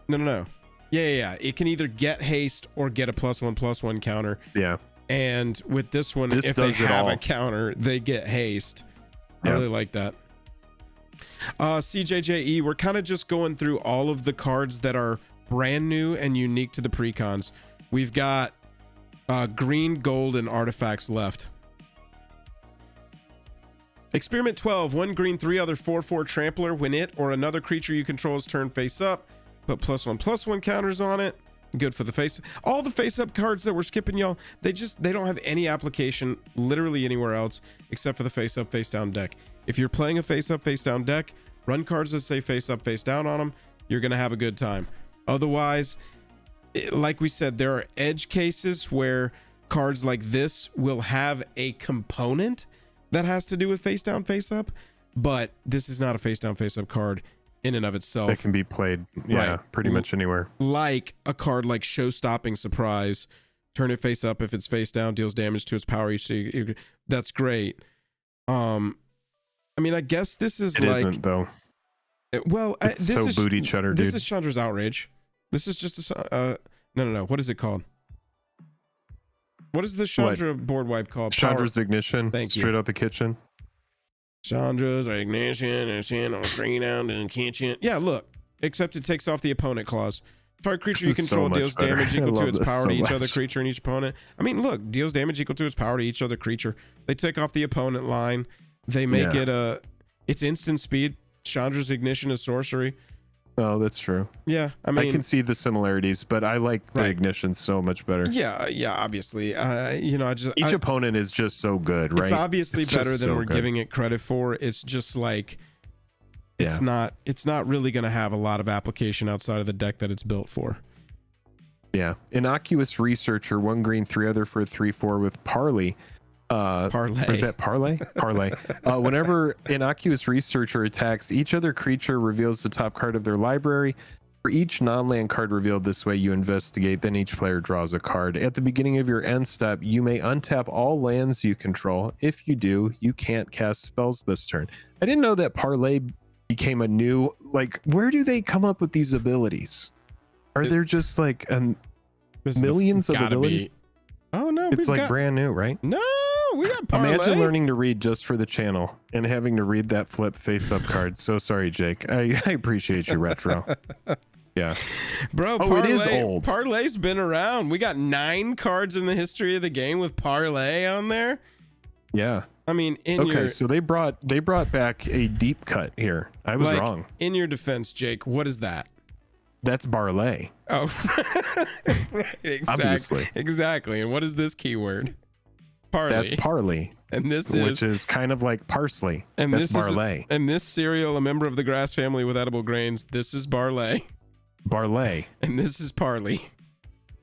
No. Yeah. It can either get haste or get a +1/+1 counter. Yeah. And with this one, if they have a counter, they get haste. I really like that. CJJE, we're kind of just going through all of the cards that are brand new and unique to the precons. We've got green, gold, and artifacts left. Experiment 12, 1 green, 3 other 4/4 trampler. When it or another creature you control is turned face up, put +1/+1 counters on it. Good for the face. All the face up cards that we're skipping, y'all, they don't have any application literally anywhere else except for the face up, face down deck. If you're playing a face up, face down deck, run cards that say face up, face down on them. You're going to have a good time. Otherwise, like we said, there are edge cases where cards like this will have a component that has to do with face down, face up, but this is not a face down, face up card. in and of itself. That can be played, pretty much anywhere. Like a card like Show-Stopping Surprise. Turn it face up. If it's face down, deals damage to its power each. That's great. I mean, I guess this is it isn't, though. Well, it's this so is booty cheddar, dude. This is Chandra's Outrage. This is just a no. What is it called? What is the Chandra board wipe called? Chandra's Ignition. Thank you. Straight out the kitchen. Chandra's Ignition and on straight down in the kitchen. Yeah, look. Except it takes off the opponent clause. Target creature you control deals damage equal to its power to each other creature and each opponent. I mean, look, deals damage equal to its power to each other creature. They take off the opponent line. They make it it's instant speed. Chandra's Ignition is sorcery. Oh, that's true. Yeah, I mean, I can see the similarities, but I like the Ignition so much better. Yeah, obviously. Each opponent is just so good, right? It's obviously better than we're giving it credit for. It's just like it's not really going to have a lot of application outside of the deck that it's built for. Yeah. Innocuous Researcher, 1 green, 3 other for a 3/4 with Parley. Parlay. Or is that Parlay? Parlay. Whenever Innocuous Researcher attacks, each other creature reveals the top card of their library. For each non-land card revealed this way, you investigate, then each player draws a card. At the beginning of your end step, you may untap all lands you control. If you do, you can't cast spells this turn. I didn't know that Parlay became a new, like, where do they come up with these abilities? Are there just like millions of abilities? Oh no, it's like brand new, right? No, we got Parlay. Imagine learning to read just for the channel and having to read that flip face up card. So sorry, Jake. I appreciate you, retro. Yeah, bro. Parlay, it is old. Parlay's been around. We got 9 cards in the history of the game with Parlay on there. Yeah. I mean, so they brought back a deep cut here. I was wrong. In your defense, Jake, what is that? That's Barley. Oh, right, exactly. Obviously. Exactly. And what is this keyword? Parley. That's Parley. And which is kind of like parsley. And that's this Barley. And this cereal, a member of the grass family with edible grains, this is Barley. Barley. And this is Parley.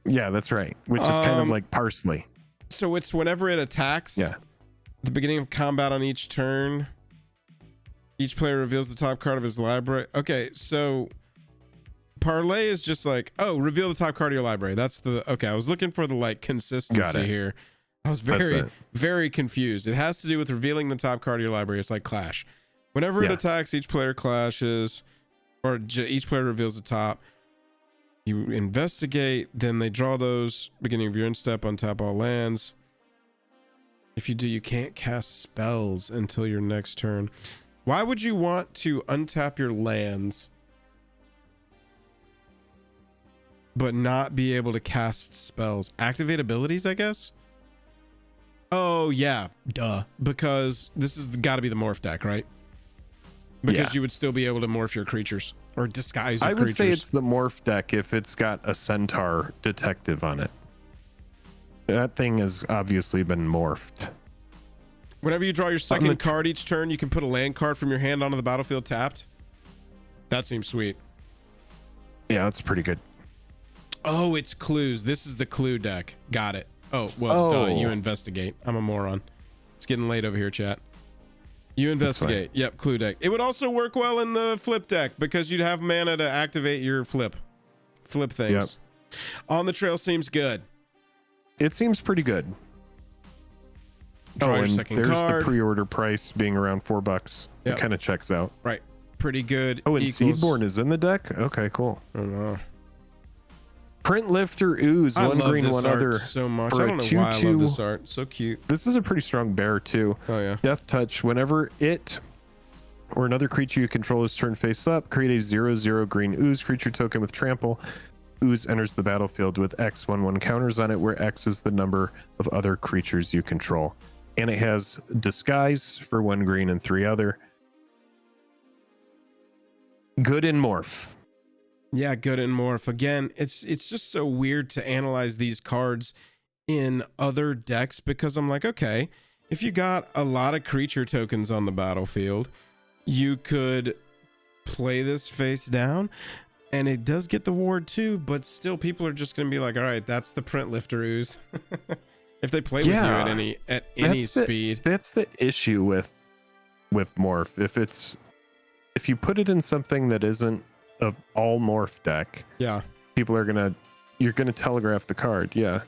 Yeah, that's right. Which is kind of like parsley. So it's whenever it attacks. Yeah. The beginning of combat on each turn. Each player reveals the top card of his library. Okay, so Parlay is just like, oh, reveal the top card of your library. That's the I was looking for the like consistency here. I was very confused. It has to do with revealing the top card of your library. It's like Clash. Whenever it attacks, each player clashes, or each player reveals the top. You investigate, then they draw those. Beginning of your end step, untap all lands. If you do, you can't cast spells until your next turn. Why would you want to untap your lands but not be able to cast spells? Activate abilities, I guess? Oh, yeah. Duh. Because this is got to be the morph deck, right? Because you would still be able to morph your creatures or disguise your creatures. I would say it's the morph deck if it's got a centaur detective on it. That thing has obviously been morphed. Whenever you draw your second card each turn, you can put a land card from your hand onto the battlefield tapped. That seems sweet. Yeah, that's pretty good. Oh, it's clues. This is the clue deck. Got it. Oh, well, you investigate. I'm a moron. It's getting late over here, chat. You investigate. Yep, clue deck. It would also work well in the flip deck because you'd have mana to activate your flip things. Yep. On the Trail seems good. It seems pretty good. Draw your second there's card. The pre-order price being around $4. Yep. It kind of checks out. Right. Pretty good. Oh, and Seedborn is in the deck? Okay, cool. I don't know. Print Lifter Ooze, I 1 love green, this 1 art other. So much. I don't know why I love this art. So cute. This is a pretty strong bear too. Oh yeah. Death Touch. Whenever it or another creature you control is turned face up, create a 0/0 green ooze creature token with trample. Ooze enters the battlefield with X/1/1 counters on it, where X is the number of other creatures you control. And it has Disguise for 1 green and 3 other. Good in morph. Yeah, good in morph. Again, it's just so weird to analyze these cards in other decks because I'm like, okay, if you got a lot of creature tokens on the battlefield, you could play this face down, and it does get the ward too, but still people are just going to be like, all right, that's the Print Lifter Ooze. If they play with you at any speed. That's the issue with morph. If if you put it in something that isn't a all morph deck, Yeah. you're gonna telegraph the card. Yeah.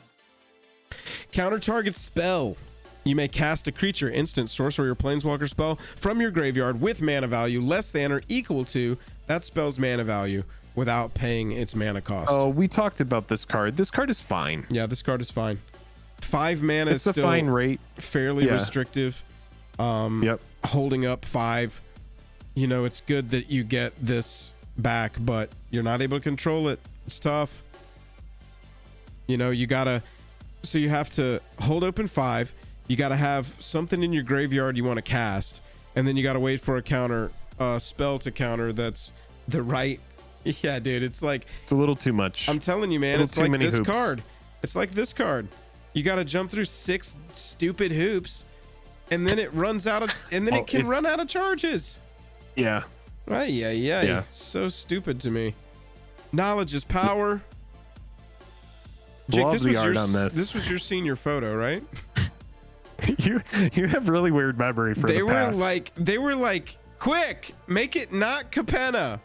Counter target spell. You may cast a creature, instant, sorcery, or planeswalker spell from your graveyard with mana value less than or equal to that spell's mana value without paying its mana cost. Oh, we talked about this card. This card is fine. Yeah, this card is fine. 5 mana It's is a still fine rate. fairly restrictive. Yep. Holding up 5. You know, it's good that you get this back, but you're not able to control it. It's tough. You know, you have to hold open 5. You got to have something in your graveyard you want to cast, and then you got to wait for a counter spell to counter that's the right. Yeah, dude, it's like, it's a little too much. I'm telling you, man, it's like this card. It's like this card. You got to jump through 6 stupid hoops, and then it runs out of, and then it can run out of charges. Yeah. Right? Yeah. So stupid to me. Knowledge is power. Jake, Love the art on this. This was your senior photo, right? You have really weird memory for the past. They were like, quick, make it not Capenna.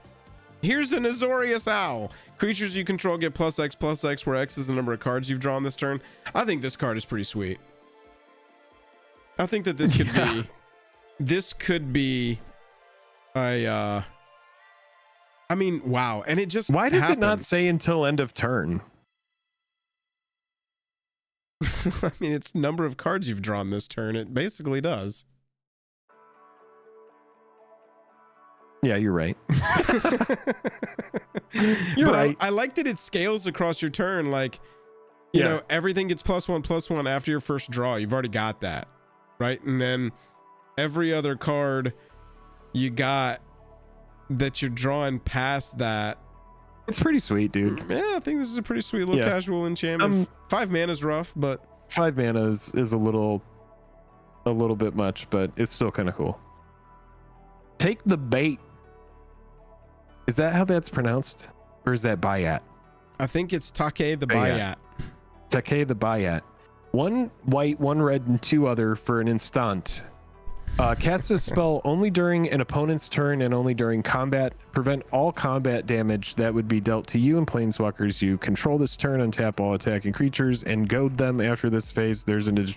Here's an Azorius Owl. Creatures you control get +X/+X, where X is the number of cards you've drawn this turn. I think this card is pretty sweet. I think that this could be a I mean, wow. And it just Why does happens. it not say until end of turn? I mean, it's number of cards you've drawn this turn. It basically does. Yeah, you're right. You're right. I like that it scales across your turn. Like, you know, everything gets +1/+1 after your first draw. You've already got that, right? And then every other card you got that you're drawing past that. It's pretty sweet, dude. Yeah, I think this is a pretty sweet little casual enchantment. 5 mana is rough, but 5 mana is a little bit much, but it's still kind of cool. Take the bait. Is that how that's pronounced, or is that Bayat? I think it's Take the Bayat. Take the Bayat. 1 white, 1 red, and 2 other for an instant. Cast a spell only during an opponent's turn and only during combat. Prevent all combat damage that would be dealt to you and planeswalkers you control this turn. Untap all attacking creatures and goad them. After this phase, there's an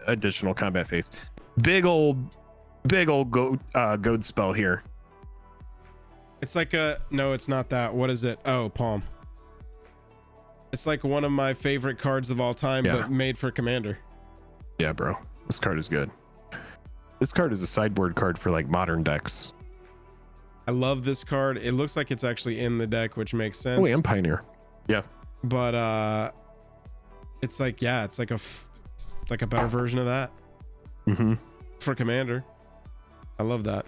additional combat phase. Big old goad spell here. It's like no, it's not that. What is it? Oh, Palm. It's like one of my favorite cards of all time, but made for Commander. Yeah, bro. This card is good. This card is a sideboard card for like modern decks. I love this card. It looks like it's actually in the deck, which makes sense. Oh, and Pioneer. Yeah. But it's like, yeah, it's like a better version of that. Mm-hmm. For Commander. I love that.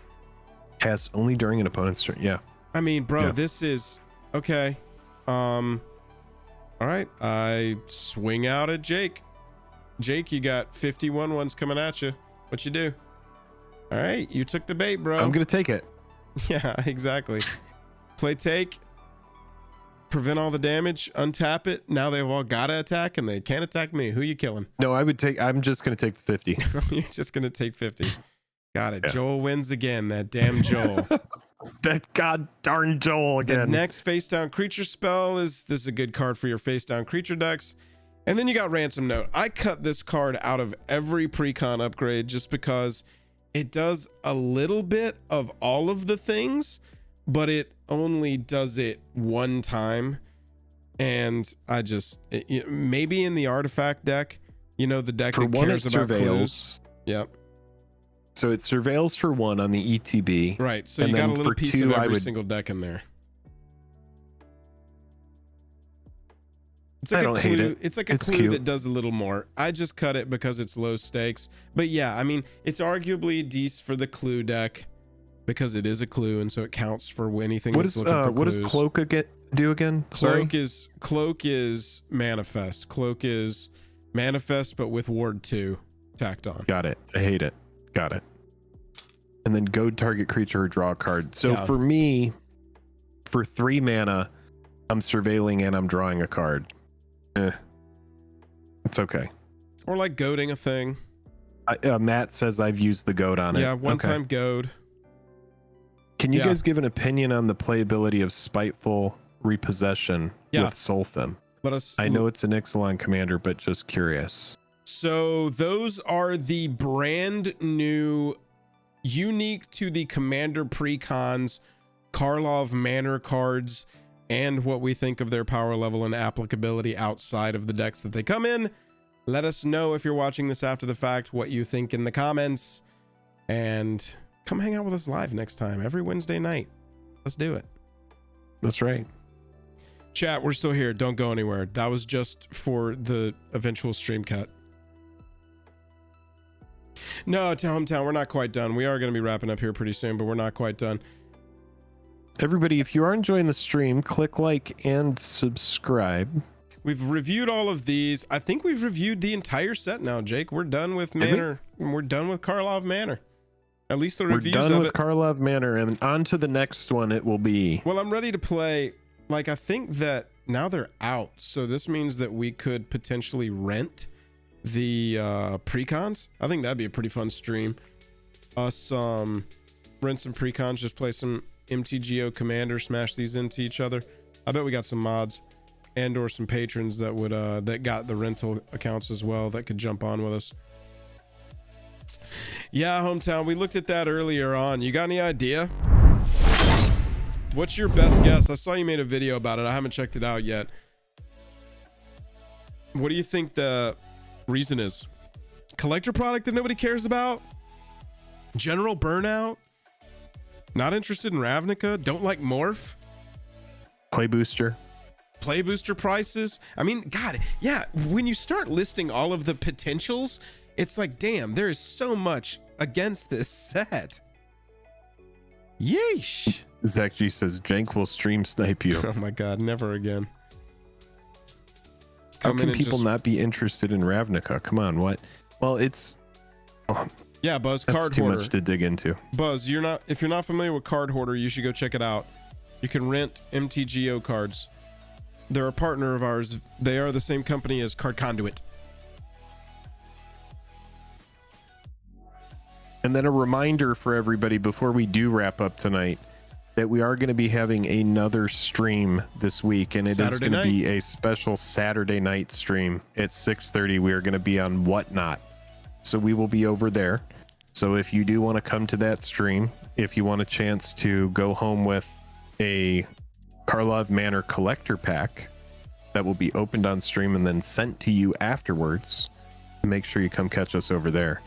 Cast only during an opponent's turn. Yeah. I mean, bro, this is okay. All right. I swing out at Jake. Jake, you got 51 ones coming at you. What you do? All right, you took the bait, bro. I'm gonna take it. Yeah, exactly. Play take. Prevent all the damage. Untap it. Now they've all got to attack, and they can't attack me. Who you killing? No, I'm just gonna take the 50. You're just gonna take 50. Got it. Yeah. Joel wins again. That damn Joel. That god darn Joel again. The next face down creature spell is a good card for your face down creature decks. And then you got Ransom Note. I cut this card out of every Precon upgrade just because it does a little bit of all of the things, but it only does it one time. And I just, maybe in the artifact deck, you know, the deck that cares about clues. Yep. So it surveils for 1 on the ETB. Right. So you got a little piece of every single deck in there. It's like I don't hate it. It's like a clue that does a little more. I just cut it because it's low stakes. But yeah, I mean, it's arguably decent for the clue deck because it is a clue, and so it counts for anything. What does Cloak do again? Sorry. Cloak is manifest. Cloak is manifest, but with ward 2 tacked on. Got it. I hate it. Got it. And then goad target creature or draw a card. So for me, for 3 mana, I'm surveilling and I'm drawing a card. It's okay. Or like goading a thing. Matt says I've used the goad on it. Yeah, one time goad. Can you guys give an opinion on the playability of Spiteful Repossession with Sulfim? I know it's an Ixalan commander, but just curious. So those are the brand new, unique to the commander precons, Karlov Manor cards, and what we think of their power level and applicability outside of the decks that they come in. Let us know if you're watching this after the fact what you think in the comments, and come hang out with us live next time, every Wednesday night. Let's do it. That's right. Chat, we're still here. Don't go anywhere. That was just for the eventual stream cut. No, to Hometown, we're not quite done. We are going to be wrapping up here pretty soon, but we're not quite done. Everybody, if you are enjoying the stream, click like and subscribe. We've reviewed all of these. I think we've reviewed the entire set now, Jake. We're done with Manor. We're done with Karlov Manor. At least the reviews of it. We're done with Karlov Manor, and on to the next one it will be. Well, I'm ready to play. Like, I think that now they're out, so this means that we could potentially rent the precons. I think that'd be a pretty fun stream. Us rent some precons, just play some MTGO Commander, smash these into each other. I bet we got some mods and or some patrons that would that got the rental accounts as well that could jump on with us. Yeah, Hometown, we looked at that earlier on. You got any idea? What's your best guess? I saw you made a video about it. I haven't checked it out yet. What do you think the reason is? Collector product that nobody cares about? General burnout? Not interested in Ravnica? Don't like Morph? Play booster Prices? I mean, God, yeah, when you start listing all of the potentials, it's like, damn, there is so much against this set. Yeesh. Zach G says Jank will stream snipe you. Oh my God, never again. How can people not be interested in Ravnica? Come on, what? Well, it's yeah, Buzz, that's Card too Hoarder. much to dig into. Buzz, if you're not familiar with Card Hoarder, you should go check it out. You can rent MTGO cards. They're a partner of ours. They are the same company as Card Conduit. And then a reminder for everybody before we do wrap up tonight that we are going to be having another stream this week, and it is going to be a special Saturday night stream at 6:30. We are going to be on Whatnot, so we will be over there. So if you do want to come to that stream, if you want a chance to go home with a Karlov Manor collector pack that will be opened on stream and then sent to you afterwards, make sure you come catch us over there.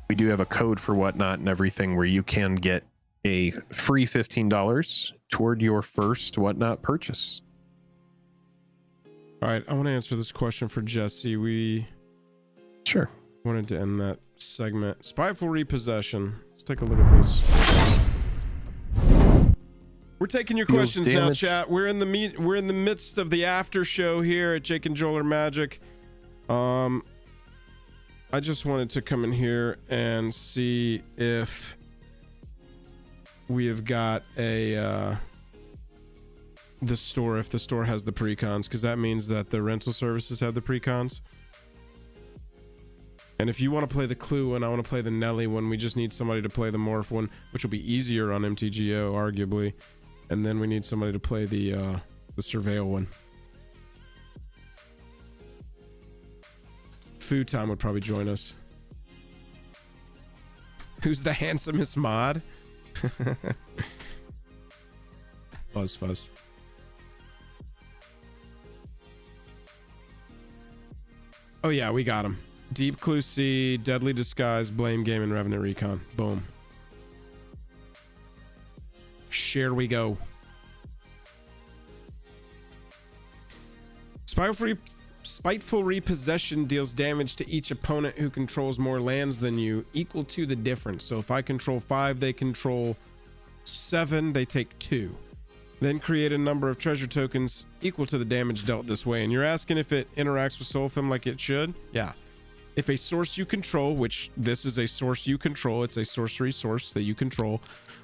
We do have a code for Whatnot and everything where you can get a free $15 toward your first Whatnot purchase. All right, I want to answer this question for Jesse. We sure wanted to end that segment. Spiteful Repossession. Let's take a look at this. We're taking your questions now, chat. We're in the midst of the after show here at Jake and Joel Are Magic. I just wanted to come in here and see if we have got a the store, if the store has the precons, because that means that the rental services have the precons. And if you want to play the Clue one, I want to play the Nelly one. We just need somebody to play the Morph one, which will be easier on MTGO, arguably. And then we need somebody to play the Surveil one. Food Time would probably join us. Who's the handsomest mod? Fuzz. Oh yeah, we got him. Deep Clue C, Deadly Disguise, Blame Game, and Revenant Recon. Boom. Share we go. Spiteful Repossession deals damage to each opponent who controls more lands than you, equal to the difference. So if I control 5, they control 7, they take 2. Then create a number of treasure tokens equal to the damage dealt this way. And you're asking if it interacts with Sulfim like it should? Yeah. If a source you control, which this is a source you control, it's a sorcery source that you control,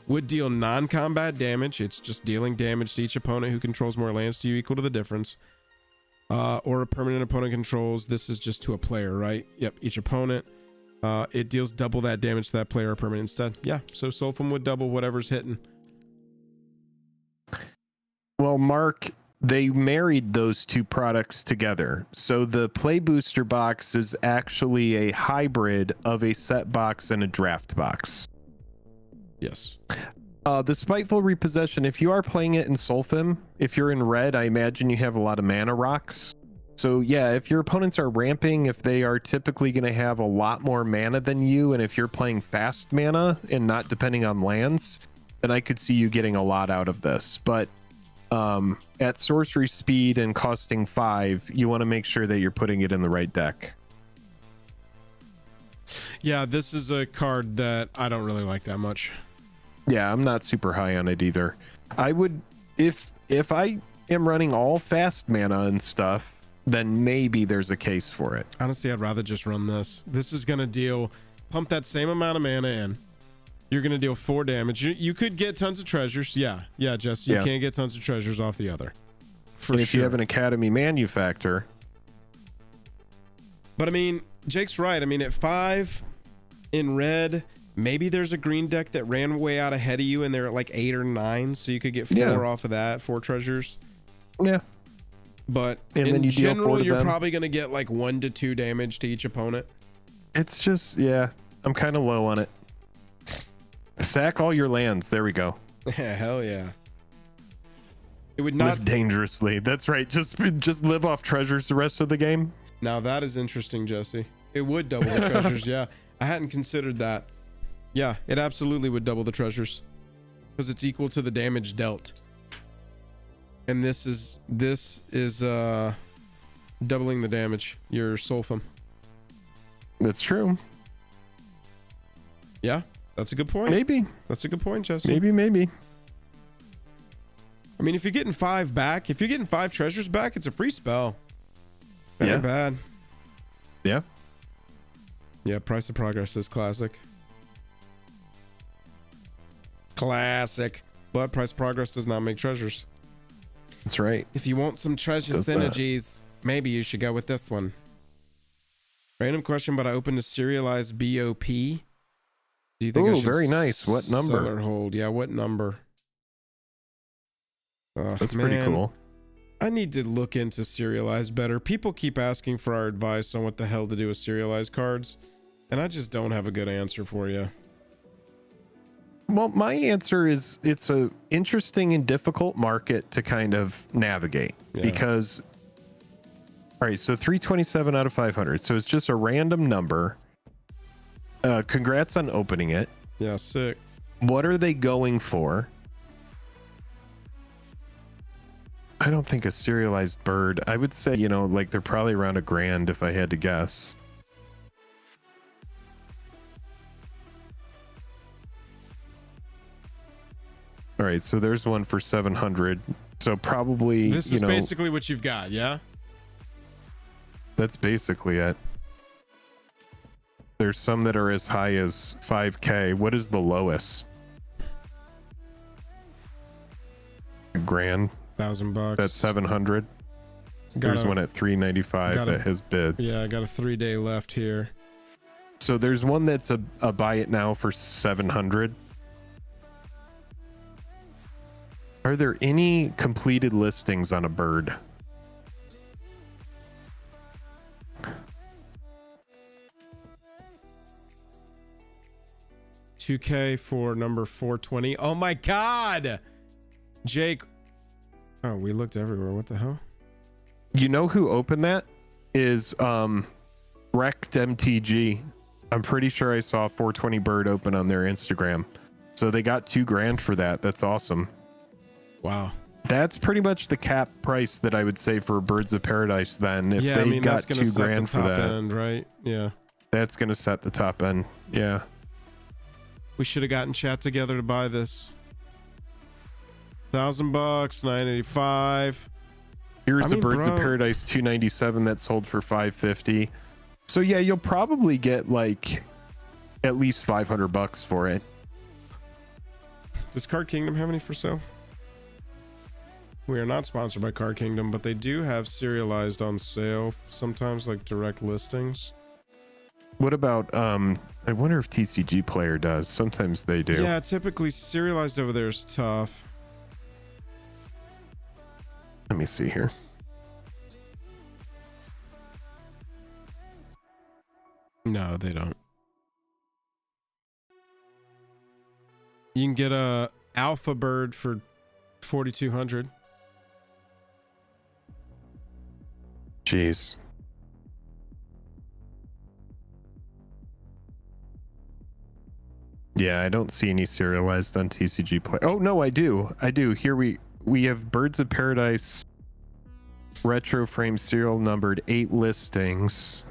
would deal non-combat damage, it's just dealing damage to each opponent who controls more lands to you equal to the difference. Or a permanent opponent controls, this is just to a player, right? Yep, each opponent. It deals double that damage to that player or permanent instead. Yeah, so Sulfim would double whatever's hitting. Mark, they married those two products together. So the Play Booster box is actually a hybrid of a set box and a draft box. Yes. The Spiteful Repossession, if you are playing it in Solfim, if you're in red, I imagine you have a lot of mana rocks. So yeah, if your opponents are ramping, if they are typically going to have a lot more mana than you, and if you're playing fast mana and not depending on lands, then I could see you getting a lot out of this. But at sorcery speed and costing 5, you want to make sure that you're putting it in the right deck. Yeah, this is a card that I don't really like that much. Yeah, I'm not super high on it either. I would, if I am running all fast mana and stuff, then maybe there's a case for it. Honestly, I'd rather just run this. This is going to pump that same amount of mana in. You're going to deal 4 damage. You could get tons of treasures. Yeah, Jess, you can get tons of treasures off the other. And if you have an Academy Manufactor. But I mean, Jake's right. I mean, at 5 in red, maybe there's a green deck that ran way out ahead of you and they're at like 8 or 9, so you could get 4 off of that, 4 treasures. Yeah. But and in then you general, you're probably going to get like 1 to 2 damage to each opponent. It's just, yeah, I'm kind of low on it. Sack all your lands. There we go. Yeah, hell yeah. It would not live dangerously. That's right. Just live off treasures the rest of the game. Now that is interesting, Jesse. It would double the treasures. Yeah, I hadn't considered that. Yeah, it absolutely would double the treasures because it's equal to the damage dealt. And this is doubling the damage. Your Solfim. That's true. Yeah, that's a good point. Maybe. That's a good point, Jesse. Maybe. I mean, if you're getting 5 back, if you're getting 5 treasures back, it's a free spell. That ain't bad. Yeah. Yeah, Price of Progress is classic. Classic. But Price of Progress does not make treasures. That's right. If you want some treasure synergies, maybe you should go with this one. Random question, but I opened a serialized BOP. Do you think I should very nice. What number? Sell or hold? Yeah, what number? That's pretty cool. I need to look into serialized better. People keep asking for our advice on what the hell to do with serialized cards, and I just don't have a good answer for you. Well, my answer is it's a interesting and difficult market to kind of navigate because, all right, so 327 out of 500. So it's just a random number. Congrats on opening it. Yeah, sick. What are they going for? I don't think a serialized bird. I would say, like they're probably around $1,000 if I had to guess. All right, so there's one for 700. So probably this is basically what you've got, yeah? That's basically it. There's some that are as high as 5K. What is the lowest? $1,000. $1,000. That's 700. There's one at 395 that has bids. Yeah, I got a 3-day left here. So there's one that's a buy it now for 700. Are there any completed listings on a bird? $2K for number 420. Oh my god, Jake. Oh, we looked everywhere. What the hell? You know who opened that is Wrecked MTG. I'm pretty sure I saw 420 bird open on their Instagram. So they got $2,000 for that. That's awesome. Wow. That's pretty much the cap price that I would say for Birds of Paradise then. If they got $2,000 for that, end, right? Yeah. That's gonna set the top end. Yeah. We should have gotten chat together to buy this. $1,000, $985. Here's the Birds of Paradise 297 that sold for 550. So yeah, you'll probably get like at least $500 for it. Does Card Kingdom have any for sale? We are not sponsored by Card Kingdom, but they do have serialized on sale sometimes, like direct listings. What about I wonder if TCG Player does. Sometimes they do. Yeah, typically serialized over there is tough. Let me see here. No, they don't. You can get a alpha bird for 4,200. Jeez. Yeah, I don't see any serialized on TCG Play. Oh no, I do. Here we have Birds of Paradise retro frame serial numbered 8 listings,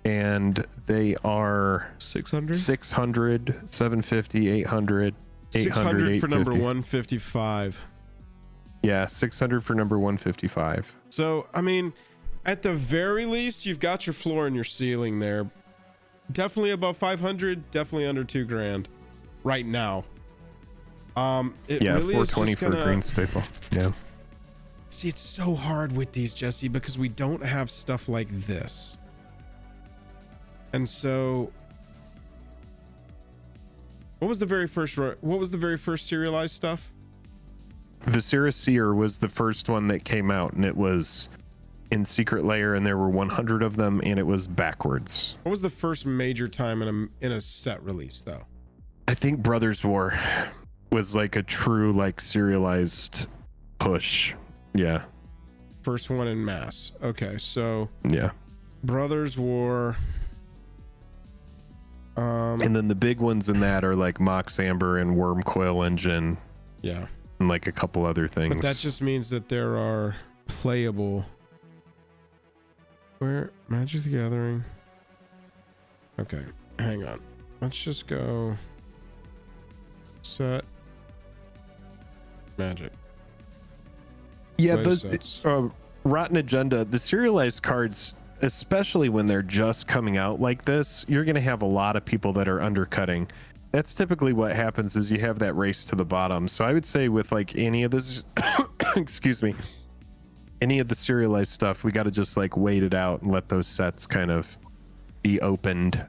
and they are 600, 750, 800, 600 for number 850. 155. Yeah, 600 for number 155. So, I mean, at the very least, you've got your floor and your ceiling there. Definitely above 500, definitely under $2,000 right now. It Yeah, really 420 is just for gonna... a green staple. Yeah. See, it's so hard with these, Jesse, because we don't have stuff like this. And so, what was the very first serialized stuff? Viscera Seer was the first one that came out, and it was in Secret Lair, and there were 100 of them, and it was backwards. What was the first major time in a set release, though? I think Brothers War was like a true like serialized push. Yeah. First one in mass. Okay, so Yeah. Brothers War. And then the big ones in that are like Mox Amber and Worm Coil Engine. Yeah. And like a couple other things. But that just means that there are playable. Where Magic the Gathering. Okay, hang on. Let's just go set Magic. Yeah, Play the sets. Rotten Agenda, the serialized cards, especially when they're just coming out like this, you're going to have a lot of people that are undercutting. That's typically what happens is you have that race to the bottom. So I would say with like any of this, excuse me, any of the serialized stuff, we got to just like wait it out and let those sets kind of be opened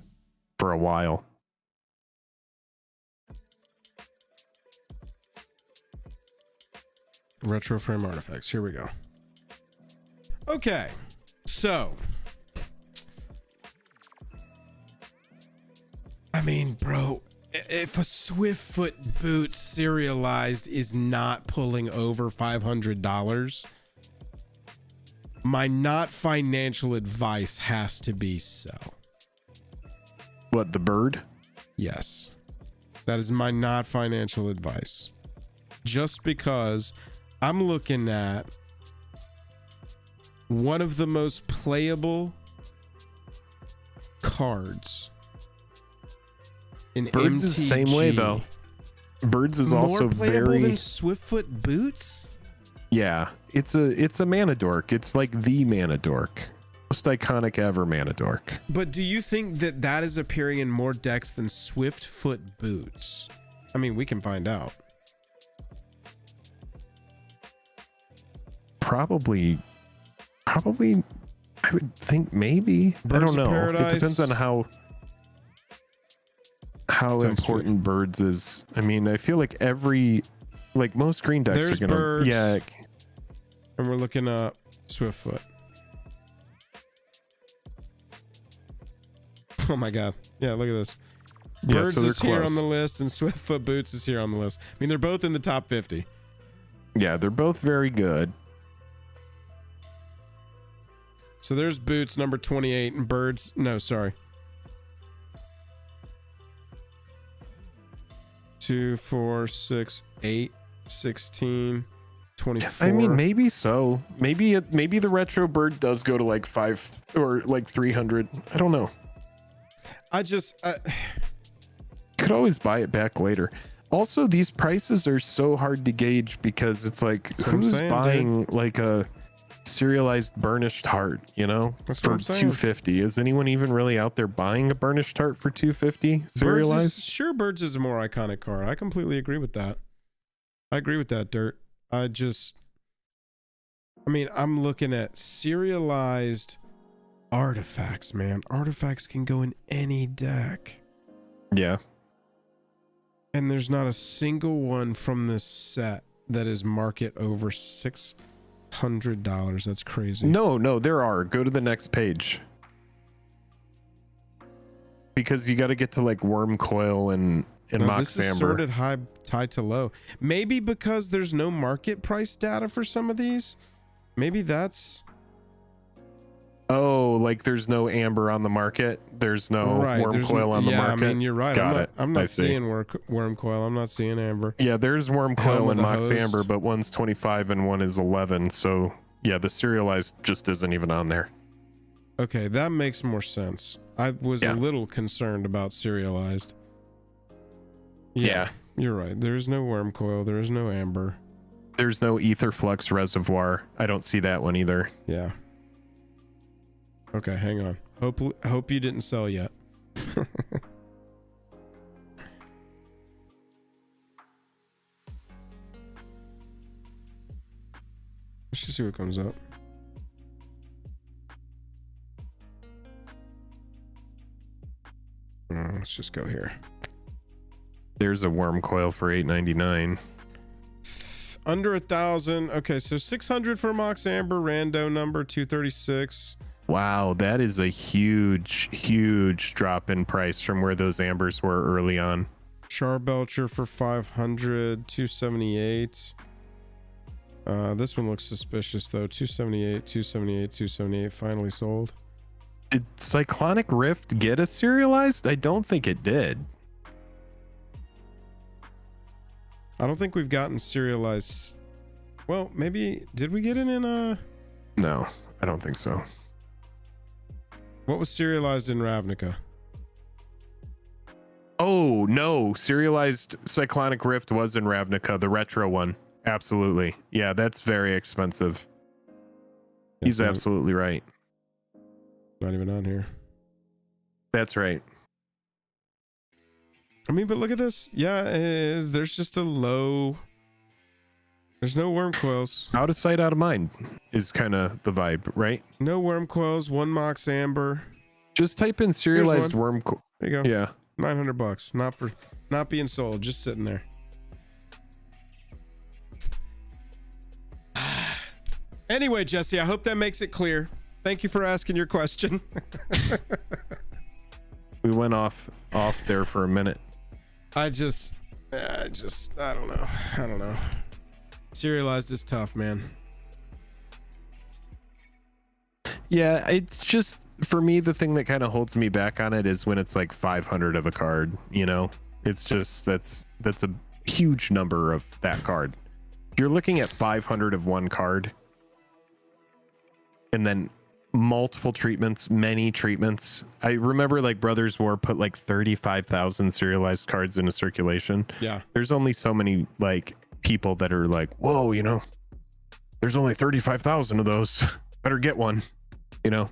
for a while. Retro frame artifacts. Here we go. Okay, so I mean, bro, if a Swiftfoot boot serialized is not pulling over $500, my not financial advice has to be sell. What, the bird? Yes, that is my not financial advice. Just because I'm looking at one of the most playable cards in Birds MTG. is the same way though. Birds is More also playable very than Swiftfoot boots. Yeah, it's a mana dork. It's like the mana dork, most iconic ever mana dork. But do you think that that is appearing in more decks than Swiftfoot boots? I mean, we can find out. Probably I would think maybe. Birds I don't of know. Paradise. It depends on how Text important birds is. I mean, I feel like most green decks There's are gonna birds. yeah. And we're looking up Swiftfoot. Oh my god. Yeah, look at this. Yeah, Birds so they're is here close. on the list and Swiftfoot boots is here on the list. I mean, they're both in the top 50. Yeah, they're both very good. So there's boots number 28 and birds. No, sorry. 2, 4, 6, 8, 16, 24. I mean, maybe so. Maybe the retro bird does go to like 5 or like 300. I don't know. Could always buy it back later. Also, these prices are so hard to gauge because it's like, That's what I'm who's saying, buying like a serialized burnished heart, you know, That's for what I'm saying. 250? Is anyone even really out there buying a burnished heart for 250 serialized? Birds is a more iconic card. I completely agree with that. I agree with that, Dirt. I mean, I'm looking at serialized artifacts, man. Artifacts can go in any deck. Yeah. And there's not a single one from this set that is market over 6. $600. That's crazy. No, there are. Go to the next page. Because you got to get to like worm coil and Mox This is Amber. sorted high to low. Maybe because there's no market price data for some of these. Maybe that's... Oh, like there's no amber on the market. There's no worm coil on the market. I mean, you're right. I'm not seeing worm coil. I'm not seeing amber. Yeah, there's worm coil and Mox Host. Amber, but one's 25 and one is 11. So yeah, the serialized just isn't even on there. Okay, that makes more sense. I was a little concerned about serialized. Yeah, you're right. There is no worm coil. There is no amber. There's no ether flux reservoir. I don't see that one either. Yeah. Okay, hang on. Hope you didn't sell yet. Let's just see what comes up. Let's just go here. There's a worm coil for $8.99. Under 1,000. Okay, so 600 for Mox Amber, rando number 236. Wow, that is a huge drop in price from where those ambers were early on. Charbelcher for 500, 278. This one looks suspicious though. 278, 278, 278. Finally sold. Did Cyclonic Rift get a serialized? I don't think it did. I don't think we've gotten serialized. Well, maybe did we get it in a? No, I don't think so. What was serialized in Ravnica? Oh no, serialized Cyclonic Rift was in Ravnica, the retro one. Absolutely. Yeah, that's very expensive. He's absolutely right. Not even on here. That's right. I mean, but look at this. Yeah, there's just a low. There's no worm coils. Out of sight, out of mind is kind of the vibe, right? No worm coils. One Mox Amber. Just type in serialized worm coil. There you go. Yeah. $900. Not being sold. Just sitting there. Anyway, Jesse, I hope that makes it clear. Thank you for asking your question. We went off there for a minute. I don't know. Serialized is tough, man. Yeah, it's just, for me, the thing that kind of holds me back on it is when it's like 500 of a card, you know? It's just, that's a huge number of that card. You're looking at 500 of one card and then multiple treatments, many treatments. I remember like Brothers War put like 35,000 serialized cards into circulation. Yeah. There's only so many like people that are like, whoa, you know, there's only 35,000 of those. Better get one, you know.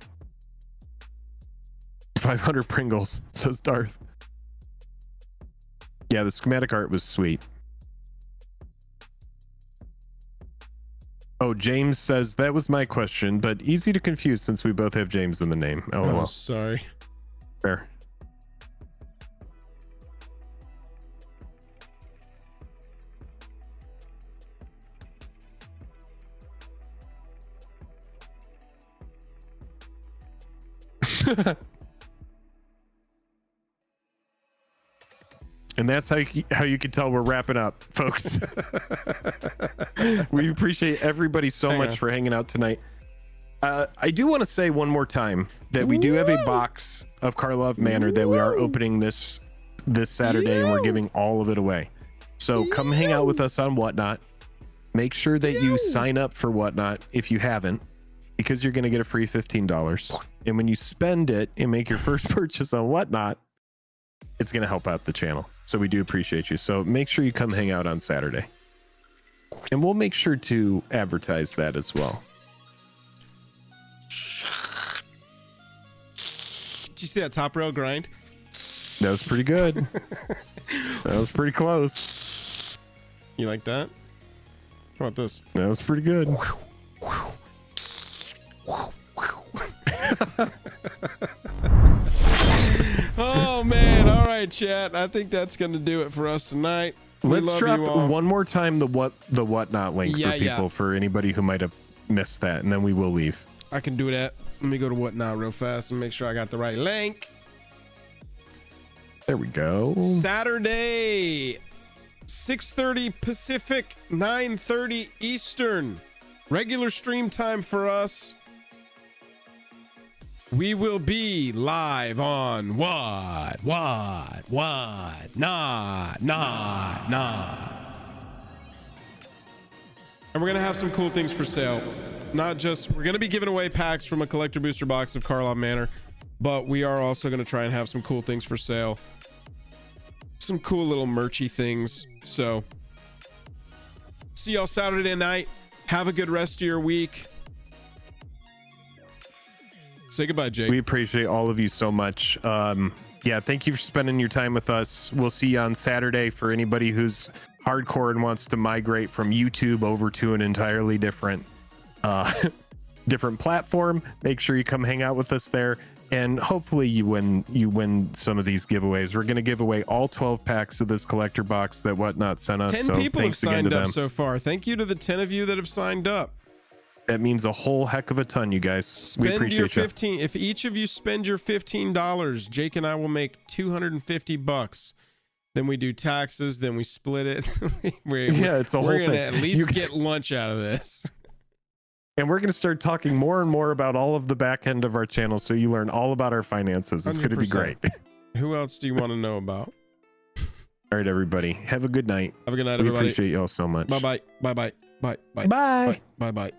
500 Pringles, says Darth. Yeah, the schematic art was sweet. Oh, James says that was my question, but easy to confuse since we both have James in the name. LOL. Oh, sorry. Fair. And that's how you can tell we're wrapping up, folks. We appreciate everybody so much for hanging out tonight. I do want to say one more time that we do have a box of Karlov Manor that we are opening this Saturday, and we're giving all of it away. So come hang out with us on Whatnot. Make sure that you sign up for Whatnot if you haven't, because you're going to get a free $15. And when you spend it and make your first purchase on Whatnot, it's going to help out the channel. So we do appreciate you. So make sure you come hang out on Saturday. And we'll make sure to advertise that as well. Did you see that top rail grind? That was pretty good. That was pretty close. You like that? How about this? That was pretty good. Oh man, all right, chat, I think that's gonna do it for us tonight. Let's drop one more time the Whatnot link for people, for anybody who might have miss that, and then we will leave. I can do that. Let me go to Whatnot real fast and make sure I got the right link. There we go. Saturday, 6:30 Pacific, 9:30 Eastern. Regular stream time for us. We will be live on what, nah. And we're going to have some cool things for sale. Not just, we're going to be giving away packs from a collector booster box of Karlov Manor, but we are also going to try and have some cool things for sale. Some cool little merchy things. So see y'all Saturday night. Have a good rest of your week. Say goodbye, Jake. We appreciate all of you so much. Yeah, thank you for spending your time with us. We'll see you on Saturday. For anybody who's hardcore and wants to migrate from YouTube over to an entirely different different platform, make sure you come hang out with us there, and hopefully you win some of these giveaways. We're going to give away all 12 packs of this collector box that Whatnot sent us. 10 people have signed up so far. Thank you to the 10 of you that have signed up. That means a whole heck of a ton, you guys. We appreciate you. If each of you spend your $15, Jake and I will make $250. Then we do taxes, then we split it. It's a whole thing. We're gonna at least get lunch out of this. And we're going to start talking more and more about all of the back end of our channel, so you learn all about our finances. It's going to be great. Who else do you want to know about? All right, everybody. Have a good night. Have a good night, everybody. We appreciate you all so much. Bye-bye. Bye-bye. Bye-bye. Bye. Bye-bye.